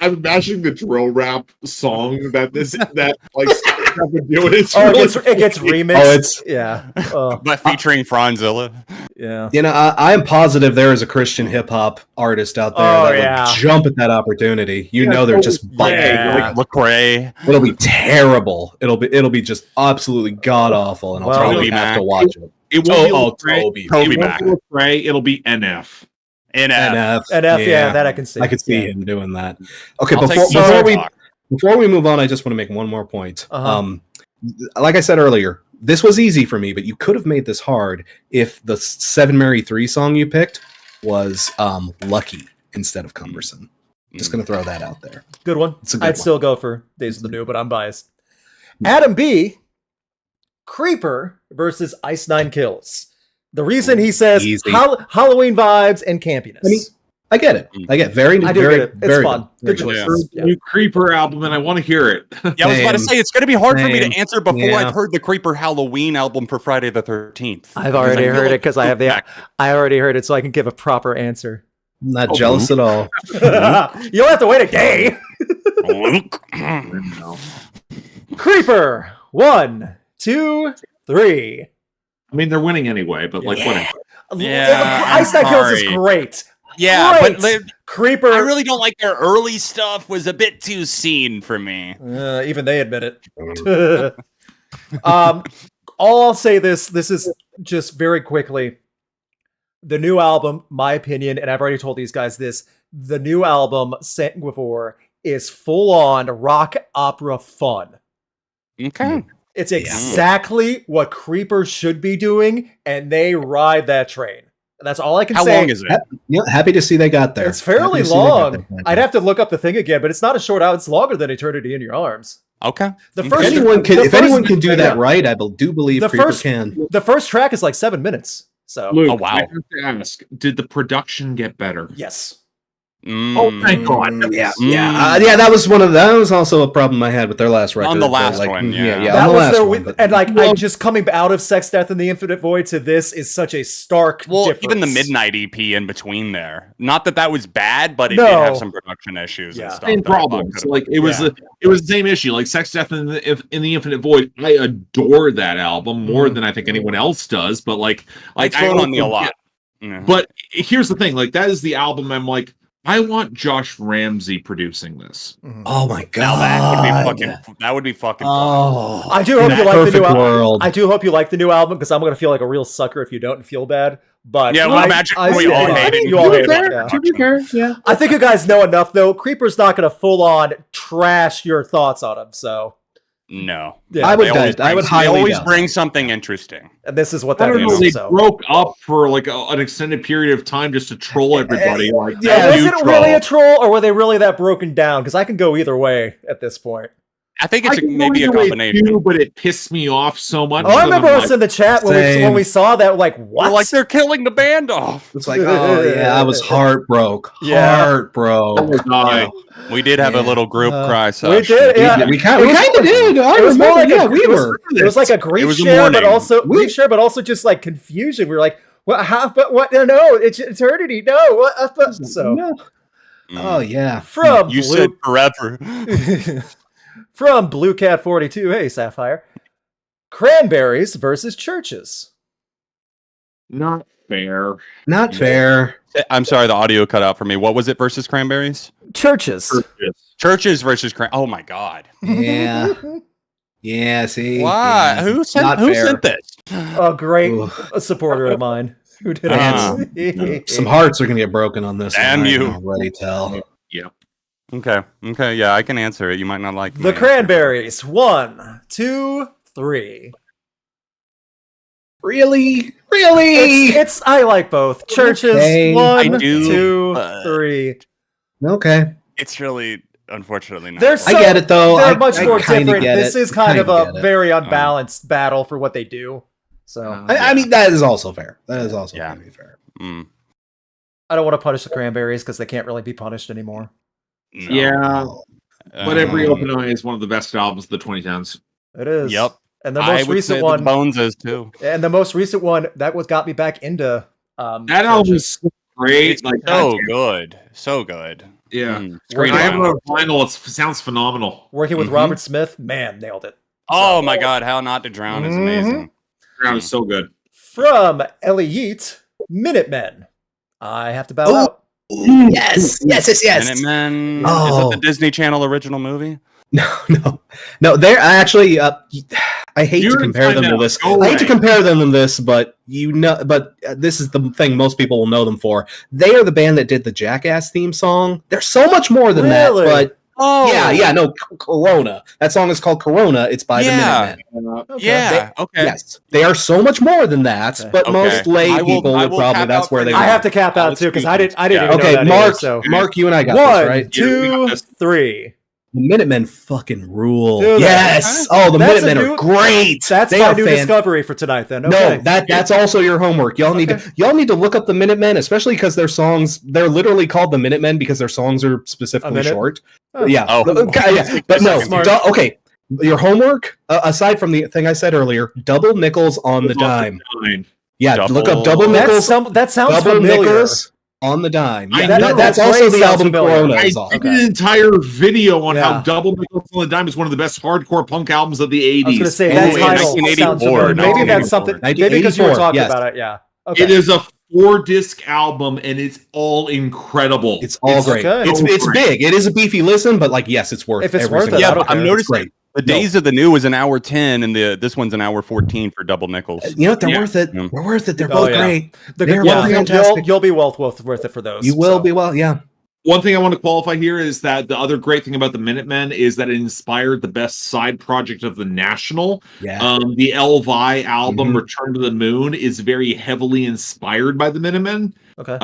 I'm imagining the drill rap song that would do. It gets remixed. But featuring Franzilla. Yeah. I am positive there is a Christian hip hop artist out there that would jump at that opportunity. They're just Lecrae. It'll be terrible. It'll be just absolutely god awful, and I'll probably have to watch it. It won't be Toby Mac. It'll be NF. NF. That I can see. I could see him doing that. Okay, before we move on, I just want to make one more point. Like I said earlier, this was easy for me, but you could have made this hard if the 7 Mary 3 song you picked was Lucky instead of Cumbersome. Just going to throw that out there. Good one. I'd still go for Days of the New, but I'm biased. Adam B. Creeper versus Ice Nine Kills. The reason he says Halloween vibes and campiness. I mean, I get it. I get very, I do very, get it. It's very fun. Good choice. New Creeper album, and I want to hear it. I was about to say, it's going to be hard for me to answer before I've heard the Creeper Halloween album for Friday the 13th. I've already heard it because I already heard it, so I can give a proper answer. I'm not jealous at all. You don't have to wait a day. Creeper. 1, 2, 3. I mean, they're winning anyway, but whatever. Yeah, Ice Nine Kills is great. Yeah, Great. but Creeper. I really don't like their early stuff. Was a bit too seen for me. Even they admit it. All I'll say this is just very quickly. The new album, my opinion, and I've already told these guys this, the new album, Sanguivore, is full-on rock opera fun. Okay. It's exactly what Creeper should be doing, and they ride that train. That's all I can say. How long is it? Happy to see they got there. It's fairly Happy to see they got long. there. I'd have to look up the thing again, but it's not a short out. It's longer than Eternity in Your Arms. Okay. The If first, anyone can do that right, I do believe the Creeper first- can. The first track is like 7 minutes. So Luke, Oh, wow. I have to ask, did the production get better? yes. Oh, thank God. Yeah, Mm. yeah. That was also a problem I had with their last record. On the but, last like, one, yeah. on That the was last their one. But, and like I'm just coming out of Sex, Death, and the Infinite Void to this is such a stark difference. Even the Midnight EP in between there. Not that that was bad, but it No. did have some production issues and stuff. Same that I thought problems. could've- Like it was the same issue. Like Sex, Death, in the Infinite Void. I adore that album more than I think anyone else does. But like I thrown on me a lot. Yeah. But here's the thing: like that is the album. I'm like, I want Josh Ramsey producing this. oh my Now God, that would be fucking fun. Oh, I do in hope that you like the perfect new album. world. I do hope you like the new album because I'm gonna feel like a real sucker if you don't and feel bad. But Yeah, well, imagine we all hate it. You all hate Fair. it. I think you guys know enough though. Creeper's not gonna full on trash your thoughts on him. So No. yeah, I would They highly always doubt bring something interesting. and this is what I that don't know. is. They So. broke up for like an extended period of time just to troll everybody. Like, Yeah, that is new it troll. really a troll or were they really that broken down? Because I can go either way at this point. I think I it's can maybe a go either way combination. too, but it pissed me off so much. Oh, I that remember I'm us in the chat when we saw that. Like, what? We're like, they're killing the band off. It's like, oh yeah, I was heartbroke. Yeah. Heartbroke. like, We did have a little group cry we session. did. Yeah, We kind of did. It was more like we It was like a grief was a share, but morning. also just like confusion. We were like, "What? How? But what? No, it's eternity. No, what?" So Oh yeah. from You Blue, said forever. from Blue Cat 42. Hey, Sapphire. Cranberries versus Chvrches. not fair. Not fair. I'm sorry, the audio cut out for me. What was it versus Cranberries? Chvrches. Chvrches versus Oh my God. Yeah. Yeah. See. Why? Yeah. Who Not fair. sent this? A great Oof. supporter of mine who did Ah. it. Some hearts are gonna get broken on this. Damn one, I you. can already tell. Okay. Yeah, I can answer it. You might not like The my Cranberries. 1, 2, 3. Really? It's I like both. Chvrches. Okay. 1, I do, 2, but- 3. Okay. It's really, unfortunately, not. There's I get it though. They're I much more kinda different. get This it. is kind of Kinda a get it. very unbalanced battle for what they do. So I mean, that is also fair. That is also Yeah. very fair. Mm, I don't want to punish the Cranberries because they can't really be punished anymore. no. Yeah, but Every Um, Open Eye is one of the best albums of the 2010s. It is. Yep. And the I most would recent say one, the Bones is too. and the most recent one that was got me back into. That album is so great. It's Like, so good. So good. yeah. Mm, it's Great I have album. a vinyl. It sounds phenomenal. Working with Mhm. Robert Smith, man, nailed it. Oh my God, How Not to Drown is Mhm. amazing. Ground is so good. From Ellie Yeet, Minutemen. I have to bow Oh. out. Yes. Minutemen. Is Oh. it the Disney Channel original movie? No. They're actually. I hate You're to compare them to inside this. out. Go I hate to away. compare them to this, but this is the thing most people will know them for. They are the band that did the Jackass theme song. They're so much more than Really? that, but Oh, no, Corona. That song is called Corona. It's by Yeah. the Minutemen. Okay. Yeah. Okay. Yes, they are so much more than that, Okay. but Okay. most lay I will- people I would will probably cap that's out where for they now. I are. have to cap out too because I didn't even know Okay, that Mark. either, so Mark, you and I got this, one, right? two, three. The Minutemen fucking rule. Dude, Yes. Oh, the that's a Minutemen new- are great. That's They my are new discovery for tonight. Then okay. No, that's also your homework. Y'all need to look up the Minutemen, especially because their songs they're literally called the Minutemen because their songs are specifically minute? short. Oh. Yeah. Oh. Okay, yeah. But no, Smart. okay. Your homework, aside from the thing I said earlier, double nickels on the dime. Yeah, look up double nickels. That sounds Double familiar. nickels on the dime. I Yeah, know, that's that also phrase the sounds album familiar. Corona I is did on. Okay. an entire video on Yeah. how Double Nickels on the Dime is one of the best hardcore punk albums of the 80s. I was going to say Oh, that yeah, title 1984, sounds familiar. Maybe that's 1984. something. Maybe because you were 1984, talking yes. about it. Yeah. Okay. It is a 4-disc album, and it's all incredible. It's all great. okay. It's big. It is a beefy listen, but like, yes, it's worth. If it's every worth it, single I Yeah, don't but I'm care. noticing the Days of the New is an hour 10, and this one's an hour 14 for double nickels. You know what? They're Yeah. worth it. Yeah. They're worth it. They're Oh, both yeah. great. They're They're good. both Yeah, fantastic. you'll be well worth it for those. You will so. be well. Yeah. One thing I want to qualify here is that the other great thing about the Minutemen is that it inspired the best side project of the National. Yeah. The Elvi album, Mhm. Return to the Moon, is very heavily inspired by the Minutemen. Okay.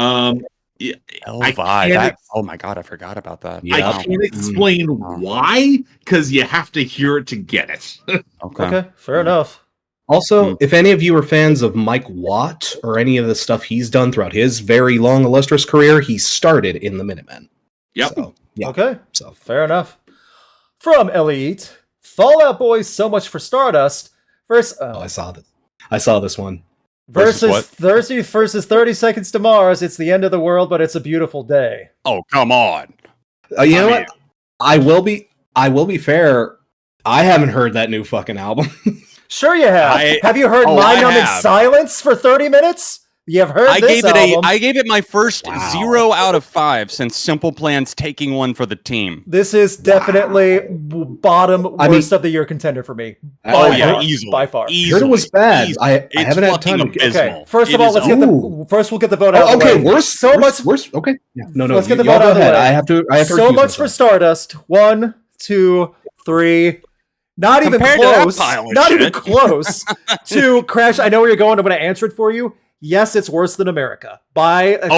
Yeah, Elvi. Oh my god, I forgot about that. Yeah. I can't explain why, because you have to hear it to get it. Okay. Fair enough. Also, if any of you are fans of Mike Watt or any of the stuff he's done throughout his very long, illustrious career, he started in the Minutemen. Yep. So, yeah. Okay. So Fair enough. From Elite, Fallout Boy, so much for Stardust. Versus I saw this. I saw this one. Versus what? versus 30 Seconds to Mars. It's the end of the world, but it's a beautiful day. Oh, come on. You know what? I will be fair. I haven't heard that new fucking album. Sure you have. Have you heard I My Numb in have. Silence for 30 minutes? You've heard this album. I gave it my first 0 out of 5 since Simple Plan's taking one for the team. This is definitely bottom worst of the year contender for me. Oh By yeah, far. easily. By far. Easily. Heard it was bad. Easily. I It's haven't had time fucking to get. abysmal. Okay. First of It all, is let's we'll get the vote out. Oh, of the okay, way. worse. Okay, yeah. No. Let's get the y'all vote out go of the ahead. way. I have to. So recuse much for myself. Stardust. 1, 2, 3. Not even Compared to that close. pile of Not even shit. close. To Crash. I know where you're going. I'm going to answer it for you. Yes, it's worse than America by a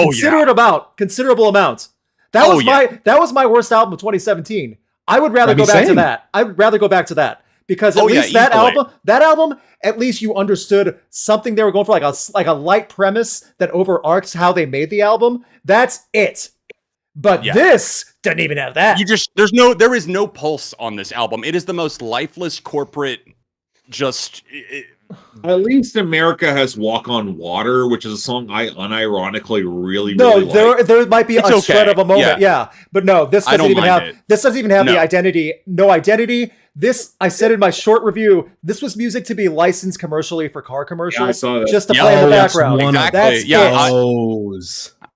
considerable amount. That was my worst album of 2017. I would rather go back to that. I would rather go back to that because at least that album, at least you understood something they were going for, like a light premise that overarcs how they made the album. That's it. But this doesn't even have that. There is no pulse on this album. It is the most lifeless corporate. At least America has Walk on Water, which is a song I unironically really like. There might be a shred of a moment, but no, this doesn't even have the identity. No identity. This, I said in my short review, this was music to be licensed commercially for car commercials, I saw that. just to play in the background. Exactly.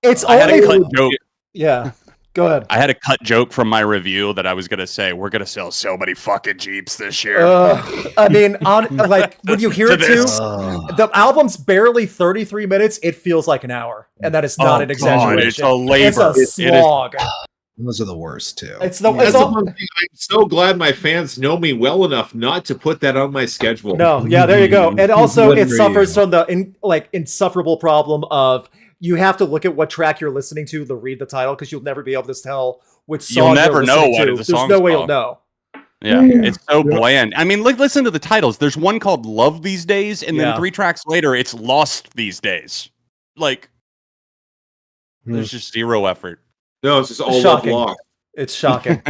It's I had a cut joke. Yeah. Go ahead. I had a cut joke from my review that I was gonna say we're gonna sell so many fucking Jeeps this year. I mean, when you hear it too, the album's barely 33 minutes. It feels like an hour, and that is not an exaggeration. It's a labor. It's a slog. Those are the worst too. I'm so glad my fans know me well enough not to put that on my schedule. No, yeah, there you go. And also, it suffers from the insufferable problem of. You have to look at what track you're listening to read the title because you'll never be able to tell which song you'll never know what to. the song's There's no way called. you'll know. Yeah, it's so bland. I mean, listen to the titles. There's one called Love These Days, and then 3 tracks later, it's Lost These Days. There's just zero effort. No, it's just all shocking. love lost. It's shocking.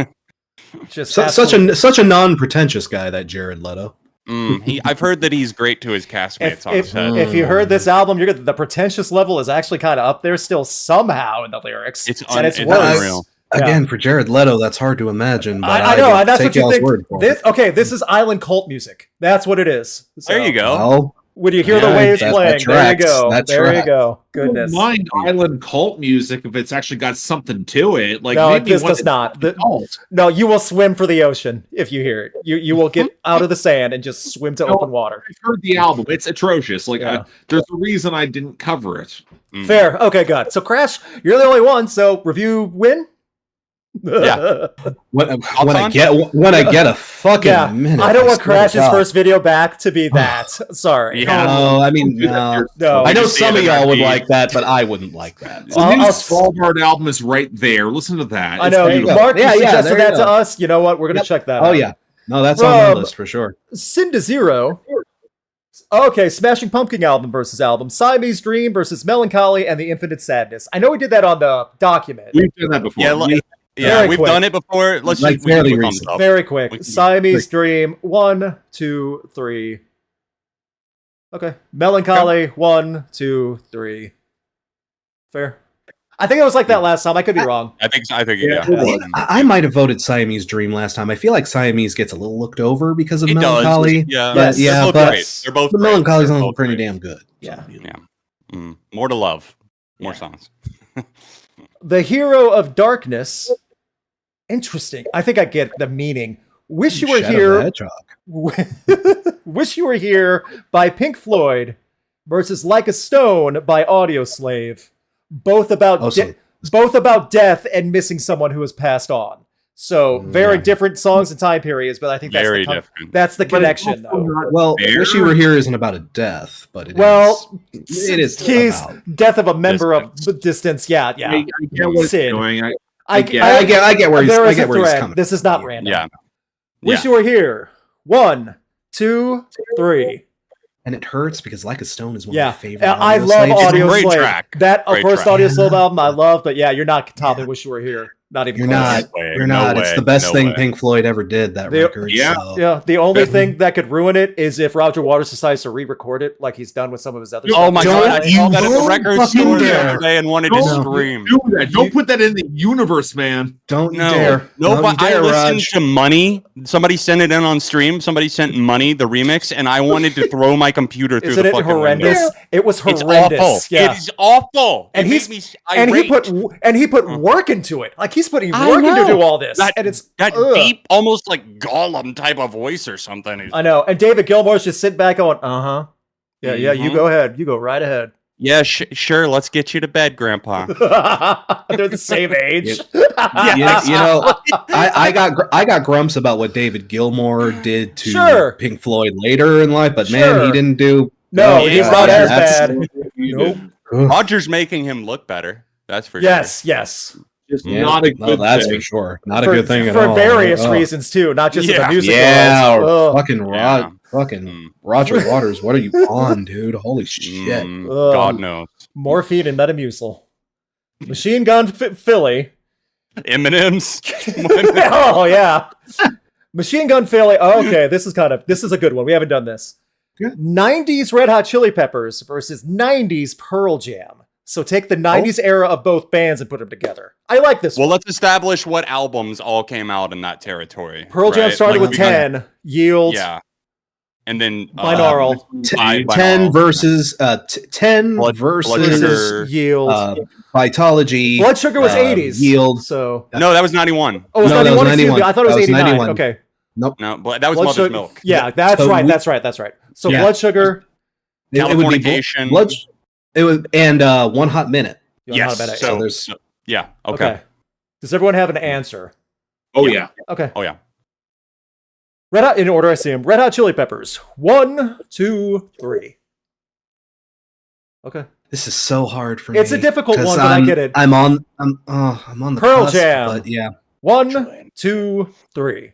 Just such a non-pretentious guy, that Jared Leto. I've heard that he's great to his castmates on set. If you heard this album, the pretentious level is actually kind of up there still somehow in the lyrics. It's worse. unreal. Again, for Jared Leto, that's hard to imagine. But I know, and that's what you think. Word for it. This is island cult music. That's what it is. So, there you go. Well, when you hear the waves playing, there you go. There you go. Goodness. I don't mind island cult music if it's actually got something to it. No, this does not. No, you will swim for the ocean if you hear it. You will get out of the sand and just swim to open water. I've heard the album. It's atrocious. There's a reason I didn't cover it. Fair. Okay, good. So Crash, you're the only one. So review win. Yeah. When I get a fucking minute. I don't want Crash's first video back to be that. Sorry. Yeah. No, I mean, no. I know some of y'all would like that, but I wouldn't like that. The new Svalbard album is right there. Listen to that. I know. Mark suggested that to us. You know what? We're gonna check that out. Oh yeah. No, that's on my list for sure. Sin to Zero. Okay, Smashing Pumpkin album versus album. Siamese Dream versus Melancholy and the Infinite Sadness. I know we did that on the document. We've done that before. Yeah, we've done it before. Let's just very quick. Siamese Dream, 1, 2, 3. Okay. Melancholy, 1, 2, 3. Fair. I think it was like that last time. I could be wrong. I think I might have voted Siamese Dream last time. I feel like Siamese gets a little looked over because of Melancholy. Yeah, but they're both the Melancholy's pretty damn good. Yeah. More to love. More Yeah. songs. The Hero of Darkness. Interesting. I think I get the meaning. Wish You Were Shadow Here. the Hedgehog. Wish You Were Here by Pink Floyd versus Like a Stone by Audioslave. Both about both about death and missing someone who has passed on. So very different songs and time periods, but I think that's Very the different. that's the But it's connection, also though. not Well, fair. Wish You Were Here isn't about a death, but it is He's about. death of a member of distance. Yeah. I get what it's Sid. doing. I get where he's there is a coming. thread. This is not random. Yeah. Wish You Were Here. 1, 2, 3. And it hurts because Like a Stone is one Yeah, of my favorite. I love Audioslave. Audio Great Slave. track. That Great first track. Audio Slave album I love, but yeah, you're not topping Wish You Were Here. Not even You're close. not. way, You're no not. It's way, the best no thing way. Pink Floyd ever did. That The- record. Yeah. So. Yeah, the only But- thing that could ruin it is if Roger Waters decides to re-record it, like he's done with some of his other Oh stuff. my Don't god! I saw that at the you record fucking store the dare. other day and wanted to Don't scream. do that. Don't put that in the universe, man. Don't you No, dare. no, Don't but you I dare, listened Raj. to Money. Somebody sent it in on stream. Somebody sent Money, the remix, and I wanted to throw my computer through Isn't the it fucking horrendous? window. It was It's horrendous. awful. Yeah. It is awful. And It he's- made me and he irate. put work into it. Like he's putting I work into know. do all this. That- And it's that ugh. deep, almost like Gollum type of voice or something. Is- I know. And David Gilmour's just sitting back going, uh-huh. Yeah, you Mhm. go ahead. You go right ahead. Yeah, sure. Let's get you to bed, Grandpa. They're the same age. You know, I got grumps about what David Gilmour did to Sure. Pink Floyd later in life, but man, Sure. he didn't do. No, Yeah, he's not as that's- bad. Nope. Roger's making him look better. That's for Yes, yes. Just Yeah, not a no, good that's thing. for sure. Not for, a good thing at for all. various Oh. reasons too, not just in Yeah. the music Yeah, world. Ugh. fucking Yeah. fucking Roger Waters. What are you on, dude? Holy shit! Mm, Ugh. God knows. Morphine and Metamucil. Machine Gun Philly. M&M's. Oh yeah. Machine Gun Philly. Oh, okay, this is a good one. We haven't done this. Yeah. 90s Red Hot Chili Peppers versus 90s Pearl Jam. So take the 90s era of both bands and put them together. I like this Well, one. let's establish what albums all came out in that territory. Pearl Jam right? started Like, with we got- 10, Yield, Yeah. And then Binaural. Binaural. 10 versus 10 Blood versus Sugar. Yield. Vitology. Blood Sugar was 80s. Yield. So No, that was 91. oh, it was No, that 91. was Excuse me. 91. I thought it was That was 89. 91. Okay. No, but that was Blood Mother's Sugar. Milk. Yeah, that's So right. we- That's right. So Yeah. Blood Sugar. It would be Californication. blood. It was and One Hot Minute. You know how Yes. about it. So there's Yeah. Okay. Does everyone have an answer? Oh yeah. Okay. Oh yeah. Red Hot in order, I see them. Red Hot Chili Peppers. 1, 2, 3. Okay. this is so hard for me. It's a difficult 'cause one, but I get it. I'm on the Pearl cusp, Jam. But yeah, 1, 2, 3.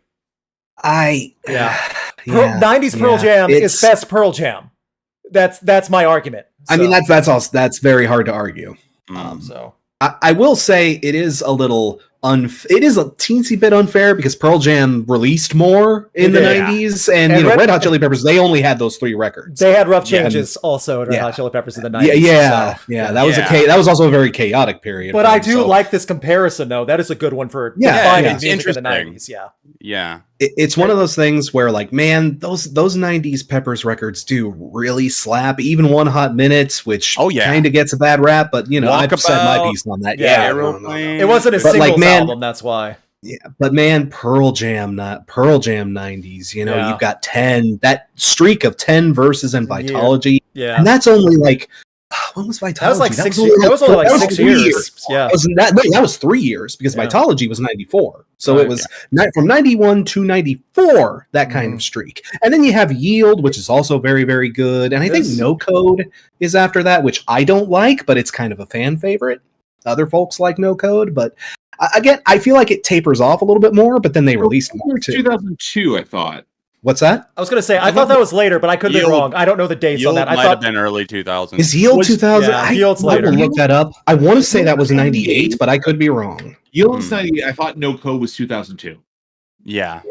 I Yeah. yeah, 90s Pearl yeah. Jam is It's- best Pearl Jam. That's my argument. I mean, So- that's very hard to argue. so. I will say it is a little it is a teensy bit unfair because Pearl Jam released more in the Yeah. 90s, and, And Red Hot Chili Peppers, they only had those 3 records. They had rough Yeah. changes also in Red Yeah. Hot Chili Peppers in the 90s. Yeah, so, that was Yeah. that was also a very chaotic period. But for I them, do so like this comparison, though. That is a good one for Yeah, defining yeah. It's music in the interesting. 90s. Yeah. Yeah. it's one of those things where, like, man, those 90s Peppers records do really slap. Even One Hot Minute, which Oh, yeah. kind of gets a bad rap, but you know, I've said my Walkabout. piece on that. Yeah, Yeah, Aeroplane. It wasn't a But, like, singles man- album, that's why. Yeah, but man, Pearl Jam 90s. You know, Yeah. you've got 10 that streak of 10 verses and Yeah. Vitology, Yeah. and that's only like when was Vitology? That was like 6 only years. That was only like that 6 3 years. Yeah. That was 3 years because Yeah. Vitology was 94. So Right, it was from 91 to 94, that kind Mm-hmm. of streak. And then you have Yield, which is also very, very good. And I think Yes. No Code is after that, which I don't like, but it's kind of a fan favorite. Other folks like No Code, but again, I feel like it tapers off a little bit more, but then they released more too. 2002, I thought. What's that? I was going to say, I thought that was later, but I could be Yield- wrong. I don't know the dates on Yield that. I might thought have been early 2000s. Is Yield Was- 2000? yeah, I Yield's will later. look that up. I want to say that was 98, but I could be wrong. Yield's 90. I thought No Code was 2002. Yeah.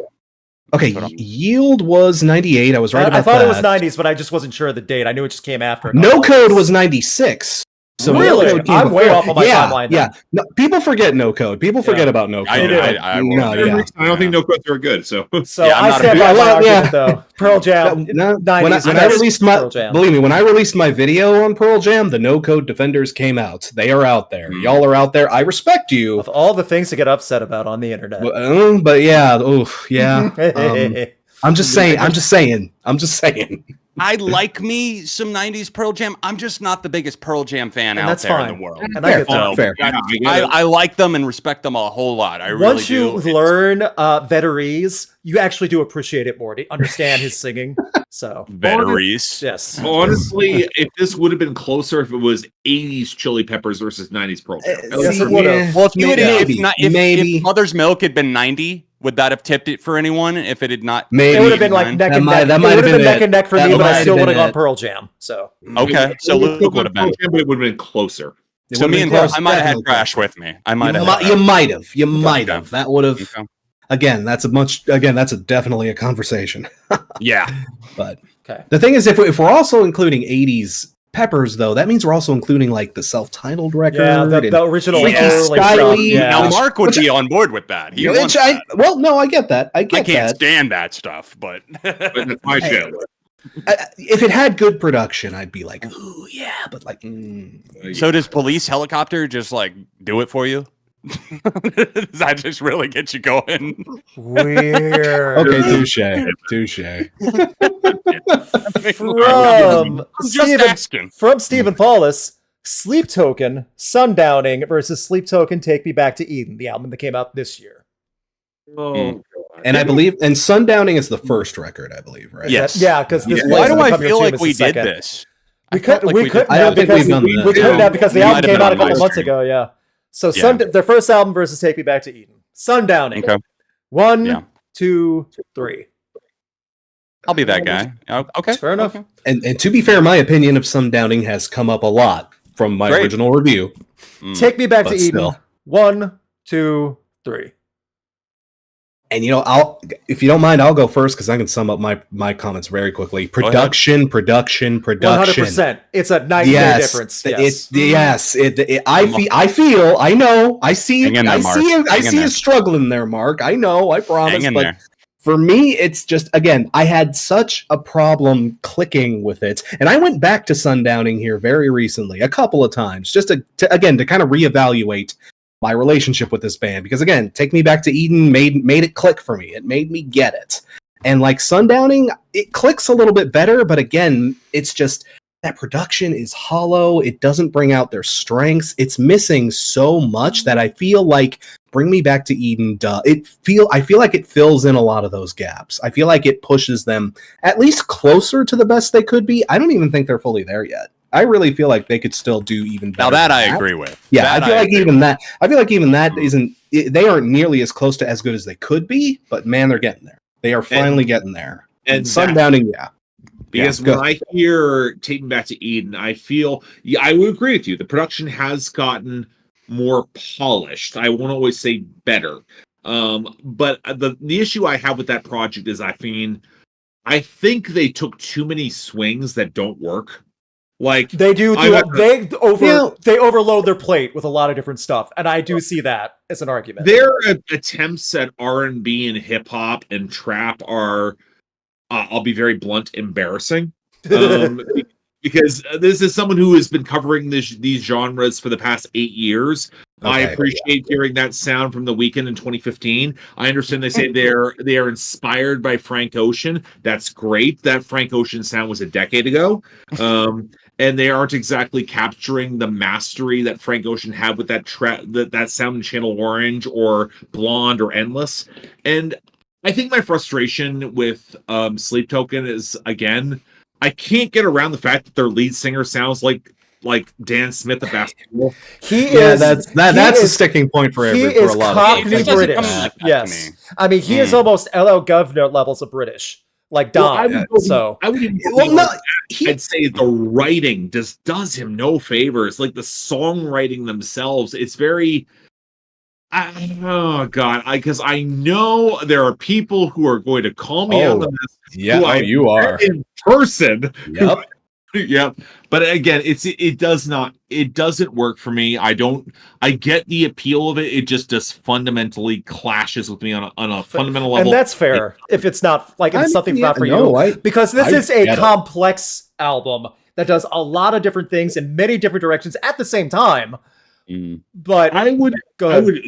Okay, Hold on. Yield was 98. I was right about I thought that. it was 90s, but I just wasn't sure of the date. I knew it just came after. No Code was 96. So Really? No Code came I'm way before. off on my timeline Yeah, then. no, people forget No Code. People forget about No Code. I will. No, yeah. I don't think no quotes are good. So So Yeah, I'm I not a stand big- by my Yeah. argument though. Pearl Jam, No, 90s when I released my Pearl Jam. believe me, when I released my video on Pearl Jam, the No Code Defenders came out. They are out there. Y'all are out there. I respect you. Of all the things to get upset about on the internet. But yeah, I'm just saying. I like me some 90s Pearl Jam. I'm just not the biggest Pearl Jam fan And out that's there fine. in the world. And I get that. Fair. yeah, I get it. I like them and respect them a whole lot. I really Once do. you learn Veterese, you actually do appreciate it more to understand his singing. So Veterese. yes. Honestly, if this would have been closer if it was 80s Chili Peppers versus 90s Pearl Jam. Yes, it would have. Well, if maybe. if Mother's Milk had been 90, would that have tipped it for anyone? If it had not, Maybe. It would have been like 89? neck and That neck. might It would have have been been neck it. and neck for That me, but might I have still would have been gone it. Pearl Jam. So Okay, so Luke would have been. It would have been closer. It So would've me been and close, I might have had definitely Crash close. with me. I might have. You might have. That would have. Okay. Again, that's definitely a conversation. Yeah. But okay. the thing is, if we're also including 80s peppers, though, that means we're also including like the self-titled record. Yeah, the and original Freaky early Skyly. stuff. Yeah. Now Which- Mark would be on board with that. He wants that. No, I get that. I I get can't that. stand that stuff, but But that's my show. If it had good production, I'd be like, ooh, yeah. But like, so does Police Helicopter just like do it for you? Does that just really get you going? Weird. okay, touche. From I'm just Stephen, asking. from Stephen Paulus, Sleep Token, Sundowning versus Sleep Token, Take Me Back to Eden, the album that came out this year. Oh, And I believe, and Sundowning is the first record, I believe, right? Yes. Yeah, because this Yeah. Why plays do in the I Come Your feel Tune like is we the did second. this? We I felt could, like we we couldn't I don't have think because we've done we that. couldn't have because the It album might have came been out a on couple my months stream. ago. Yeah. So Yeah. their first album versus Take Me Back to Eden. Sundowning. Okay. 1, Yeah. 2, 3. I'll be that guy. Okay. Fair enough. Okay. And to be fair, my opinion of Sundowning has come up a lot from my Great. original review. Take Me Back to But Eden. still. 1, 2, 3. And if you don't mind, I'll go first because I can sum up my comments very quickly. Production. 100%. It's a night and day difference. Yes. I see Hang in there, Mark. I Hang in see there. you struggling there, Mark. I know, I promise. Hang in But there. for me, it's just, again, I had such a problem clicking with it. And I went back to Sundowning here very recently, a couple of times, just to kind of reevaluate my relationship with this band. Because again, Take Me Back to Eden made it click for me. It made me get it. And like Sundowning, it clicks a little bit better, but again, it's just that production is hollow. It doesn't bring out their strengths. It's missing so much that I feel like Bring Me Back to Eden I feel like it fills in a lot of those gaps. I feel like it pushes them at least closer to the best they could be. I don't even think they're fully there yet. I really feel like they could still do even better. Now that than I agree with. Yeah, That I feel like agree even that. I feel like even that isn't. They aren't nearly as close to as good as they could be. But man, they're getting there. They are finally getting there. And Sundowning, yeah. Because when I hear Taking Back to Eden, I feel, I would agree with you. The production has gotten more polished. I won't always say better. But the issue I have with that project is I think they took too many swings that don't work. Like They they overload their plate with a lot of different stuff, and I do see that as an argument. Their attempts at R&B and hip hop and trap are, I'll be very blunt, embarrassing. Because this is someone who has been covering these genres for the past 8 years. Okay, I appreciate hearing that sound from The Weeknd in 2015. I understand they say they are inspired by Frank Ocean. That's great. That Frank Ocean sound was a decade ago. And they aren't exactly capturing the mastery that Frank Ocean had with that sound in Channel Orange or Blonde or Endless. And I think my frustration with Sleep Token is, again, I can't get around the fact that their lead singer sounds like Dan Smith of basketball. That's a sticking point for a lot of Cockney British. Yes, I mean he is almost LL Governor levels of British, like Don. I'd say the writing does him no favors. Like the songwriting themselves, it's very. Because I know there are people who are going to call me out on this. Yeah, you are in person. Yep. Yeah, but again, it doesn't work for me. I get the appeal of it. It just fundamentally clashes with me on a fundamental level. And that's fair if it's not like if it's something not for you, because this is a complex album that does a lot of different things in many different directions at the same time. But I would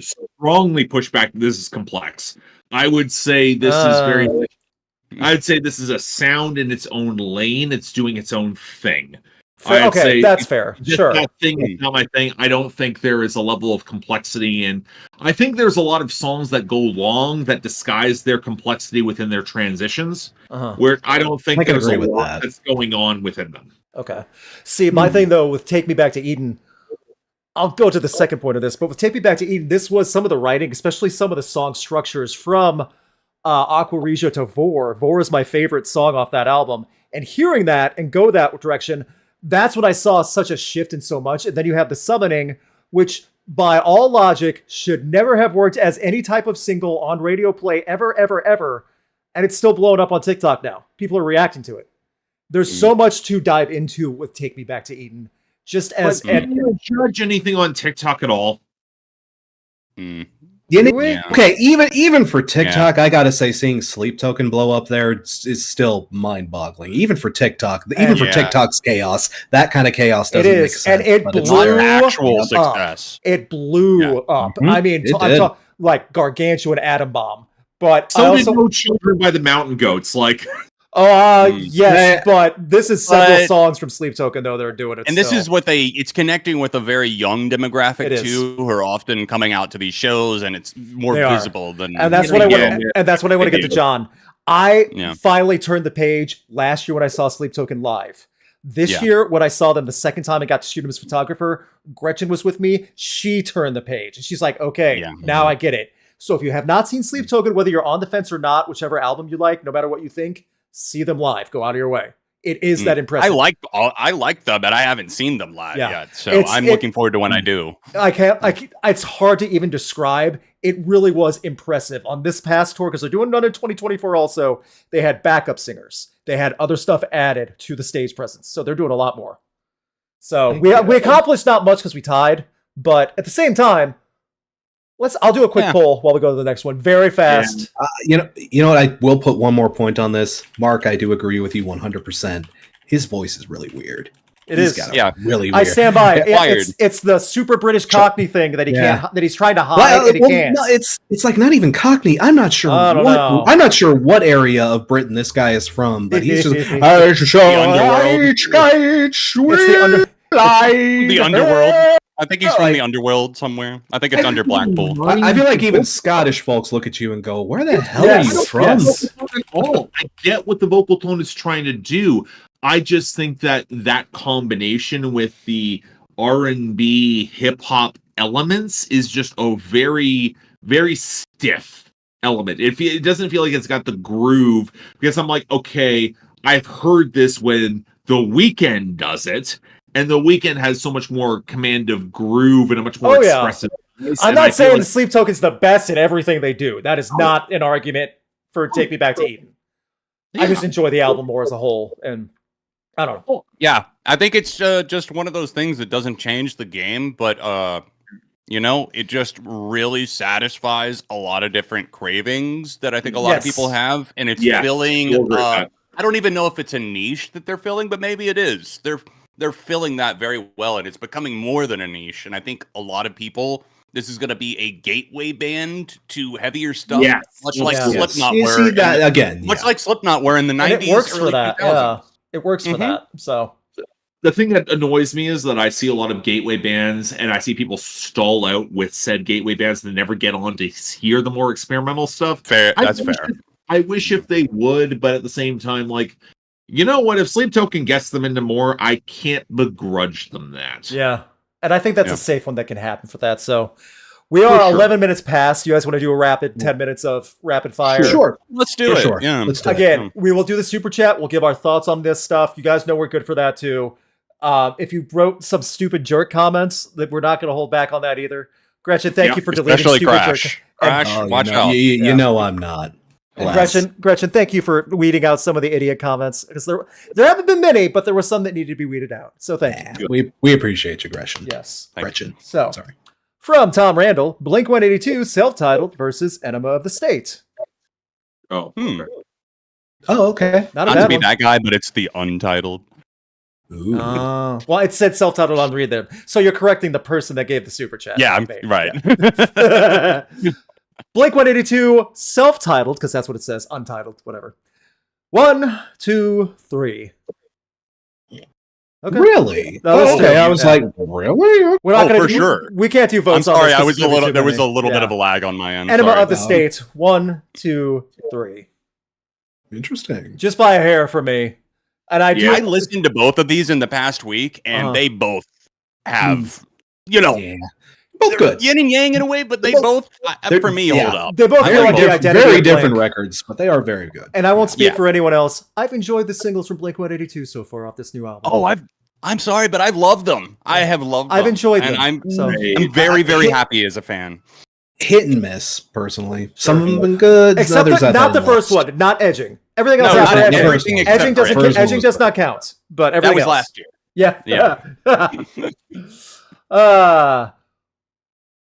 strongly push back. This is complex. I would say this is very. I'd say this is a sound in its own lane. It's doing its own thing. Okay, that's fair. Sure. That thing is not my thing. I don't think there is a level of complexity, and I think there's a lot of songs that go long that disguise their complexity within their transitions, where I don't think there's a lot that's going on within them. Okay. See, my thing, though, with Take Me Back to Eden, I'll go to the second point of this, but with Take Me Back to Eden, this was some of the writing, especially some of the song structures from Aqua Regia to Vor. Vor is my favorite song off that album. And hearing that and go that direction, that's when I saw such a shift in so much. And then you have the Summoning, which by all logic should never have worked as any type of single on radio play ever, ever, ever. And it's still blowing up on TikTok now. People are reacting to it. There's so much to dive into with Take Me Back to Eden. Just as you don't judge anything on TikTok at all. Okay, even for TikTok, I gotta say, seeing Sleep Token blow up there is still mind-boggling. Even for TikTok, for TikTok's chaos, that kind of chaos doesn't make sense. And it blew actual success. It blew up. I mean, I'm talking like gargantuan atom bomb. But so did No Children by the Mountain Goats. Like, yes, but this is several songs from Sleep Token though they're doing it. And this is what it's connecting with a very young demographic too, who are often coming out to these shows, and it's more visible than. And that's what I want. And that's what I want to get to John. I finally turned the page last year when I saw Sleep Token live. This year, when I saw them the second time I got to shoot him as photographer, Gretchen was with me. She turned the page, and she's like, "Okay, now I get it." So if you have not seen Sleep Token, whether you're on the fence or not, whichever album you like, no matter what you think, see them live. Go out of your way. It is that impressive. I like them, but I haven't seen them live yet, so I'm looking forward to when I do. It's hard to even describe. It really was impressive on this past tour because they're doing another 2024. Also, they had backup singers. They had other stuff added to the stage presence, so they're doing a lot more. So we accomplished not much because we tied, but at the same time. I'll do a quick poll while we go to the next one. Very fast. You know what? I will put one more point on this. Mark, I do agree with you 100%. His voice is really weird. He's really weird. I stand by. It's the super British Cockney thing that he can't, that he's trying to hide and he can't. No, it's like not even Cockney. I'm not sure I'm not sure what area of Britain this guy is from, but he's just the underworld. I think he's from the underworld somewhere. I think it's under Blackpool. I feel like even Scottish folks look at you and go, "Where the hell are you from?" I get what the vocal tone is trying to do. I just think that combination with the R&B hip hop elements is just a very, very stiff element. It doesn't feel like it's got the groove, because I'm like, okay, I've heard this when The Weeknd does it. And The Weeknd has so much more command of groove and a much more expressive voice. I'm not saying Sleep Token's the best at everything they do. That is not an argument for Take Me Back to Eden. I just enjoy the album more as a whole, and I don't know. Yeah, I think it's just one of those things that doesn't change the game, but it just really satisfies a lot of different cravings that I think a lot of people have, and it's filling. I don't even know if it's a niche that they're filling, but maybe it is. They're filling that very well, and it's becoming more than a niche. And I think a lot of people, this is going to be a gateway band to heavier stuff, much like Slipknot were. Much like Slipknot were in the 90s. And it works for that. 2000s. Yeah, it works for that. So the thing that annoys me is that I see a lot of gateway bands, and I see people stall out with said gateway bands and never get on to hear the more experimental stuff. Fair, that's fair. I wish if they would, but at the same time, like. You know what? If Sleep Token gets them into more, I can't begrudge them that. Yeah. And I think that's a safe one that can happen for that. So we are 11 minutes past. You guys want to do a rapid 10 minutes of rapid fire? Sure. Let's do it. Sure. Yeah. Let's do it. We will do the super chat. We'll give our thoughts on this stuff. You guys know we're good for that too. If you wrote some stupid jerk comments, that we're not going to hold back on that either. Gretchen, thank you for deleting Especially stupid Crash. jerk. Crash, watch out. You know I'm not. Alas. Gretchen, thank you for weeding out some of the idiot comments, because there haven't been many, but there were some that needed to be weeded out. So thank you. We appreciate you, Gretchen. Yes. Gretchen. So, Sorry. from Tom Randall, Blink-182 self-titled versus Enema of the State. Oh, Hmm. okay. Oh, okay. Not a Not bad to be one. that guy, but it's the untitled. Ooh. Well, it said self-titled on the read there. So you're correcting the person that gave the super chat. Yeah, I'm Maybe. right. Yeah. Blink-182 self-titled, because that's what it says, untitled, whatever. 1, 2, 3. Okay. Really? That was Oh, okay. still- I was yeah. like, really? We're not Oh, gonna, for sure. We can't do I'm votes on sorry, this. I was a little. There was a too little many. bit of a lag on my end. Enema sorry. of the No. State. 1, 2, 3. Interesting. Just by a hair for me. And I do. Yeah, I listened to both of these in the past week, and they both have, Yeah. Both good. yin and yang in a way, but they They're both, they're- for me, yeah. hold up. They both Very, feel like the diff- identity very of different Blink. records, but they are very good. And I won't speak Yeah. for anyone else. I've enjoyed the singles from Blink-182 so far off this new album. Oh, I'm sorry, but I've loved them. I have loved them. I've enjoyed and them. So I'm very, very happy as a fan. Hit and miss, personally. Some of them have been good. except others I've not had the first lost. one, not edging. Everything else No, after not edging. everything except Edging for doesn't. Edging. Edging does not count. But That everything was else. last year. Yeah.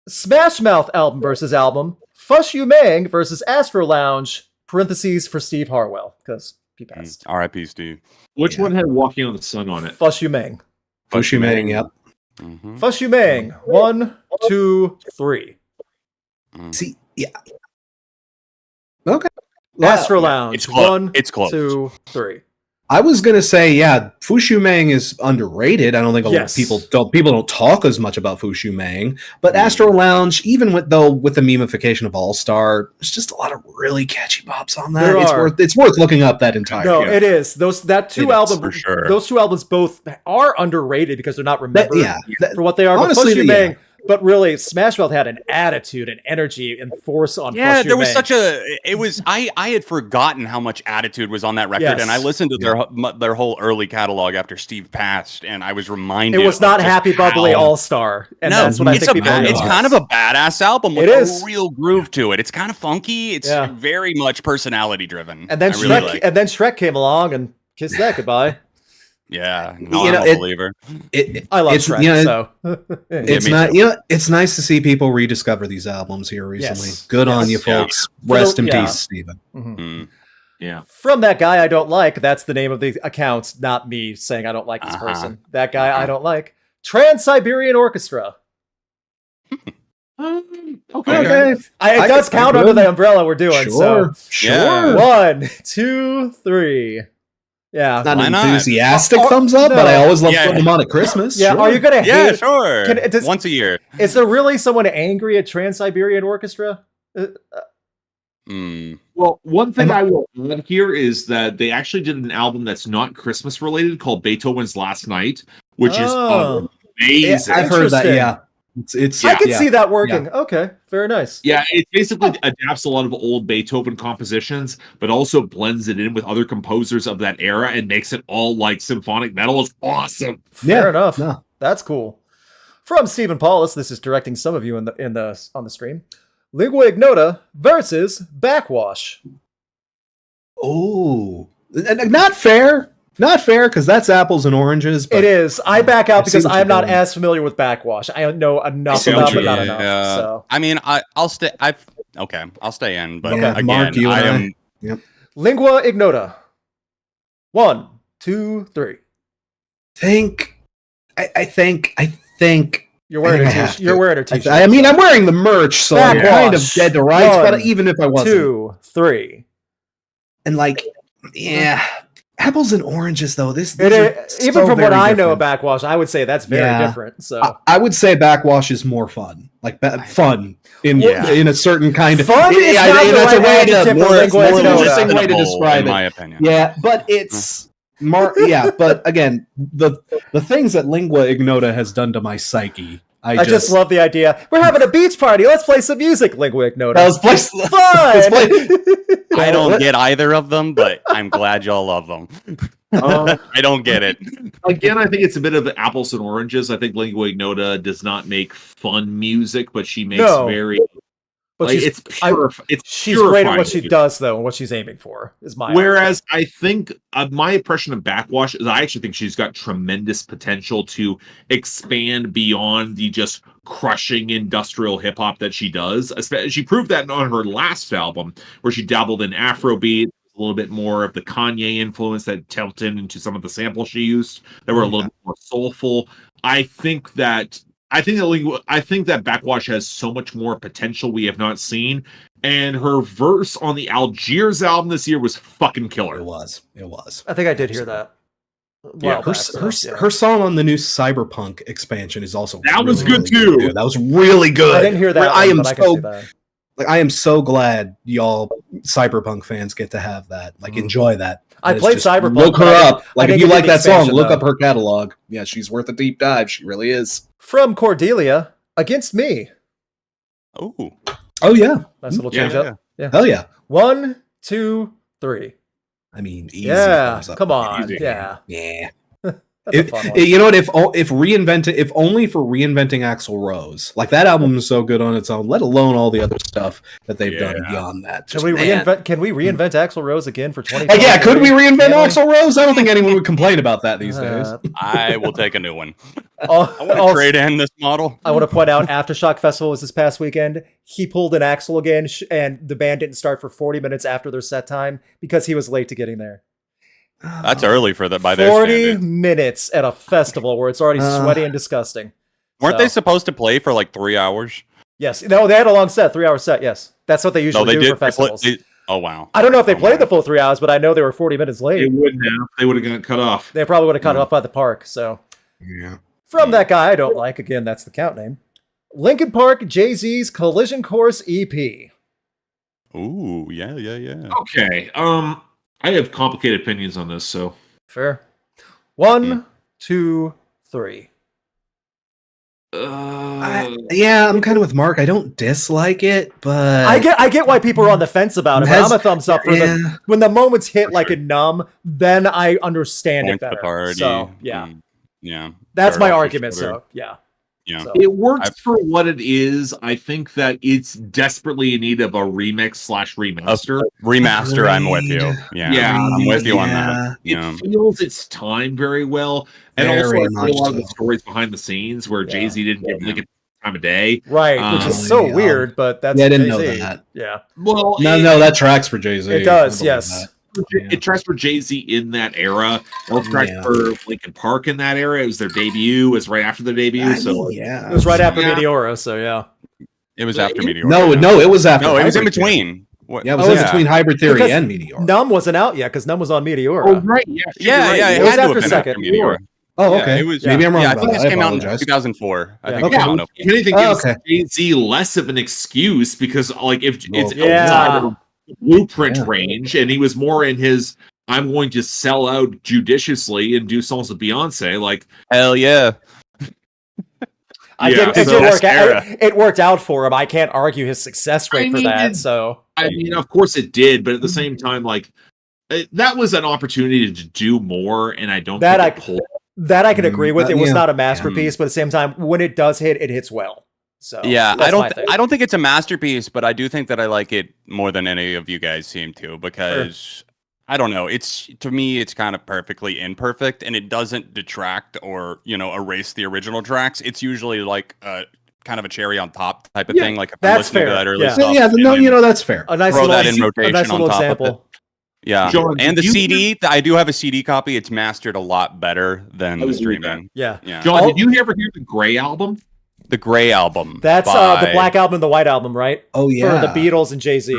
Smash Mouth album versus album. Fush You Mang versus Astro Lounge. Parentheses for Steve Harwell because he passed. R.I.P. Steve. Which Yeah. one had Walking on the Sun on it? Fush You Mang. Fushi Mang, yep. Mhm. Fush You Mang. 1, 2, 3. Mm. See, yeah. Okay. Astro Lounge. It's close. 1, It's close. 2, 3. I was gonna say, yeah, Fushu Mang is underrated. I don't think a lot of Yes. people don't talk as much about Fushu Mang. But Mm. Astro Lounge, even with the memification of All Star, there's just a lot of really catchy bops on that. There It's are. worth looking up that entire. No, yeah. it is. Those for sure. Those two albums both are underrated because they're not That- remembered that- for what they are. honestly, but Fush You yeah. Mang, but really, Smash Mouth had an attitude and energy and force on. Yeah, Fush You there was Mang. such a. It was. I had forgotten how much attitude was on that record, Yes. and I listened to their whole early catalog after Steve passed, and I was reminded. It was of not just Happy Bubbly how- All Star, and No, that's what I it's think people it's realize. kind of a badass album with It is. a real groove to it. It's kind of funky. It's Yeah. very much personality driven. And then I Shrek, really like. and then Shrek came along and kissed that goodbye. Yeah, You no, know, I'm a believer. I love It's, Shrek, you know, so It's me not, too. you know, it's nice to see people rediscover these albums here recently. Yes. Good on Yes. you, Yeah. folks. Rest in Yeah. peace, Stephen. Mhm. Mm. Yeah. From that guy I don't like. That's the name of the account, not me saying I don't like this person. That guy I don't like. Trans-Siberian Orchestra. Okay. Okay. It I does can- count under the umbrella we're doing. Sure, So Yeah. 1, 2, 3. Yeah. Not Why an not? enthusiastic Oh, thumbs up, no. but I always love Yeah. putting them on at Christmas. Yeah. Sure. Are you gonna Yeah, hate? sure. Does- Once a year. Is there really someone angry at Trans-Siberian Orchestra? Mm. Well, one thing And- I will add here is that they actually did an album that's not Christmas related called Beethoven's Last Night, which Oh. is Yeah, amazing. I've heard that. Interesting. Yeah, it's I could yeah. see that working. Okay, very nice. Yeah, it basically adapts a lot of old Beethoven compositions, but also blends it in with other composers of that era and makes it all like symphonic metal. It's awesome. Fair Yeah, enough. no. That's cool. From Stephen Paulus, this is directing some of you on the stream. Lingua Ignota versus Backwash. Oh, not fair. Not fair because that's apples and oranges. But It is. I back out I see because what I'm you're not doing. as familiar with Backwash. I know enough see about what but you're not doing. enough. So I mean, I'll stay. I'll stay in. But Yeah, again, Mark, you I and am. Lingua Ignota. 1, 2, 3. I think. You're wearing I a think I have t-shirt. You're to. wearing a t-shirt. I mean, I'm wearing the merch, so I'm kind of Backwash. dead to rights. But 1, even if I wasn't, 2, 3. and like, yeah, apples and oranges though. These It are is, so even from what very I know of different. Backwash, I would say that's very Yeah. different. So I would say Backwash is more fun, like fun in Yeah. in a certain kind of Fun is not the that's a right way adjective for more Lingua Ignota. interesting way to Listenable, describe in it. my opinion. Yeah, but it's yeah, but again, the things that Lingua Ignota has done to my psyche, I just love the idea. We're having a beach party. Let's play some music, Lingua Ignota. Let's play. Fun! I don't get either of them, but I'm glad y'all love them. I don't get it. Again, I think it's a bit of apples and oranges. I think Lingua Ignota does not make fun music, but she makes No. very But Like, it's pure. She's great at what purifying. she does, though, and what she's aiming for is my. Whereas I think my impression of Backwash is I actually think she's got tremendous potential to expand beyond the just crushing industrial hip hop that she does. She proved that on her last album, where she dabbled in Afrobeat, a little bit more of the Kanye influence that tilted into some of the samples she used that were a little bit more soulful. I think that Backwash has so much more potential we have not seen. And her verse on the Algiers album this year was fucking killer. It was. I think I did hear that. Yeah, Her song on the new Cyberpunk expansion is also that was really, good really too. Good. That was really good. I didn't hear that. I am but I can see that. I am so glad y'all Cyberpunk fans get to have that. Like, enjoy that. I It's played just Cyberpunk. Look her up. Like, if you like that song, look though. up her catalog. Yeah, she's worth a deep dive. She really is. From Cordelia, Against Me. Oh, Oh yeah. Nice little change up. Yeah. Hell yeah. 1, 2, 3. I mean, easy. Yeah. thumbs up. Come on. Easy. Yeah. Yeah. That's a fun one. You know what? If only for reinventing Axl Rose, like that album is so good on its own. Let alone all the other stuff that they've done beyond that. Can we reinvent Axl Rose again for 20? Yeah, could we reinvent Axl Rose? I don't think anyone would complain about that these days. I will take a new one. I I want to trade in this model. I want to point out, Aftershock Festival was this past weekend. He pulled an Axl again, and the band didn't start for 40 minutes after their set time because he was late to getting there. That's early for that by their 40 standards. minutes at a festival where it's already sweaty and disgusting. Weren't they supposed to play for like 3 hours? Yes. No, they had a long set, 3-hour set. Yes. That's what they usually No, they do did. for festivals. Oh, wow. I don't know if they played the full 3 hours, but I know they were 40 minutes They late. wouldn't have. They would have got cut off. They probably would have cut it off by the park. So, Yeah. from that guy I don't like, again, that's the count name. Linkin Park, Jay-Z's Collision Course E EP. Ooh, yeah. Okay. I have complicated opinions on this, so Fair. 1, 2, 3. Yeah, I'm kind of with Mark. I don't dislike it, but I get why people are on the fence about it. But I'm a thumbs up for when the moments hit like a numb, then I understand it better. So yeah, that's my Start off argument. shorter. So yeah. So. It works for what it is. I think that it's desperately in need of a remix/remaster. Remaster, I'm with you. Yeah, I'm with you on that. It feels its time very well, and Very also I feel a lot of much the stories behind the scenes where Jay-Z didn't get like a time of day, right? Which is so weird, but that's I didn't know Jay-Z. that. Yeah. Well, no, that tracks for Jay-Z. It does, yes. It tracks for Jay-Z in that era. It tracks for Linkin Park in that era. It was their debut. It was right after their debut. It was right after Meteora. So yeah, it was after Meteora. No, it was after. No, it was in between. Yeah, it was in between Hybrid Theory and Meteora. Numb wasn't out yet because Numb was on Meteora. Oh right, yeah. It was after second Meteora. Oh, okay. It was, maybe I'm wrong. I about think that. this came out in apologize. 2004. I think. Okay. If anything, gives Jay-Z less of an excuse because, like, if it's outside of the blueprint range, and he was more in his, I'm going to sell out judiciously and do songs with Beyonce. Like, hell yeah. It worked out for him. I can't argue his success rate for that. So I mean, of course it did, but at the same time, like, that was an opportunity to do more, and I don't think it pulled. That I can agree with. It was not a masterpiece, but at the same time, when it does hit, it hits well. So yeah, I don't think it's a masterpiece, but I do think that I like it more than any of you guys seem to, because I don't know. To me, it's kind of perfectly imperfect, and it doesn't detract or erase the original tracks. It's usually like kind of a cherry on top type of thing. Like if I'm listening to that early stuff, that's fair. A nice throw little, that in rotation a nice little on top example. of it. Yeah, Joan, and the CD, I do have a CD copy. It's mastered a lot better than the streaming. Yeah. John, did you ever hear the Grey album? The Grey album. That's the Black album and the White album, right? Oh yeah, for the Beatles and Jay-Z.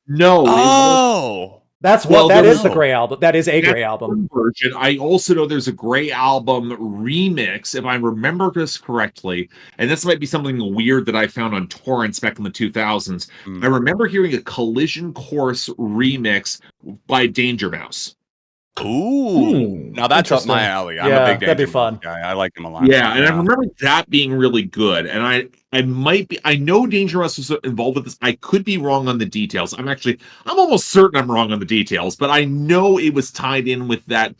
No. Oh, that's that is the Grey album. That is a Grey album version. I also know there's a Grey album remix, if I remember this correctly, and this might be something weird that I found on torrents back in the 2000s. I remember hearing a Collision Course remix by Danger Mouse. Ooh, now that's up my alley. I'm a big Danger that'd be Mouse fun guy. I like him a lot. Yeah, and I remember that being really good. And I know Danger Mouse was involved with this. I could be wrong on the details. I'm almost certain I'm wrong on the details, but I know it was tied in with that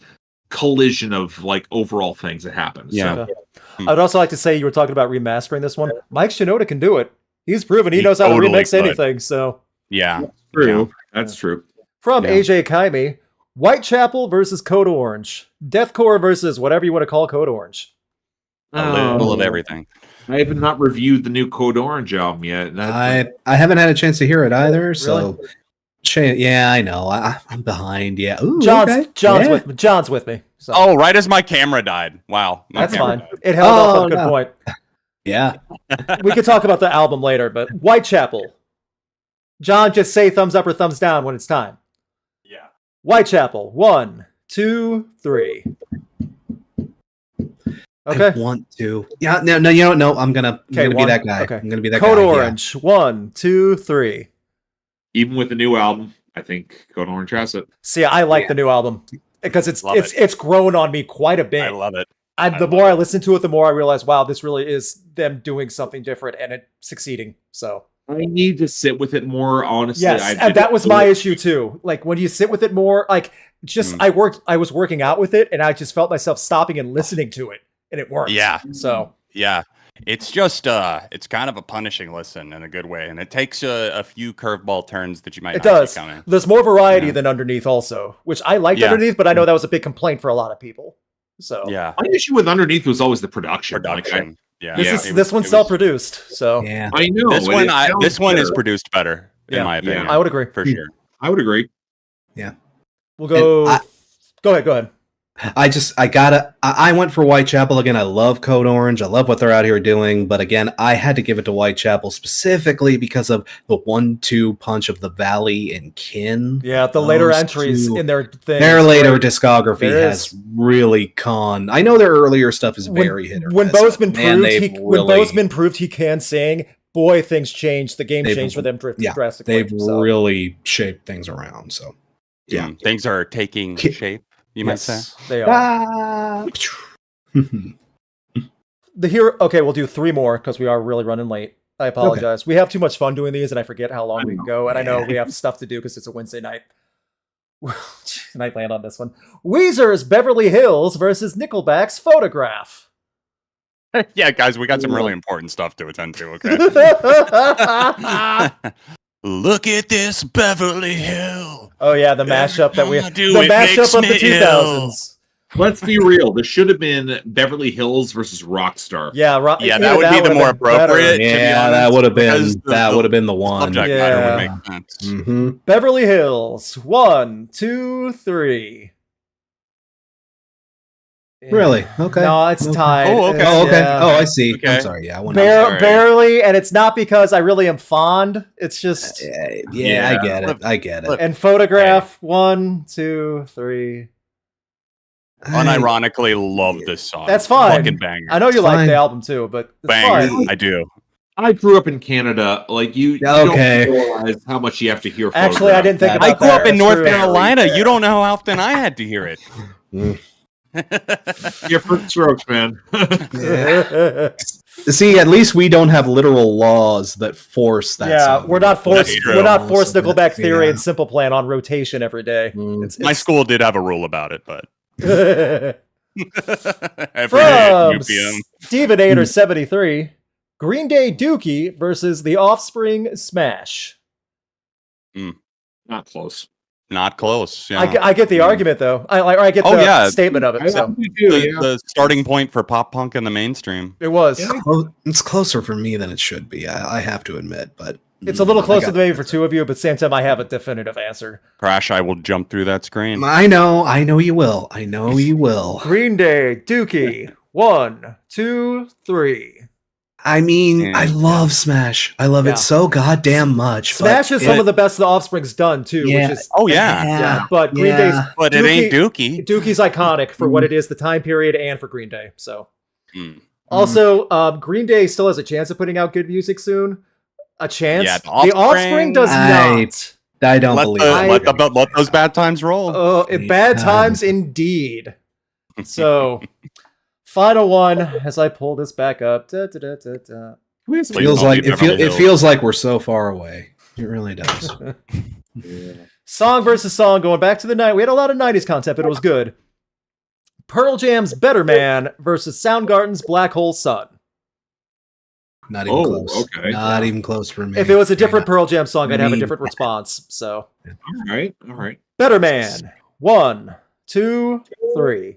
collision of like overall things that happened. Yeah. So. I'd also like to say you were talking about remastering this one. Mike Shinoda can do it. He's proven he knows how to remix anything. So Yeah. True. That's true. from AJ Kaimi, Whitechapel versus Code Orange, Deathcore versus whatever you want to call Code Orange. A little of everything. I have not reviewed the new Code Orange album yet. I haven't had a chance to hear it either. So, yeah, I know. I'm behind. Yeah, ooh, John's with me. So. Oh, right as my camera died. Wow, that's fine. It held up on a good point. Yeah, we could talk about the album later, but Whitechapel. John, just say thumbs up or thumbs down when it's time. Yeah. Whitechapel. 1, 2, 3. Okay. I want to. Yeah, no, you don't know. I'm gonna be that guy. Okay. I'm gonna be that Code guy. Orange. Yeah. 1, 2, 3. Even with the new album, I think Code Orange has it. See, I like the new album because it's grown on me quite a bit. I love it. The more I listen to it, the more I realize, wow, this really is them doing something different and it succeeding. So I need to sit with it more, honestly. Yes, and that was my issue too. Like when you sit with it more, like just I was working out with it, and I just felt myself stopping and listening to it, and it worked. Yeah. So yeah, it's just it's kind of a punishing listen in a good way, and it takes a few curveball turns that you might. It does. See coming. There's more variety than Underneath, also, which I liked Underneath, but I know that was a big complaint for a lot of people. So yeah, my issue with Underneath was always the production. This one's self-produced, so yeah, I know this one is produced better in my opinion. I would agree for sure. I would agree. Yeah, we'll go. Go ahead. I went for Whitechapel again. I love Code Orange. I love what they're out here doing. But again, I had to give it to Whitechapel specifically because of the 1-2 punch of the Valley and Kin. Yeah, the later entries in their thing. Their later discography has really gone. I know their earlier stuff is very hit or miss. When Bozeman proved he can sing, boy, things changed. The game changed for them drastically. They've really shaped things around. So yeah, things are taking shape. You might say they are. Okay, we'll do 3 more because we are really running late. I apologize. Okay. We have too much fun doing these, and I forget how long we can go. And I know we have stuff to do because it's a Wednesday night. And I land on this one. Weezer's Beverly Hills versus Nickelback's Photograph. Yeah, guys, we got some really important stuff to attend to. Okay. Look at this Beverly Hill. Oh yeah, the mashup that we the mashup of the 2000s. Let's be real. This should have been Beverly Hills versus Rockstar. Yeah, that would be the more appropriate. Yeah, that would have been the one. Subject matter would make sense. Mm-hmm. Beverly Hills. 1, 2, 3. Really? Okay. No, it's tied. Oh, okay. Yeah. Oh, I see. Okay. I'm sorry. Yeah, barely, and it's not because I really am fond. It's just I get it. And Photograph. 1, 2, 3. Unironically, love this song. That's fine. Fucking banger. I know you like the album too, but it's banger. fine. I do. I grew up in Canada. Like you don't realize how much you have to hear. Actually, I didn't think about that. I grew up in North Carolina. You don't know how often I had to hear it. Different strokes, man. See, at least we don't have literal laws that force that. Yeah, we're not forced Nickelback Theory and Simple Plan on rotation every day. My school did have a rule about it, but from Stevenator 73, Green Day Dookie versus The Offspring Smash. Not close. Not close. Yeah. I get the argument though. I get the statement of it. The starting point for pop punk in the mainstream. It was. It's closer for me than it should be. I have to admit, but it's a little closer than maybe for 2 of you. But same time, I have a definitive answer. Crash, I will jump through that screen. I know you will. Green Day Dookie. 1, 2, 3. I mean, I love Smash. I love it so goddamn much. Smash is some of the best the Offspring's done too. Yeah. Which is, but Green Day's, but it ain't Dookie. Dookie's iconic for what it is, the time period, and for Green Day. So, also, Green Day still has a chance of putting out good music soon. A chance. Yeah, the Offspring does not. I don't believe it. Let those bad times roll. Bad times indeed. So. Final one as I pull this back up. It feels like we're so far away. It really does. Song versus song, going back to the night. We had a lot of 90s content, but it was good. Pearl Jam's Better Man versus Soundgarden's Black Hole Sun. Not even close. Okay. Not even close for me. If it was a different Pearl Jam song, I'd have a mean- different response. So, All right. Better Man. 1, 2, 3.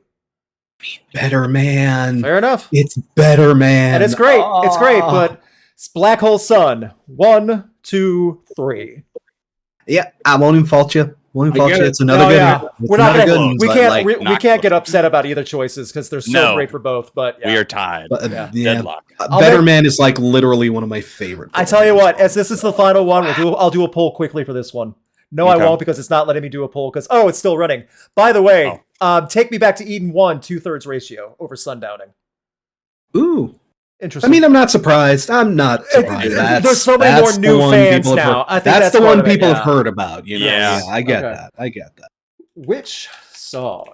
Better Man. Fair enough. It's Better Man. And it's great. It's great, Ah. but it's Black Hole Sun. 1, 2, 3. Yeah, I won't even fault you. Won't even I fault get you. it. It's another Oh, good yeah. one. It's We're not another gonna, good one, we but, can't like, we not can't get close. upset about either choices because they're so No. great for both. But yeah. We are tied. but, Yeah. Deadlock. Better make- Man is like literally one of my favorite. I tell you what, as this is the final one, I'll do a poll quickly for this one. No, Okay. I won't because it's not letting me do a poll because it's still running. By the way, Take Me Back to Eden 1, 2/3 ratio over Sundowning. Ooh. I Interesting. mean, I'm not surprised. I'm not surprised. There's so many more the new one fans people have now. heard- I think that's the part one of it, people yeah. have heard about. You know? Yeah. I get Okay. that. I get that. Which song?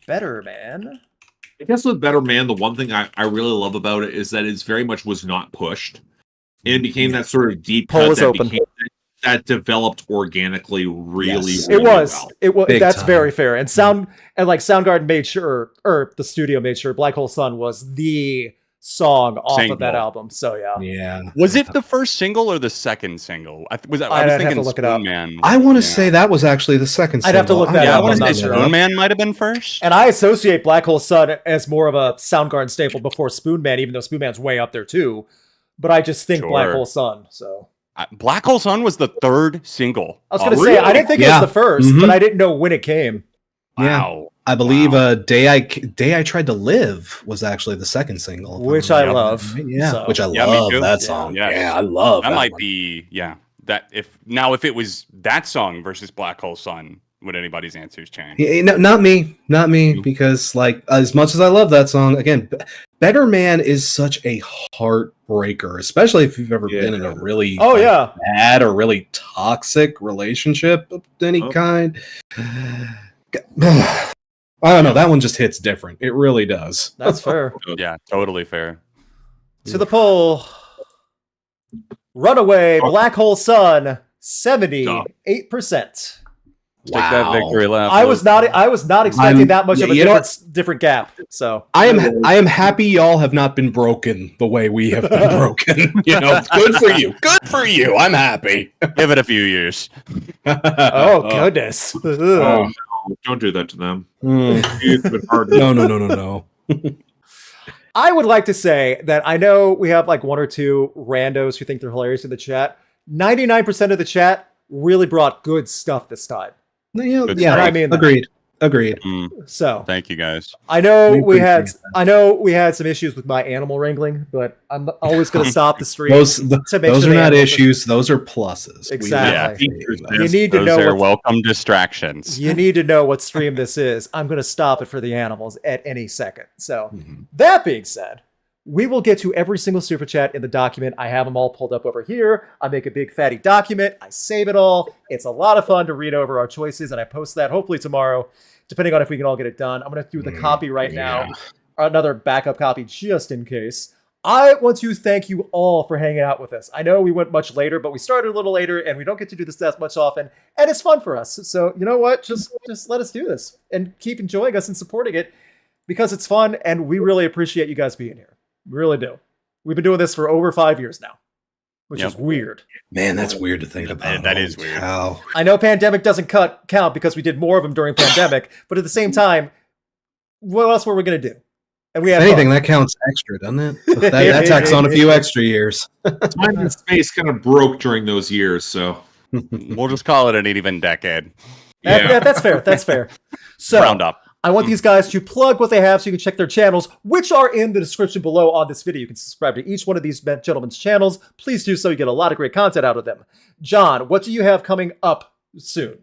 Better Man. I guess with Better Man, the one thing I really love about it is that it's very much was not pushed. It became that sort of deep Poll cut is that open. that developed organically really, Yes. It really was. well. It was. Big That's time. very fair. And Soundgarden made sure, or the studio made sure, Black Hole Sun was the song off of that Single. album. So yeah. Yeah. Was it the first single or the second single? I was I'd have to thinking look it up. Spoon Man. I want to Yeah. say that was actually the second. I'd have to single. look that Yeah, I up, want I'm to not say sure. Spoon Man might have been first. And I associate Black Hole Sun as more of a Soundgarden staple before Spoon Man, even though Spoon Man's way up there too. But I just think Black Sure. Hole Sun. So Black Hole Sun was the third single. I was going to Oh, say really? I didn't think it Yeah. was the 1st, Mhm. but I didn't know when it came. Yeah. Wow. I believe Wow. Day I Tried to Live was actually the second single, if Which I'm I remembering love. right. Yeah, So- which I Yeah, me love too. that Yeah. song. Yes. Yeah, I love That that might one. be that if it was that song versus Black Hole Sun, would anybody's answers change? Yeah, no, not me, Mhm. because like as much as I love that song, again, Better Man is such a heartbreaker, especially if you've ever been in a really Oh yeah. bad or really toxic relationship of any Oh. kind. I don't know. That one just hits different. It really does. That's fair. Yeah, totally fair. To the poll. Runaway Black Hole Sun 78%. Take that victory lap. I was not expecting I'm- that much of a you know different gap. So I am happy y'all have not been broken the way we have been broken. You know, good for you. Good for you. I'm happy. Give it a few years. oh goodness. Oh, no, don't do that to them. Mm. It's been hard. No. I would like to say that I know we have like one or two randos who think they're hilarious in the chat. 99% of the chat really brought good stuff this time. Yeah, Good yeah, I mean that. agreed. So Thank you guys. I know We I know we had some issues with my animal wrangling, but I'm always going to stop the stream. Those to make those sure are the not animals are- issues. Those are pluses. We Exactly. love You need to Those know are what welcome distractions. you need to know what stream this is. I'm going to stop it for the animals at any second. So Mhm. that being said, we will get to every single super chat in the document. I have them all pulled up over here. I make a big fatty document. I save it all. It's a lot of fun to read over our choices, and I post that hopefully tomorrow, depending on if we can all get it done. I'm going to do the copy right now, another backup copy just in case. I want to thank you all for hanging out with us. I know we went much later, but we started a little later, and we don't get to do this that much often, and it's fun for us. So you know what? Just let us do this and keep enjoying us and supporting it because it's fun, and we really appreciate you guys being here. We really do. We've been doing this for over 5 years now, which Yep. is weird. Man, that's weird to think about. That is Holy weird. cow. I know pandemic doesn't count because we did more of them during pandemic, but at the same time, what else were we going to do? And we If had anything, fun. that counts extra, doesn't it? That tacks on a few extra years. Time and space kind of broke during those years, so We'll just call it an even decade. Yeah, that's fair. That's fair. So Round up. I want these guys to plug what they have so you can check their channels, which are in the description below on this video. You can subscribe to each one of these gentlemen's channels. Please do so. You get a lot of great content out of them. John, what do you have coming up soon?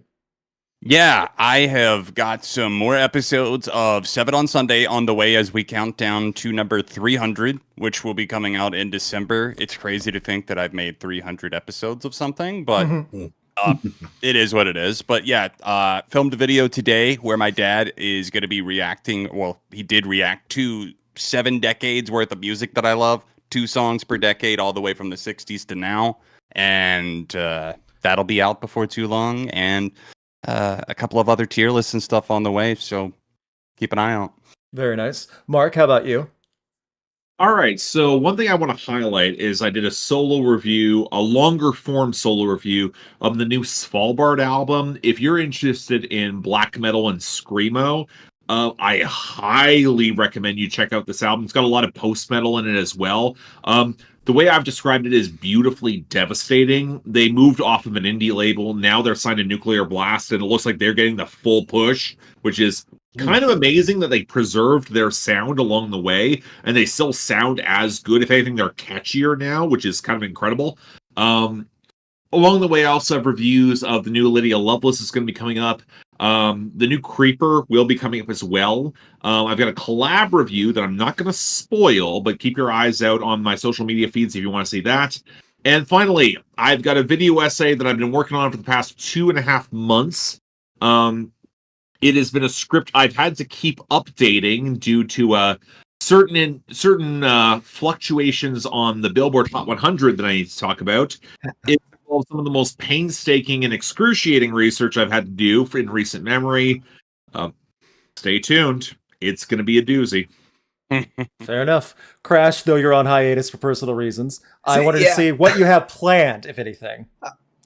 Yeah, I have got some more episodes of 7 on Sunday on the way as we count down to number 300, which will be coming out in December. It's crazy to think that I've made 300 episodes of something, but it is what it is. But yeah, filmed a video today where my dad is going to be reacting. Well, he did react to 7 decades worth of music that I love, 2 songs per decade, all the way from the 60s to now. And that'll be out before too long. And a couple of other tier lists and stuff on the way, so keep an eye out. Very nice. Mark, how about you? All right, so one thing I want to highlight is I did a solo review, a longer form solo review of the new Svalbard album. If you're interested in black metal and screamo, I highly recommend you check out this album. It's got a lot of post metal in it as well. The way I've described it is beautifully devastating. They moved off of an indie label. Now they're signed to Nuclear Blast, and it looks like they're getting the full push, which is kind of amazing that they preserved their sound along the way, and they still sound as good. If anything, they're catchier now, which is kind of incredible. Along the way, I also have reviews of the new Lydia Loveless is going to be coming up. The new Creeper will be coming up as well. I've got a collab review that I'm not going to spoil, but keep your eyes out on my social media feeds if you want to see that. And finally, I've got a video essay that I've been working on for the past 2.5 months. It has been a script I've had to keep updating due to certain fluctuations on the Billboard Hot 100 that I need to talk about. It involves some of the most painstaking and excruciating research I've had to do in recent memory. Stay tuned. It's going to be a doozy. Fair enough. Crash, though you're on hiatus for personal reasons, I wanted to see what you have planned, if anything.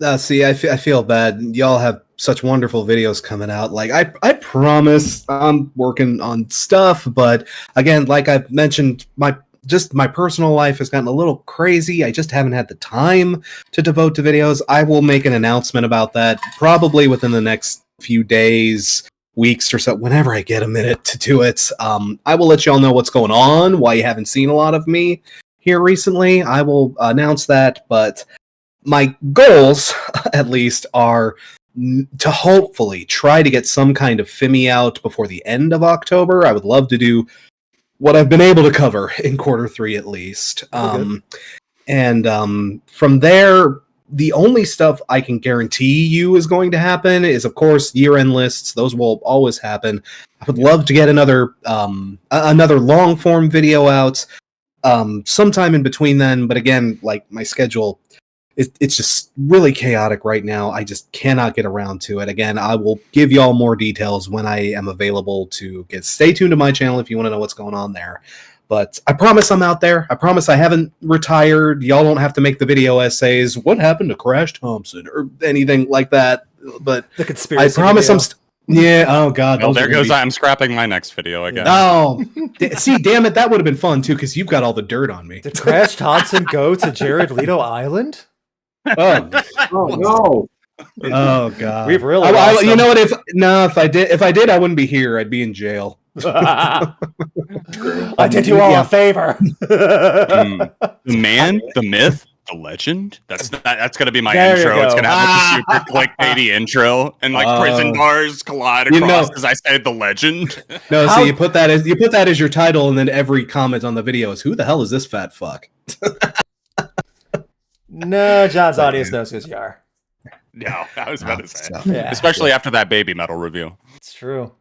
I feel bad. Y'all have such wonderful videos coming out. Like, I promise I'm working on stuff, but again, like I've mentioned, my personal life has gotten a little crazy. I just haven't had the time to devote to videos. I will make an announcement about that probably within the next few days, weeks or so, whenever I get a minute to do it. I will let y'all know what's going on, why you haven't seen a lot of me here recently. I will announce that, but my goals, at least, are to hopefully try to get some kind of FIMI out before the end of October. I would love to do what I've been able to cover in Q3 at least. From there, the only stuff I can guarantee you is going to happen is, of course, year-end lists. Those will always happen. I would love to get another long-form video out sometime in between then, but again, like, my schedule, it's just really chaotic right now. I just cannot get around to it. Again, I will give y'all more details when I am available to stay tuned to my channel if you want to know what's going on there. But I promise I'm out there. I promise I haven't retired. Y'all don't have to make the video essays. What happened to Crash Thompson or anything like that? But the conspiracy. I promise video. Yeah. Oh God. Well, there goes. I'm scrapping my next video again. Oh, see, damn it, that would have been fun too because you've got all the dirt on me. Did Crash Thompson go to Jared Leto Island? Oh no! Oh God! We've really. You know what? If I did, I wouldn't be here. I'd be in jail. I did you all a favor. The man, the myth, the legend. That's gonna be my intro. It's gonna have a super clickbaity intro and like prison bars collide across because I said the legend. No, so you put that as your title, and then every comment on the video is, "Who the hell is this fat fuck?" No, John's audience knows who you are. No, I was about to say. Yeah. Especially after that baby metal review. It's true.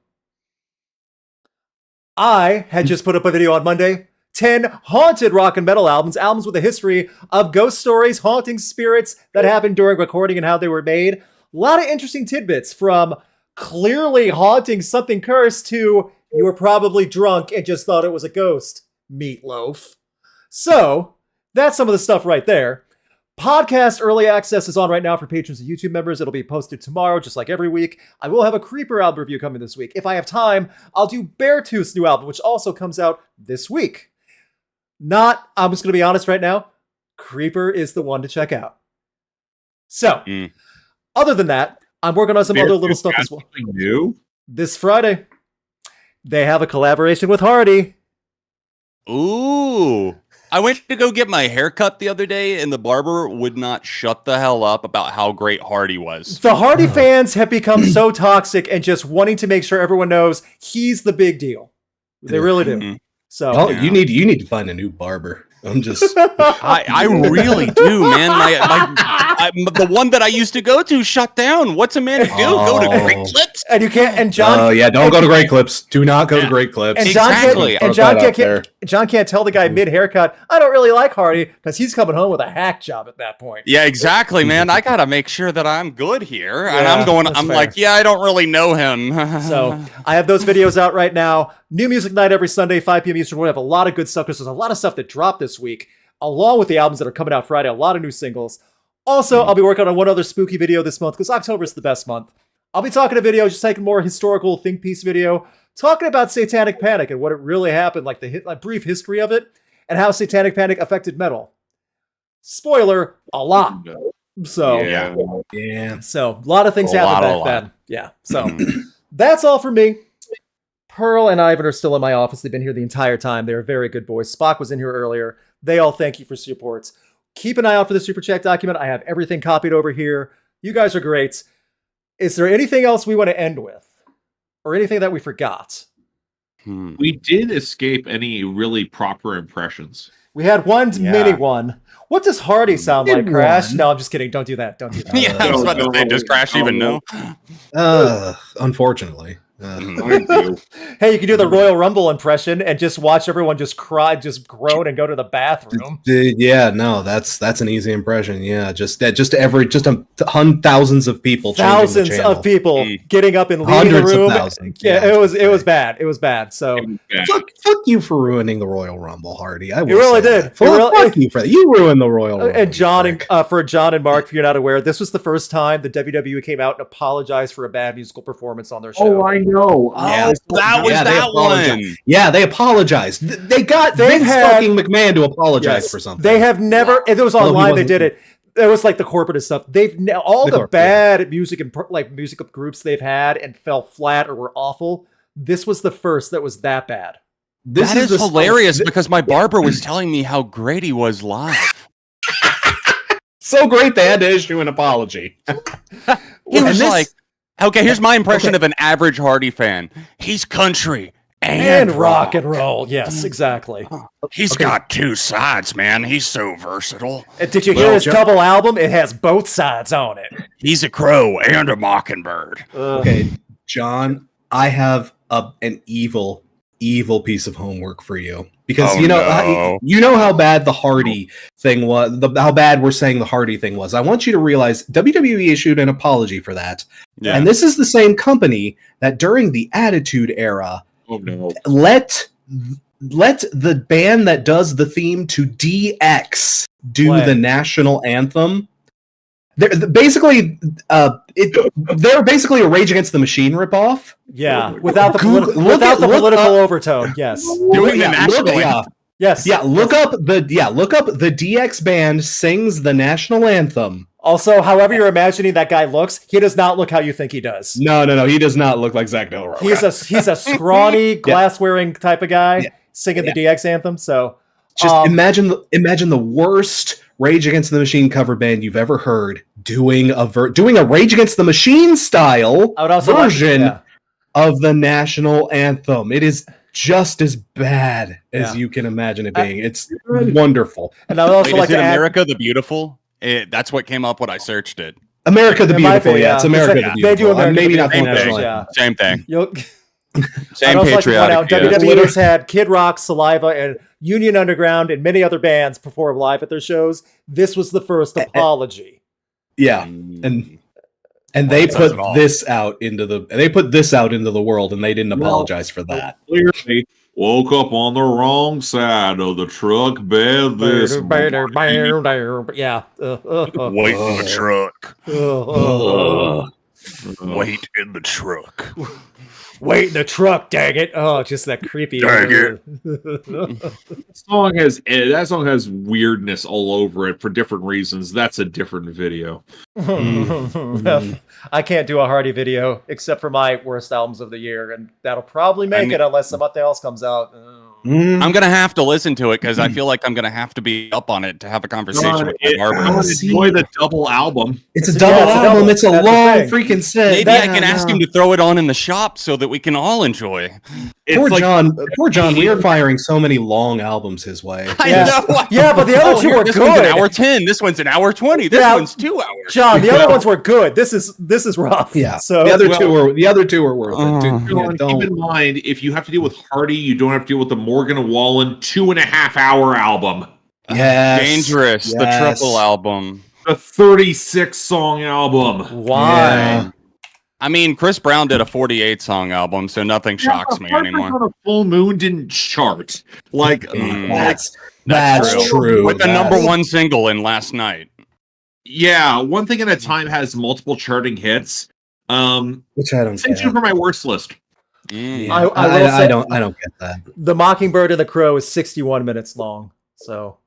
I had just put up a video on Monday. 10 haunted rock and metal albums with a history of ghost stories, haunting spirits that happened during recording and how they were made. A lot of interesting tidbits from clearly haunting something cursed to you were probably drunk and just thought it was a ghost. Meatloaf. So, that's some of the stuff right there. Podcast early access is on right now for patrons and YouTube members. It'll be posted tomorrow, just like every week. I will have a Creeper album review coming this week. If I have time, I'll do Beartooth's new album, which also comes out this week. I'm just going to be honest right now, Creeper is the one to check out. So, other than that, I'm working on some other little stuff as well. New? This Friday, they have a collaboration with Hardy. Ooh. I went to go get my hair cut the other day, and the barber would not shut the hell up about how great Hardy was. The Hardy fans have become so toxic and just wanting to make sure everyone knows he's the big deal. They really do. So you need to find a new barber. I'm just. I really do, man. The one that I used to go to shut down. What's a man to do? Go to Great Clips? And you can't. And John. Oh yeah, don't go to Great Clips. Do not go to Great Clips. And exactly. John can't tell the guy mid haircut, I don't really like Hardy, because he's coming home with a hack job at that point. Yeah, exactly, man. I gotta make sure that I'm good here, and I'm fair. Like, yeah, I don't really know him. So I have those videos out right now. New music night every Sunday, 5 p.m. Eastern. We'll have a lot of good stuff because there's a lot of stuff that dropped this week, along with the albums that are coming out Friday, a lot of new singles. Also, I'll be working on one other spooky video this month because October is the best month. I'll be talking a video, just taking more historical think piece video, talking about Satanic Panic and what it really happened, like the brief history of it, and how Satanic Panic affected metal. Spoiler, a lot. So, Yeah. So, a lot of things happened back then. Yeah. So, that's all for me. Pearl and Ivan are still in my office. They've been here the entire time. They're very good boys. Spock was in here earlier. They all thank you for supports. Keep an eye out for the Super Chat document. I have everything copied over here. You guys are great. Is there anything else we want to end with? Or anything that we forgot? We did escape any really proper impressions. We had one mini one. What does Hardy sound like, Crash? No, I'm just kidding. Don't do that. Don't do that. Yeah, I was about to say, does Crash even know? Unfortunately. Hey, you can do the Royal Rumble impression and just watch everyone just cry, just groan, and go to the bathroom. Yeah, no, that's an easy impression. Yeah, thousands of people, thousands of people getting up and leaving Hundreds the room. of thousands. Yeah, it was bad. It was bad. So fuck you for ruining the Royal Rumble, Hardy. You really did. Fuck you for that. You ruined the Royal Rumble. And John and for John and Mark, if you're not aware, this was the first time the WWE came out and apologized for a bad musical performance on their show. Oh, I know. Yeah, that was that one. Yeah, they apologized. They got Vince fucking McMahon to apologize for something. They have never. It was online. They did it. It was like the corporate stuff. They've all the bad music and music groups they've had and fell flat or were awful. This was the first that was that bad. That is hilarious because my barber was telling me how great he was live. So great they had to issue an apology. He was like, okay, here's my impression of an average Hardy fan. He's country and rock and roll. Yes, exactly. He's got two sides, man. He's so versatile. And did you hear his double album? It has both sides on it. He's a crow and a mockingbird. Okay, John, I have an evil piece of homework for you. Because you know how bad the Hardy thing was, how bad we're saying the Hardy thing was. I want you to realize WWE issued an apology for that. Yeah. And this is the same company that during the Attitude Era let the band that does the theme to DX do the national anthem. They're basically a Rage Against the Machine ripoff. Yeah, without the political overtone. Yes, doing the national anthem. Yes. Yeah, look up the DX band sings the national anthem. Also, however you're imagining that guy looks, he does not look how you think he does. No, he does not look like Zach Del Rey. He's a scrawny, glass-wearing type of guy singing the DX anthem. So just imagine the worst Rage Against the Machine cover band you've ever heard doing a Rage Against the Machine style version of the national anthem. It is just as bad as you can imagine it being. It's wonderful. And I would also like to add, America the Beautiful. That's what came up when I searched it. America the Beautiful. It's America the Beautiful. They do America maybe not the national. Same thing. Same patriotic. WWE has had Kid Rock, Saliva, and Union Underground, and many other bands perform live at their shows. This was the first apology. Yeah, and they put this out into the world, and they didn't apologize for that. Clearly, woke up on the wrong side of the truck bed this morning. Yeah. Wait in the truck. Wait in the truck. Wait in the truck, dang it. Oh, just that creepy. Dang it. That song has weirdness all over it for different reasons. That's a different video. I can't do a Hardy video except for my worst albums of the year, and that'll probably make it unless something else comes out. I'm going to have to listen to it because I feel like I'm going to have to be up on it to have a conversation with my barber. Enjoy the double album. It's a double album. It's a long freaking set. Maybe I can ask him to throw it on in the shop so that we can all enjoy. Poor John. We are firing so many long albums his way. I know. Yeah, but the other two were this good. One's an hour 10. This one's an hour 20. This one's 2 hours. John, the other ones were good. This is rough. Yeah. So the other two were worth it. Keep in mind, if you have to deal with Hardy, you don't have to deal with the Morgan and Wallen 2.5 hour album. Yes. Dangerous. The triple album. The 36 song album. Why? Yeah. I mean, Chris Brown did a 48 song album, so nothing shocks me anymore. On a full moon didn't chart. Like That's true. With the number one single in last night. Yeah, One Thing at a Time has multiple charting hits. Which I don't Same get. for my worst list. I don't get that. The Mockingbird and the Crow is 61 minutes long. So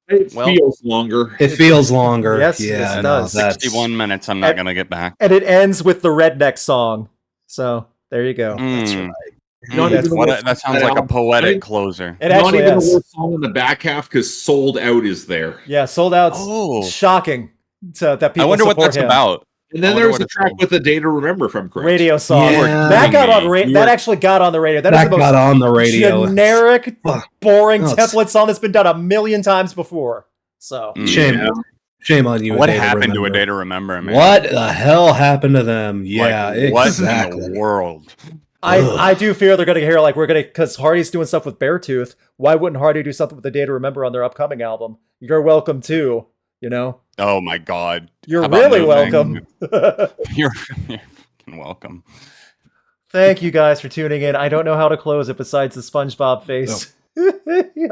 It feels longer. It feels longer. Yes, yeah, yes, it no, does. that's 61 minutes. I'm not going to get back. and it ends with the Redneck song. So there you go. That's right. That sounds like a poetic closer. It Not actually even is. the worst song in the back half because Sold Out is there. Yeah, Sold Out's shocking. So that people I wonder what support that's him. about. And then there was a track with a Day to Remember from Chris. Radio song. Yeah. That got on that actually got on the radio. That is the most got on the radio. generic, boring No, template song that's been done a million times before. So Shame on you. What happened to A Day to Remember, man? What the hell happened to them? Yeah, what exactly. in the world? I do fear they're going to hear because Hardy's doing stuff with Beartooth. Why wouldn't Hardy do something with A Day to Remember on their upcoming album? You're welcome too. You know. Oh my God! You're really welcome. You're fucking welcome. Thank you guys for tuning in. I don't know how to close it besides the SpongeBob face.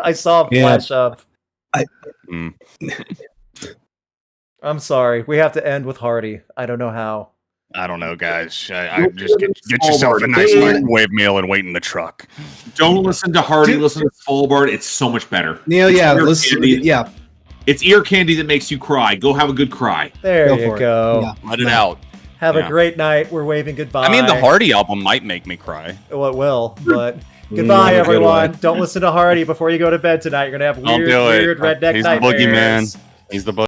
I saw it flash up. I'm sorry. We have to end with Hardy. I don't know how. I don't know, guys. I just get yourself a nice microwave meal and wait in the truck. Don't listen to Hardy. Listen to Svalbard. It's so much better. Yeah. It's ear candy that makes you cry. Go have a good cry. There Go you for it. go. Yeah. Let it out. Have a great night. We're waving goodbye. I mean, the Hardy album might make me cry. Well, it will, but goodbye, everyone. Don't listen to Hardy before you go to bed tonight. You're going to have weird redneck He's nightmares. the boogeyman. He's the